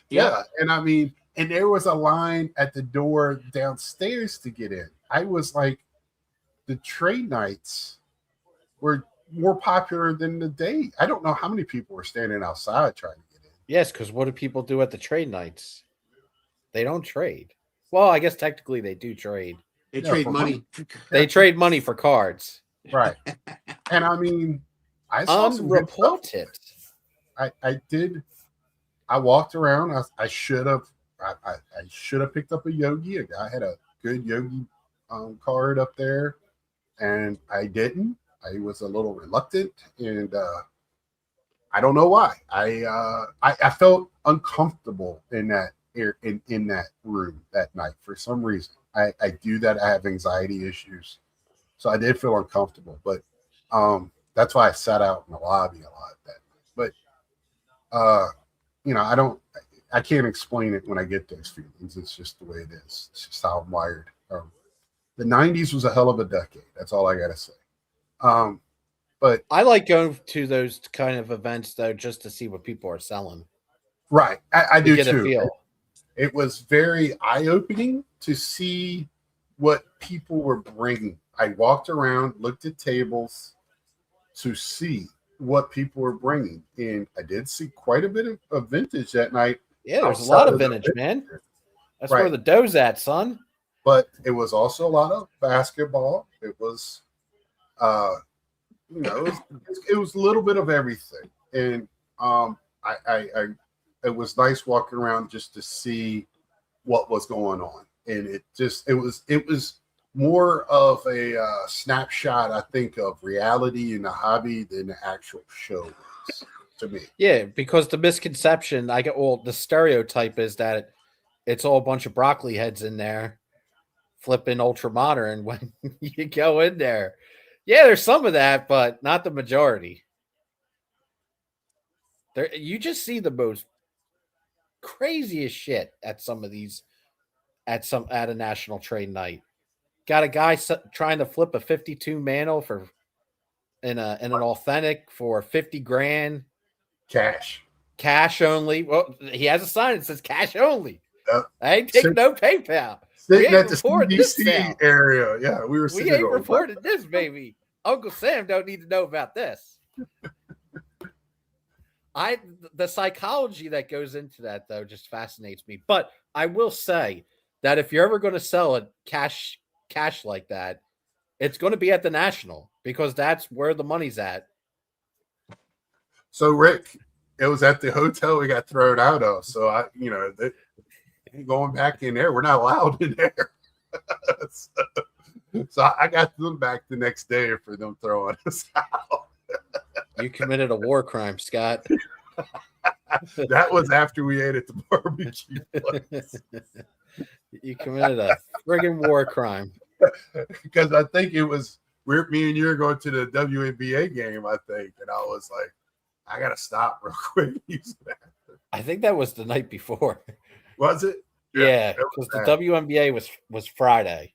Yeah. And I mean, and there was a line at the door downstairs to get in. I was like, the trade nights were more popular than the day. I don't know how many people were standing outside trying to get in. Yes, because what do people do at the trade nights? They don't trade. Well, I guess technically they do trade. They trade money. They trade money for cards. Right. And I mean, I saw some good stuff. Unreported. I did. I walked around. I should have picked up a Yogi. A guy had a good Yogi card up there, and I didn't. I was a little reluctant, and I don't know why. I felt uncomfortable in that in that room that night for some reason. I do that. I have anxiety issues, so I did feel uncomfortable. But that's why I sat out in the lobby a lot that night. But you know, I can't explain it when I get those feelings. It's just the way it is. It's just how I'm wired. The 90s was a hell of a decade. That's all I got to say. But I like going to those kind of events, though, just to see what people are selling. Right. I do get too. A feel. It was very eye-opening to see what people were bringing. I walked around, looked at tables to see what people were bringing. And I did see quite a bit of vintage that night. Yeah, there's a lot of vintage, man. That's where the dough's at, son. But it was also a lot of basketball. It was, you know, it was a little bit of everything. And it was nice walking around just to see what was going on. And it was more of a snapshot, I think, of reality in the hobby than the actual show was, to me. Yeah, because the misconception, the stereotype is that it's all a bunch of broccoli heads in there flipping ultra modern when you go in there. Yeah, there's some of that, but not the majority. You just see the most craziest shit at some of these at a national trade night. Got a guy trying to flip a 52 mantle in an authentic for 50 grand cash only. Well, he has a sign that says cash only. I ain't taking no PayPal. Sitting at the CDC area. Yeah, we ain't reporting this, baby. Uncle Sam don't need to know about this. The psychology that goes into that, though, just fascinates me. But I will say that if you're ever going to sell a cash like that, it's going to be at the National because that's where the money's at. So, Rick, it was at the hotel we got thrown out of. So, going back in there, we're not allowed in there. so I got them back the next day for them throwing us out. You committed a war crime, Scott. That was after we ate at the barbecue place. You committed a friggin' war crime. Because I think it was me and you were going to the WNBA game, I think. And I was like, I got to stop real quick. I think that was the night before. Was it? Yeah, because the WNBA was Friday,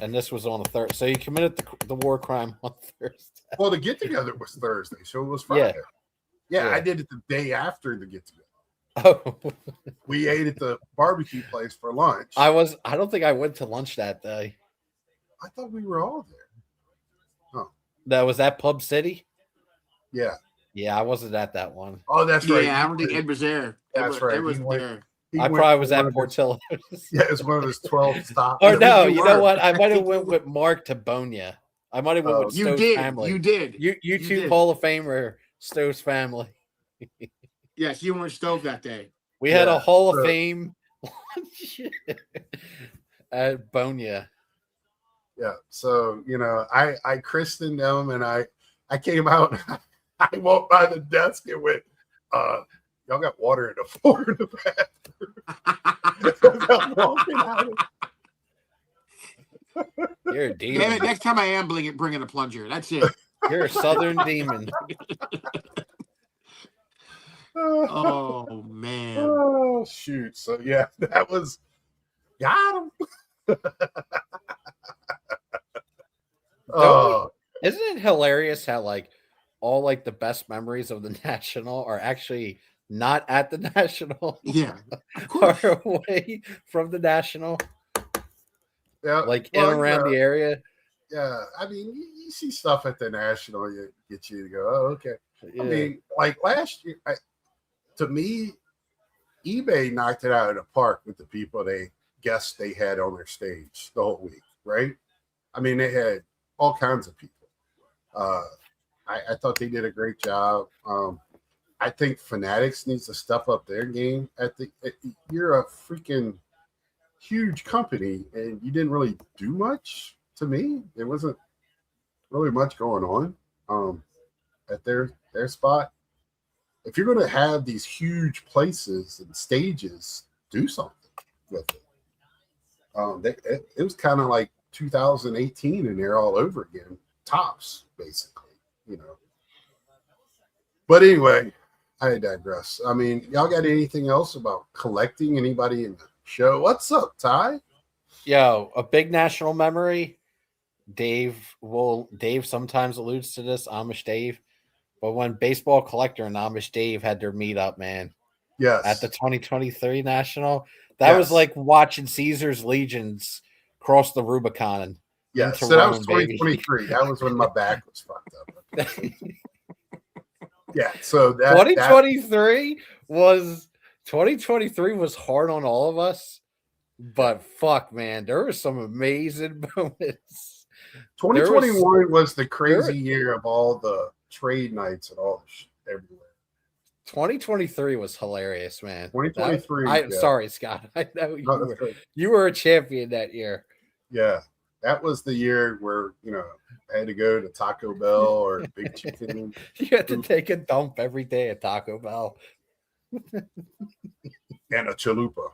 and this was on a Thursday. So you committed the war crime on Thursday. Well, the get-together was Thursday, so it was Friday. Yeah, I did it the day after the get-together. Oh. We ate at the barbecue place for lunch. I don't think I went to lunch that day. I thought we were all there. Oh. That was at Pub City? Yeah. Yeah, I wasn't at that one. Oh, that's right. Yeah, I don't think Ed was there. That's right. Ed was there. I probably was at Portillo's. Yeah, it's one of his 12 stops. Or no, you know what? I might have went with Mark to Bonia. I might have went with You Stowe's did. family. You did. You two did. Hall of Famer Stowe's family. Yes, you weren't stove that day. We had a Yeah, Hall of so- Fame at Bonia. Yeah. So, I christened them and I came out and I walked by the desk and went, y'all got water in the floor in the bathroom. I'm walking out. You're a Damn demon. it! Next time I am bringing a plunger. That's it. You're a southern demon. Oh man. Oh shoot. So yeah, that was got him. Oh, Isn't it hilarious how like all like the best memories of the National are actually not at the National? Yeah. Of course. Are away from the National, yeah. like well, in around the area. Yeah, I mean, you see stuff at the National, you get you to go, oh, okay. Yeah. I mean, like last year, to me, eBay knocked it out of the park with the people they guessed they had on their stage the whole week, right? I mean, they had all kinds of people. I thought they did a great job. I think Fanatics needs to step up their game. You're a freaking huge company, and you didn't really do much. To me, there wasn't really much going on at their spot. If you're going to have these huge places and stages, do something with it. It was kind of like 2018, and they're all over again, tops basically, But anyway, I digress. I mean, y'all got anything else about collecting? Anybody in the show? What's up, Ty? Yo, a big national memory. Dave sometimes alludes to this, Amish Dave. But when Baseball Collector and Amish Dave had their meetup, man, Yes. at the 2023 National, that was like watching Caesar's legions cross the Rubicon. Yeah, into so that was Rome, baby. 2023. That was when my back was fucked up. Yeah, so that 2023 was hard on all of us, but fuck, man, there were some amazing moments. 2021 was the crazy year of all the trade nights and all the shit everywhere. 2023 was hilarious, man. 2023. I'm sorry, Scott. I know you were a champion that year. Yeah, that was the year where I had to go to Taco Bell or Big Chicken. You had to take a dump every day at Taco Bell. And a chalupa.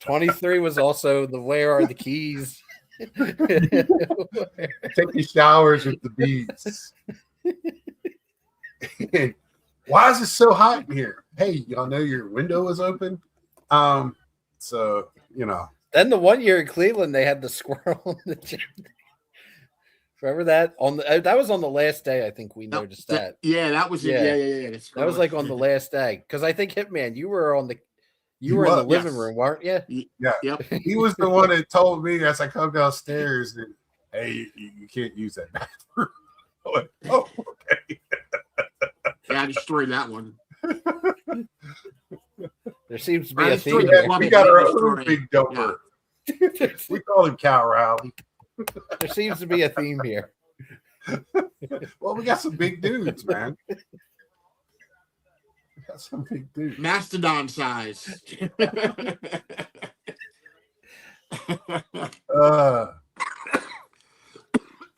23 was also the where are the keys? Taking showers with the beads. Why is it so hot in here? Hey, y'all know your window is open. So Then the one year in Cleveland, they had the squirrel in the gym. Remember that? That was on the last day. I think we noticed that. Yeah, that was yeah. That was like on the last day because I think Hitman, you were in the living room, weren't you? Yeah. Yep. He was the one that told me as I come downstairs, and hey, you can't use that bathroom. I went, oh, okay. Yeah, I destroyed that one. There seems to be a theme. We got our own big doper. Yeah. We call him Cal Rowley. There seems to be a theme here. Well, we got some big dudes, man. We got some big dudes. Mastodon size.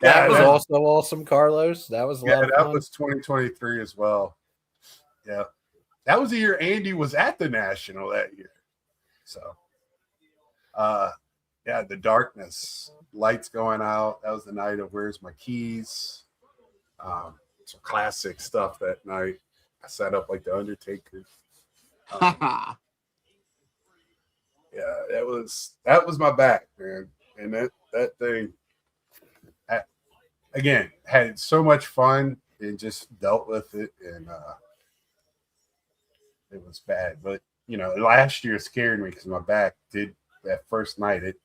That was also awesome, Carlos. That was a lot of fun. That was 2023 as well. Yeah. That was the year Andy was at the National that year. So, the darkness, lights going out. That was the night of Where's My Keys? Some classic stuff that night. I sat up like the Undertaker. Yeah, that was my back, man. And that thing, again, had so much fun and just dealt with it, and it was bad. But last year scared me because my back did that first night. It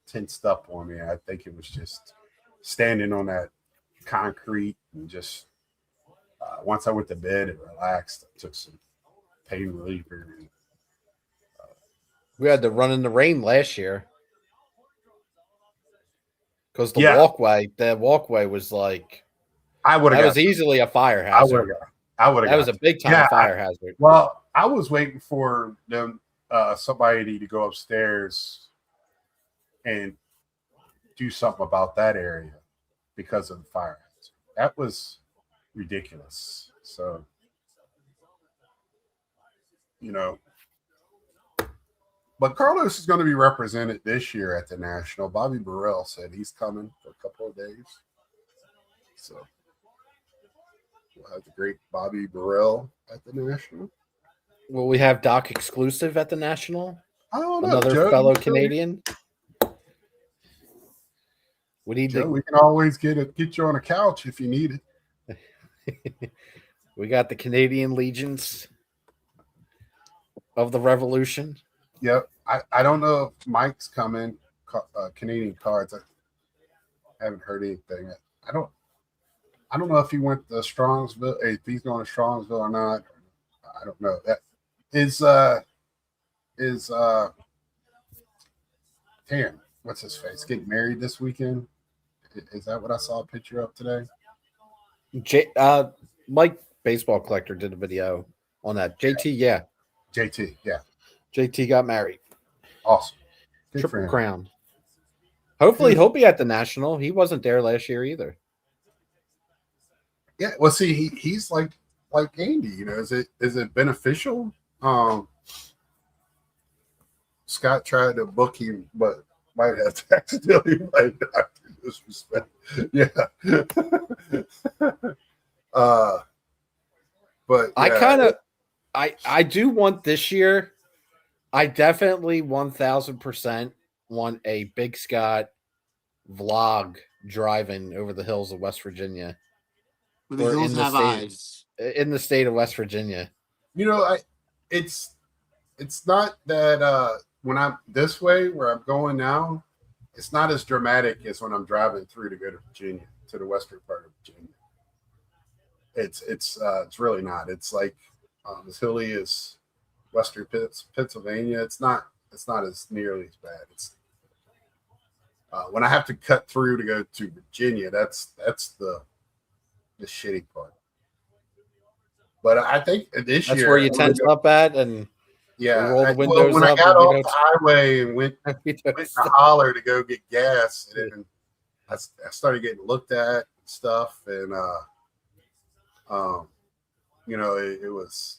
tensed up on me. I think it was just standing on that concrete and just once I went to bed and relaxed, I took some pain reliever. And, we had to run in the rain last year. because the walkway was like I would have. That was easily a fire I would hazard. have. That was a big time fire hazard. Well, I was waiting for them, somebody to go upstairs and do something about that area because of the fire hazard. That was ridiculous. So, but Carlos is going to be represented this year at the National. Bobby Burrell said he's coming for a couple of days. So we'll have the great Bobby Burrell at the National. Will we have Doc exclusive at the National? I don't know. Another Joe, fellow Canadian? We can always get you on a couch if you need it. We got the Canadian Legions of the Revolution. Yep. I don't know if Mike's coming, Canadian Cards. I haven't heard anything. I don't know if he went to Strongsville, if he's going to Strongsville or not. I don't know. That is damn, what's his face? Getting married this weekend? Is that what I saw a picture of today? Mike Baseball Collector did a video on that. JT, yeah. JT, yeah. JT got married. Awesome. Good Triple Crown. Hopefully he'll be at the National. He wasn't there last year either. Yeah, well, see, he's like Andy, is it beneficial? Scott tried to book him, but might have to accidentally invite Dr. Disrespect. Yeah. But yeah. I do want this year. I definitely 1000% want a Big Scott vlog driving over the hills of West Virginia. The hills have eyes. In the state of West Virginia. It's not that when I'm this way where I'm going now, it's not as dramatic as when I'm driving through to go to Virginia, to the western part of Virginia. It's really not. It's like as hilly as western Pennsylvania. It's not as nearly as bad. It's when I have to cut through to go to Virginia, that's the shitty part. But I think this year that's where you tense up at, and roll the windows when I got off the highway and went to Holler to go get gas, and I started getting looked at and stuff, and it was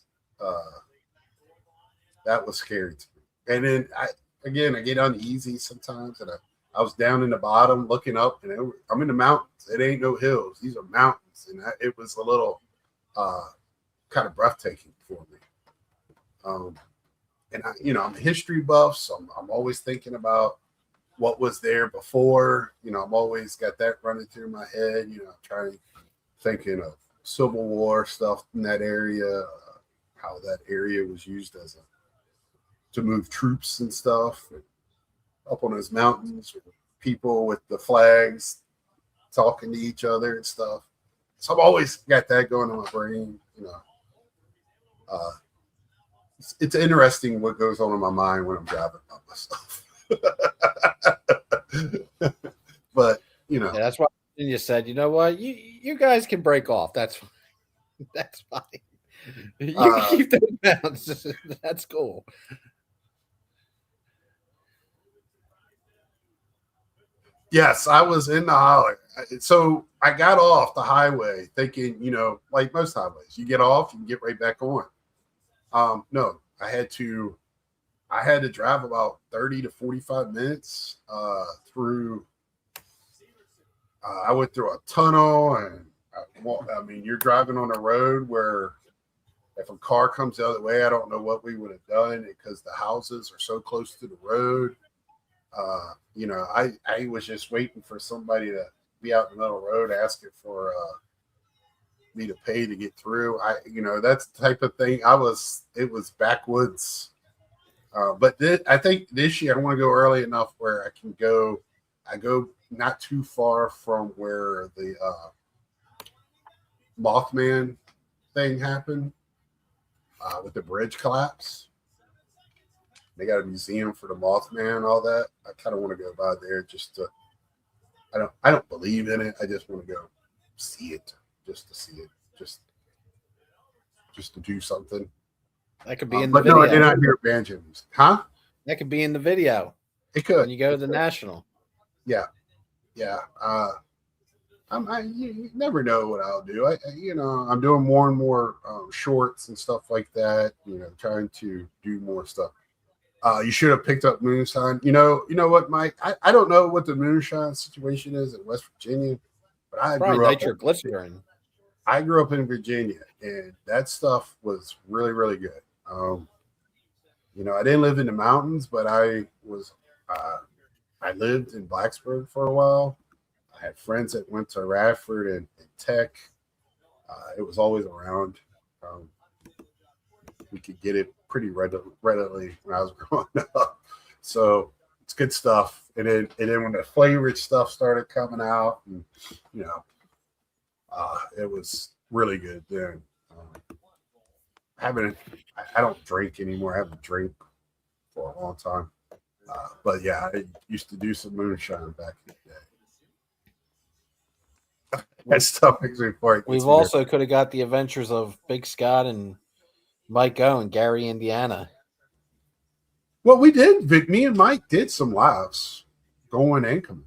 that was scary to me. And then I get uneasy sometimes, and I was down in the bottom looking up, and I'm in the mountains. It ain't no hills; these are mountains, and it was a little kind of breathtaking for me. And I'm a history buff, so I'm always thinking about what was there before. I'm always got that running through my head. Thinking of Civil War stuff in that area, how that area was used to move troops and stuff. And up on those mountains with people with the flags talking to each other and stuff. So I've always got that going in my brain. It's interesting what goes on in my mind when I'm driving by myself. But that's why you said, you know what, you guys can break off. That's fine. You can keep those bounds. That's cool. Yes, I was in the Holler. So I got off the highway thinking, like most highways, you get off, you can get right back on. No, I had to drive about 30 to 45 minutes through. I went through a tunnel, and you're driving on a road where if a car comes the other way, I don't know what we would have done because the houses are so close to the road. I was just waiting for somebody to be out in the middle of the road asking for me to pay to get through. That's the type of thing. It was backwoods. But I think this year I want to go early enough where I go not too far from where the Mothman thing happened with the bridge collapse. They got a museum for the Mothman and all that. I kind of want to go by there just to I don't believe in it. I just want to go see it, just to see it, just to do something. That could be in the But video. no, I did not hear banjo music. Huh? That could be in the video It could. when you go to the National. Yeah. You never know what I'll do. I'm doing more and more shorts and stuff like that. Trying to do more stuff. You should have picked up moonshine. You know what, Mike? I don't know what the moonshine situation is in West Virginia, but I Probably grew up. nitroglycerin. I grew up in Virginia, and that stuff was really, really good. I didn't live in the mountains, but I lived in Blacksburg for a while. I had friends that went to Radford and Tech. It was always around. We could get it pretty readily when I was growing up. So it's good stuff. And then when the flavored stuff started coming out, and it was really good then. I don't drink anymore. I haven't drank for a long time. But yeah, I used to do some moonshine back in the day. That stuff makes me fart. We've also could have got the adventures of Big Scott and Mike O and Gary, Indiana. Well, we did. Me and Mike did some lives going and coming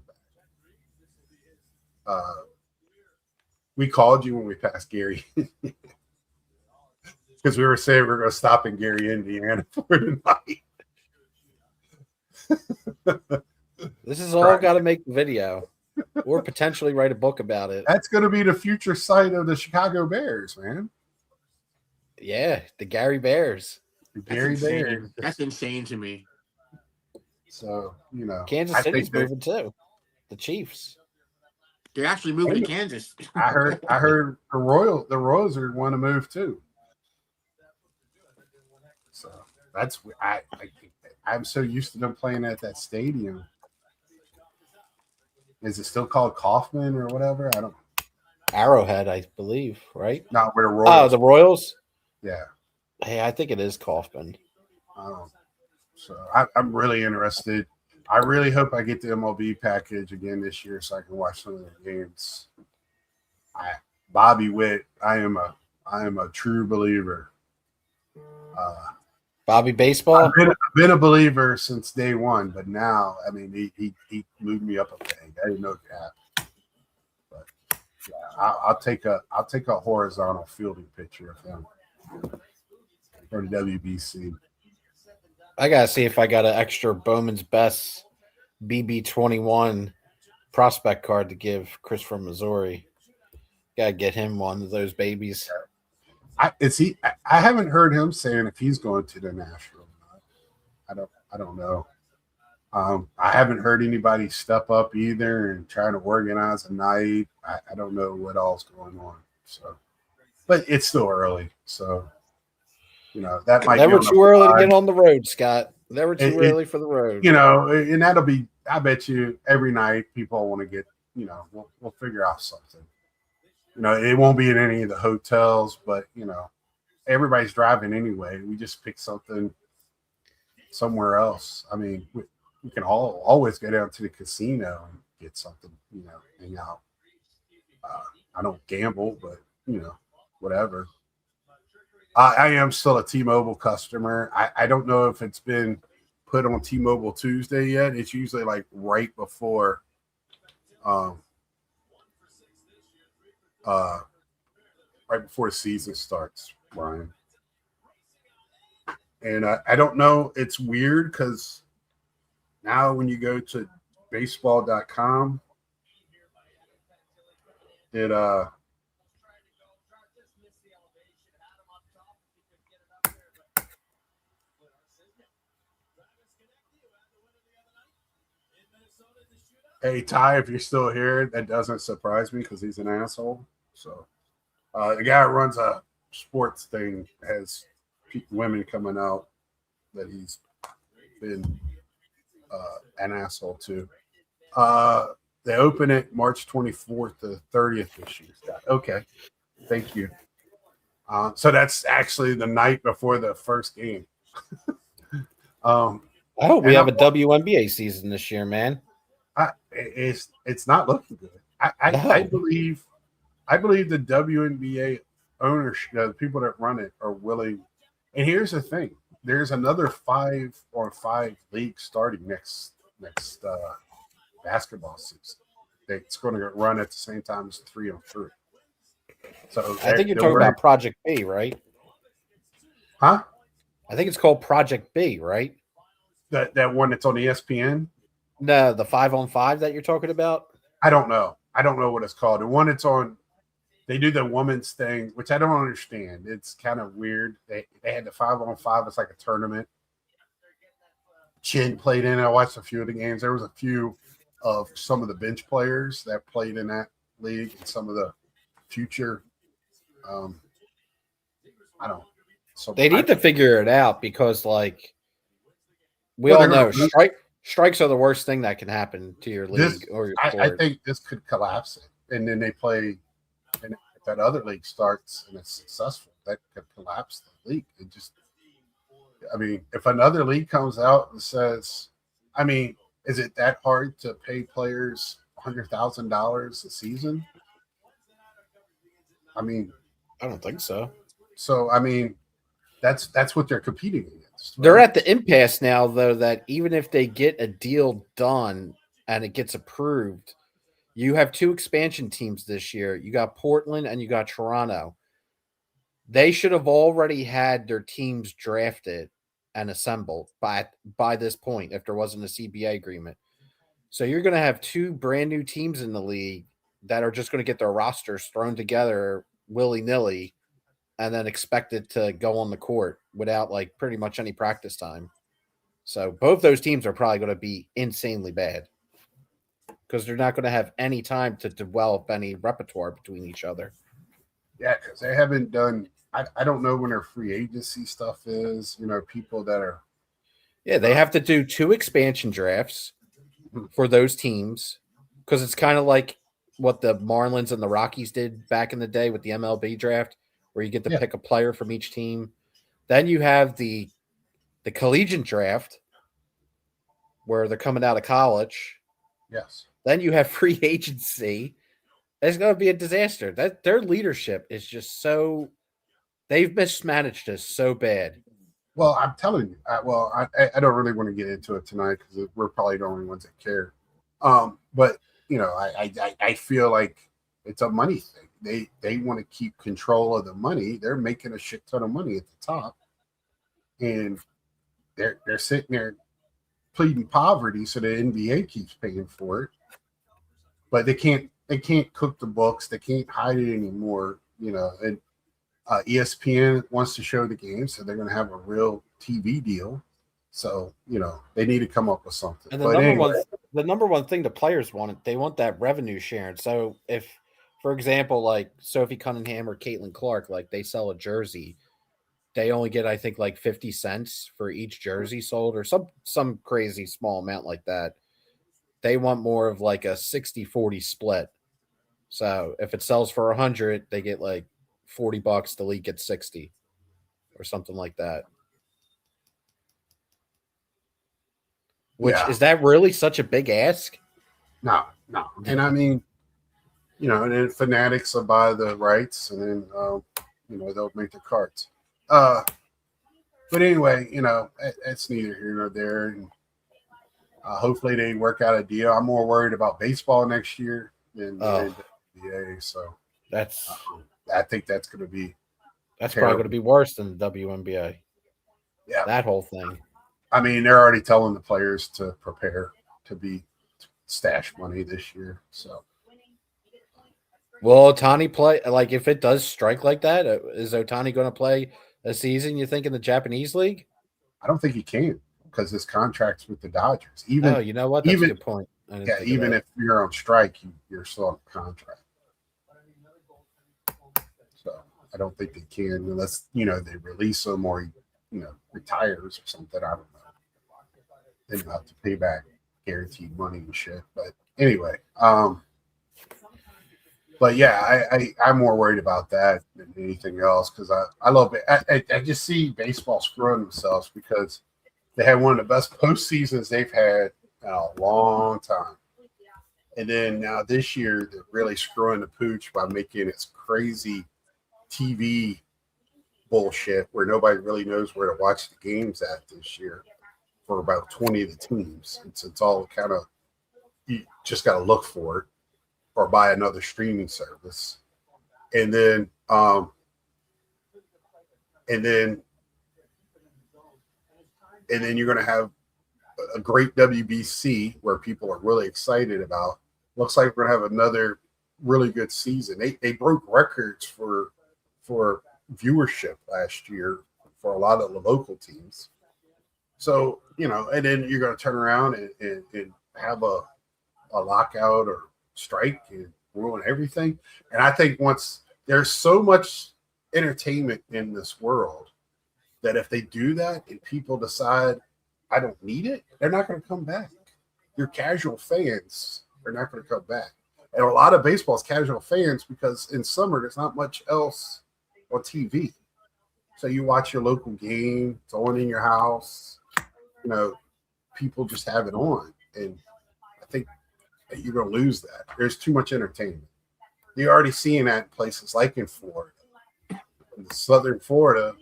back. We called you when we passed Gary because we were saying we were going to stop in Gary, Indiana for the night. This is all got to make the video or potentially write a book about it. That's going to be the future site of the Chicago Bears, man. Yeah, the Gary Bears. The Gary Bears. That's insane to me. So, Kansas City's moving too. The Chiefs. They're actually moving to Kansas. I heard the Royals are want to move too. So that's I'm so used to them playing at that stadium. Is it still called Kauffman or whatever? I don't. Arrowhead, I believe, right? Not where the Royals. Oh, the Royals. Yeah. Hey, I think it is Kauffman. So I'm really interested. I really hope I get the MLB package again this year so I can watch some of the games. Bobby Witt, I am a true believer. Bobby Baseball. I've been a believer since day one, but now, I mean, he moved me up a peg. I didn't know it could happen. But yeah, I'll take a horizontal fielding picture of him for the WBC. I gotta see if I got an extra Bowman's Best BB21 prospect card to give Chris from Missouri. Gotta get him one of those babies. I haven't heard him saying if he's going to the National. I don't know. I haven't heard anybody step up either and trying to organize a night. I don't know what all's going on. So, but it's still early. So, that might Never be too early to get on the road, Scott. Never too early for the road. And that'll be. I bet you every night people want to get. We'll figure out something. It won't be in any of the hotels, but everybody's driving anyway. We just pick something somewhere else. I mean, we can always go down to the casino and get something, hang out. I don't gamble, but whatever. I am still a T-Mobile customer. I don't know if it's been put on T-Mobile Tuesday yet. It's usually like right before the season starts, Brian. And I don't know. It's weird because now when you go to baseball.com, it hey, Ty, if you're still here, that doesn't surprise me because he's an asshole. So the guy who runs a sports thing has women coming out that he's been an asshole to. They open it March 24th to 30th this year. Okay. Thank you. So that's actually the night before the first game. I hope we have a WNBA season this year, man. it's not looking good. I believe the WNBA ownership, the people that run it, are willing. And here's the thing: there's another 5-on-5 league starting next basketball season. It's going to run at the same time as 3-on-3. So I think you're talking about Project B, right? Huh? I think it's called Project B, right? That one that's on ESPN? No, the 5-on-5 that you're talking about? I don't know. I don't know what it's called. The one that's on, they do the women's thing, which I don't understand. It's kind of weird. They had the 5-on-5. It's like a tournament. Chin played in it. I watched a few of the games. There was a few of some of the bench players that played in that league and some of the future. I don't. So they need to figure it out because, like, we all know strikes are the worst thing that can happen to your league or your sport. I think this could collapse it, and then they play, and if that other league starts and it's successful, that could collapse the league. It just, I mean, if another league comes out and says, I mean, is it that hard to pay players $100,000 a season? I mean, I don't think so. So, I mean, that's what they're competing against. Right? They're at the impasse now, though, that even if they get a deal done and it gets approved, you have 2 expansion teams this year. You got Portland and you got Toronto. They should have already had their teams drafted and assembled by this point if there wasn't a CBA agreement. So you're going to have 2 brand new teams in the league that are just going to get their rosters thrown together willy-nilly and then expected to go on the court without, like, pretty much any practice time. So both those teams are probably going to be insanely bad because they're not going to have any time to develop any repertoire between each other. Yeah, because they haven't done – I don't know when their free agency stuff is, you know, people that are – Yeah, they have to do 2 expansion drafts for those teams because it's kind of like what the Marlins and the Rockies did back in the day with the MLB draft, where you get to pick a player from each team. Then you have the collegiate draft where they're coming out of college. Yes. Then you have free agency. It's going to be a disaster. That their leadership is just so – they've mismanaged this so bad. Well, I'm telling you. I don't really want to get into it tonight because we're probably the only ones that care. But, you know, I feel like it's a money thing. They want to keep control of the money. They're making a shit ton of money at the top, and they're sitting there pleading poverty so the NBA keeps paying for it. But they can't cook the books. They can't hide it anymore. You know, and ESPN wants to show the game, so they're going to have a real TV deal. So, you know, they need to come up with something. And the number one thing the players want, they want that revenue sharing. So if, for example, like Sophie Cunningham or Caitlin Clark, like they sell a jersey, they only get, I think, like 50 cents for each jersey sold or some crazy small amount like that. They want more of like a 60-40 split. So if it sells for 100, they get like $40, the league gets 60 or something like that. Which is that really such a big ask? No. And I mean, you know, and then Fanatics will buy the rights, and then you know, they'll make the cards. But anyway, you know, it's neither here nor there. And hopefully they work out a deal. I'm more worried about baseball next year than the NBA. So that's I think that's going to be probably going to be worse than the WNBA. Yeah, that whole thing. I mean, they're already telling the players to prepare to be stash money this year. So, will Ohtani play? Like, if it does strike like that, is Ohtani going to play a season, you think, in the Japanese league? I don't think he can because his contract's with the Dodgers. You know what? That's a good point. Yeah, even if you're on strike, you're still on contract. So I don't think they can unless, you know, they release him or, you know, retires or something. I don't know. They don't have to pay back guaranteed money and shit. But anyway, but yeah, I'm more worried about that than anything else because I love it. I just see baseball screwing themselves because they had one of the best postseasons they've had in a long time. And then now this year, they're really screwing the pooch by making its crazy TV bullshit where nobody really knows where to watch the games at this year for about 20 of the teams. It's all kind of, you just got to look for it or buy another streaming service. And then, and then you're going to have a great WBC where people are really excited about. Looks like we're going to have another really good season. They broke records for viewership last year for a lot of the local teams. So, and then you're going to turn around and have a lockout or strike and ruin everything. And I think once there's so much entertainment in this world that if they do that and people decide I don't need it, they're not going to come back. Your casual fans are not going to come back. And a lot of baseball is casual fans because in summer there's not much else on TV. So you watch your local game, it's on in your house. People just have it on. And I think that you're going to lose that. There's too much entertainment. You're already seeing that in places like in Florida. In Southern Florida,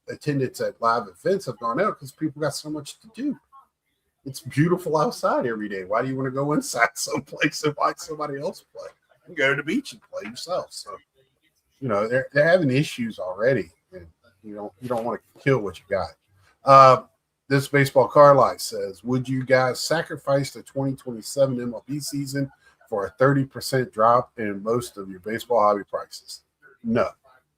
attendance at live events have gone out because people got so much to do. It's beautiful outside every day. Why do you want to go inside someplace and watch somebody else play? You go to the beach and play yourself. So, they're having issues already, and you don't want to kill what you got. This baseball card line says, would you guys sacrifice the 2027 MLB season for a 30% drop in most of your baseball hobby prices? No.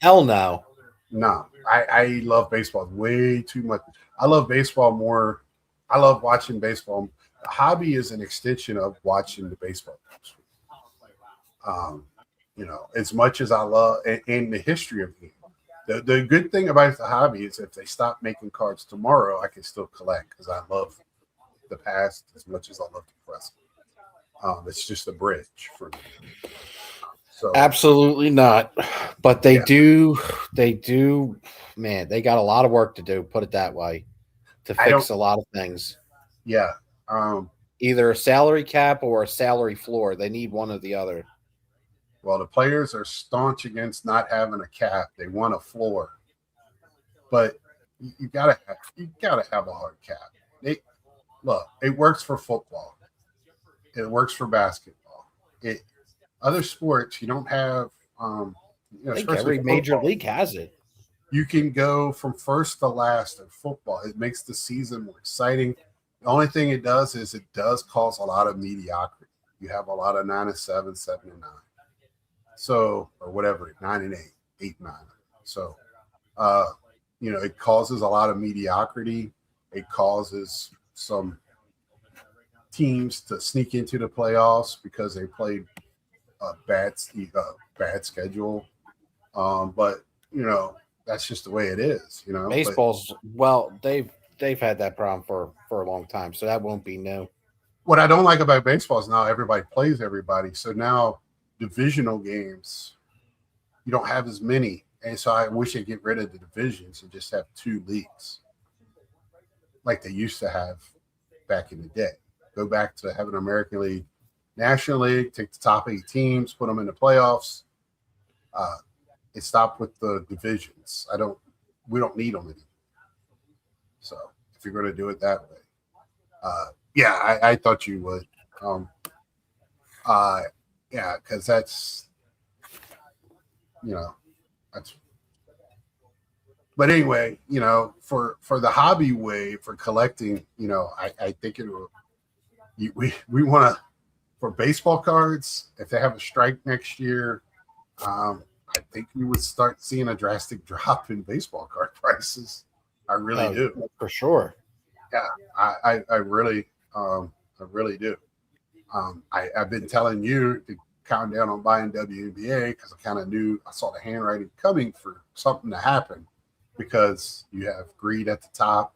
Hell no. No. I love baseball way too much. I love baseball more. I love watching baseball. The hobby is an extension of watching the baseball. As much as I love and the history of the game. The good thing about the hobby is if they stop making cards tomorrow, I can still collect because I love the past as much as I love the present. It's just a bridge for me. So absolutely not. But they do, man, they got a lot of work to do, put it that way, to fix a lot of things. Yeah. Either a salary cap or a salary floor. They need one or the other. Well, the players are staunch against not having a cap. They want a floor, but you gotta have a hard cap. It works for football. It works for basketball. Other sports you don't have. I think every major league has it. You can go from first to last in football. It makes the season more exciting. The only thing it does is it does cause a lot of mediocrity. You have a lot of 9-7, 7-9. So, or whatever, 9-8, 8-9. So, it causes a lot of mediocrity. It causes some teams to sneak into the playoffs because they played a bad schedule. But that's just the way it is. Baseball's they've had that problem for a long time, so that won't be new. What I don't like about baseball is now everybody plays everybody. So now divisional games, you don't have as many. And so I wish they'd get rid of the divisions and just have 2 leagues like they used to have back in the day. Go back to having American League, National League, take the top 8 teams, put them in the playoffs. It stopped with the divisions. We don't need them anymore. So if you're going to do it that way, I thought you would. Yeah, because that's. But anyway, for the hobby way, for collecting, I think it will. We want to, for baseball cards, if they have a strike next year, I think we would start seeing a drastic drop in baseball card prices. I really do. For sure. Yeah, I really do. I've been telling you to calm down on buying WNBA because I kind of knew I saw the handwriting coming for something to happen because you have greed at the top,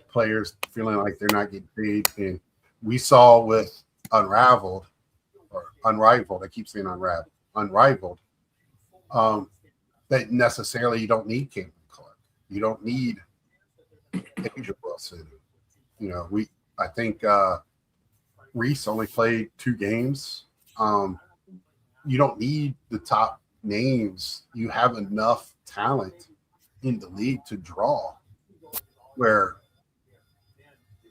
players feeling like they're not getting paid. And we saw with Unrivaled, I keep saying Unrivaled, that necessarily you don't need Caitlin Clark. You don't need Angel Wilson. I think Reese only played 2 games. You don't need the top names. You have enough talent in the league to draw where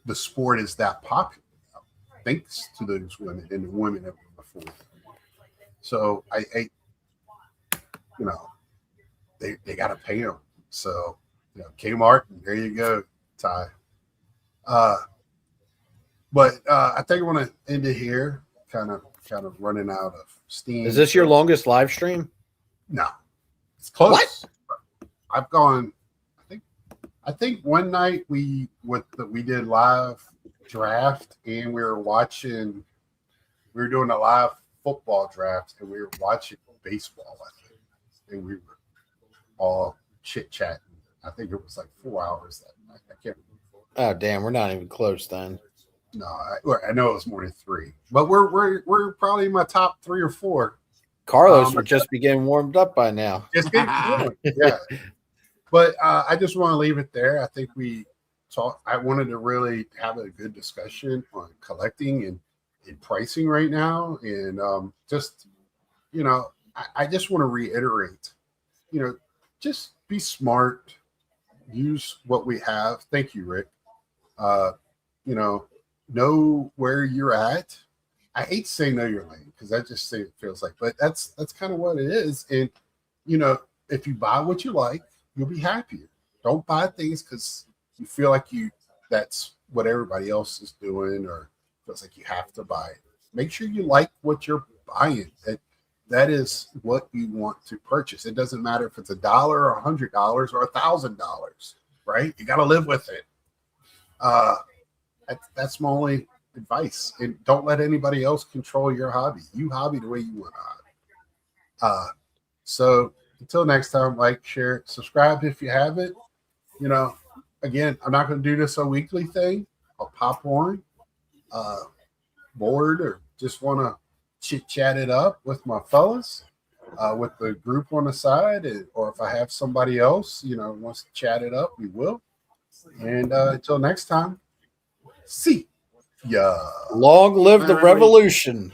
the sport is that popular now, thanks to those women and the women that were before. So I you know, they got to pay them. So, Kmart, there you go, Ty. But I think I want to end it here. Kind of running out of steam. Is this your longest live stream? No, it's close. What? I've gone. I think one night we did live draft and we were doing a live football draft and we were watching baseball. I think, and we were all chit chatting. I think it was like 4 hours that night. I can't remember. Oh damn, we're not even close then. No, I know it was more than 3, but we're probably in my top 3 or 4. Carlos would just be getting warmed up by now. Just getting going. Yeah. But I just want to leave it there. I think I wanted to really have a good discussion on collecting and pricing right now. And I just want to reiterate, just be smart, use what we have. Thank you, Rick. Know where you're at. I hate to say know your lane because I just say it feels like, but that's kind of what it is. And, if you buy what you like, you'll be happier. Don't buy things because you feel like that's what everybody else is doing or feels like you have to buy it. Make sure you like what you're buying. That is what you want to purchase. It doesn't matter if it's $1 or $100 or $1,000, right? You got to live with it. That's my only advice. And don't let anybody else control your hobby. You hobby the way you want to hobby. So until next time, like, share, subscribe if you haven't. Again, I'm not going to do this a weekly thing. I'll pop on, bored or just want to chit chat it up with my fellas, with the group on the side, or if I have somebody else, wants to chat it up, we will. And until next time, see ya. Long live the revolution.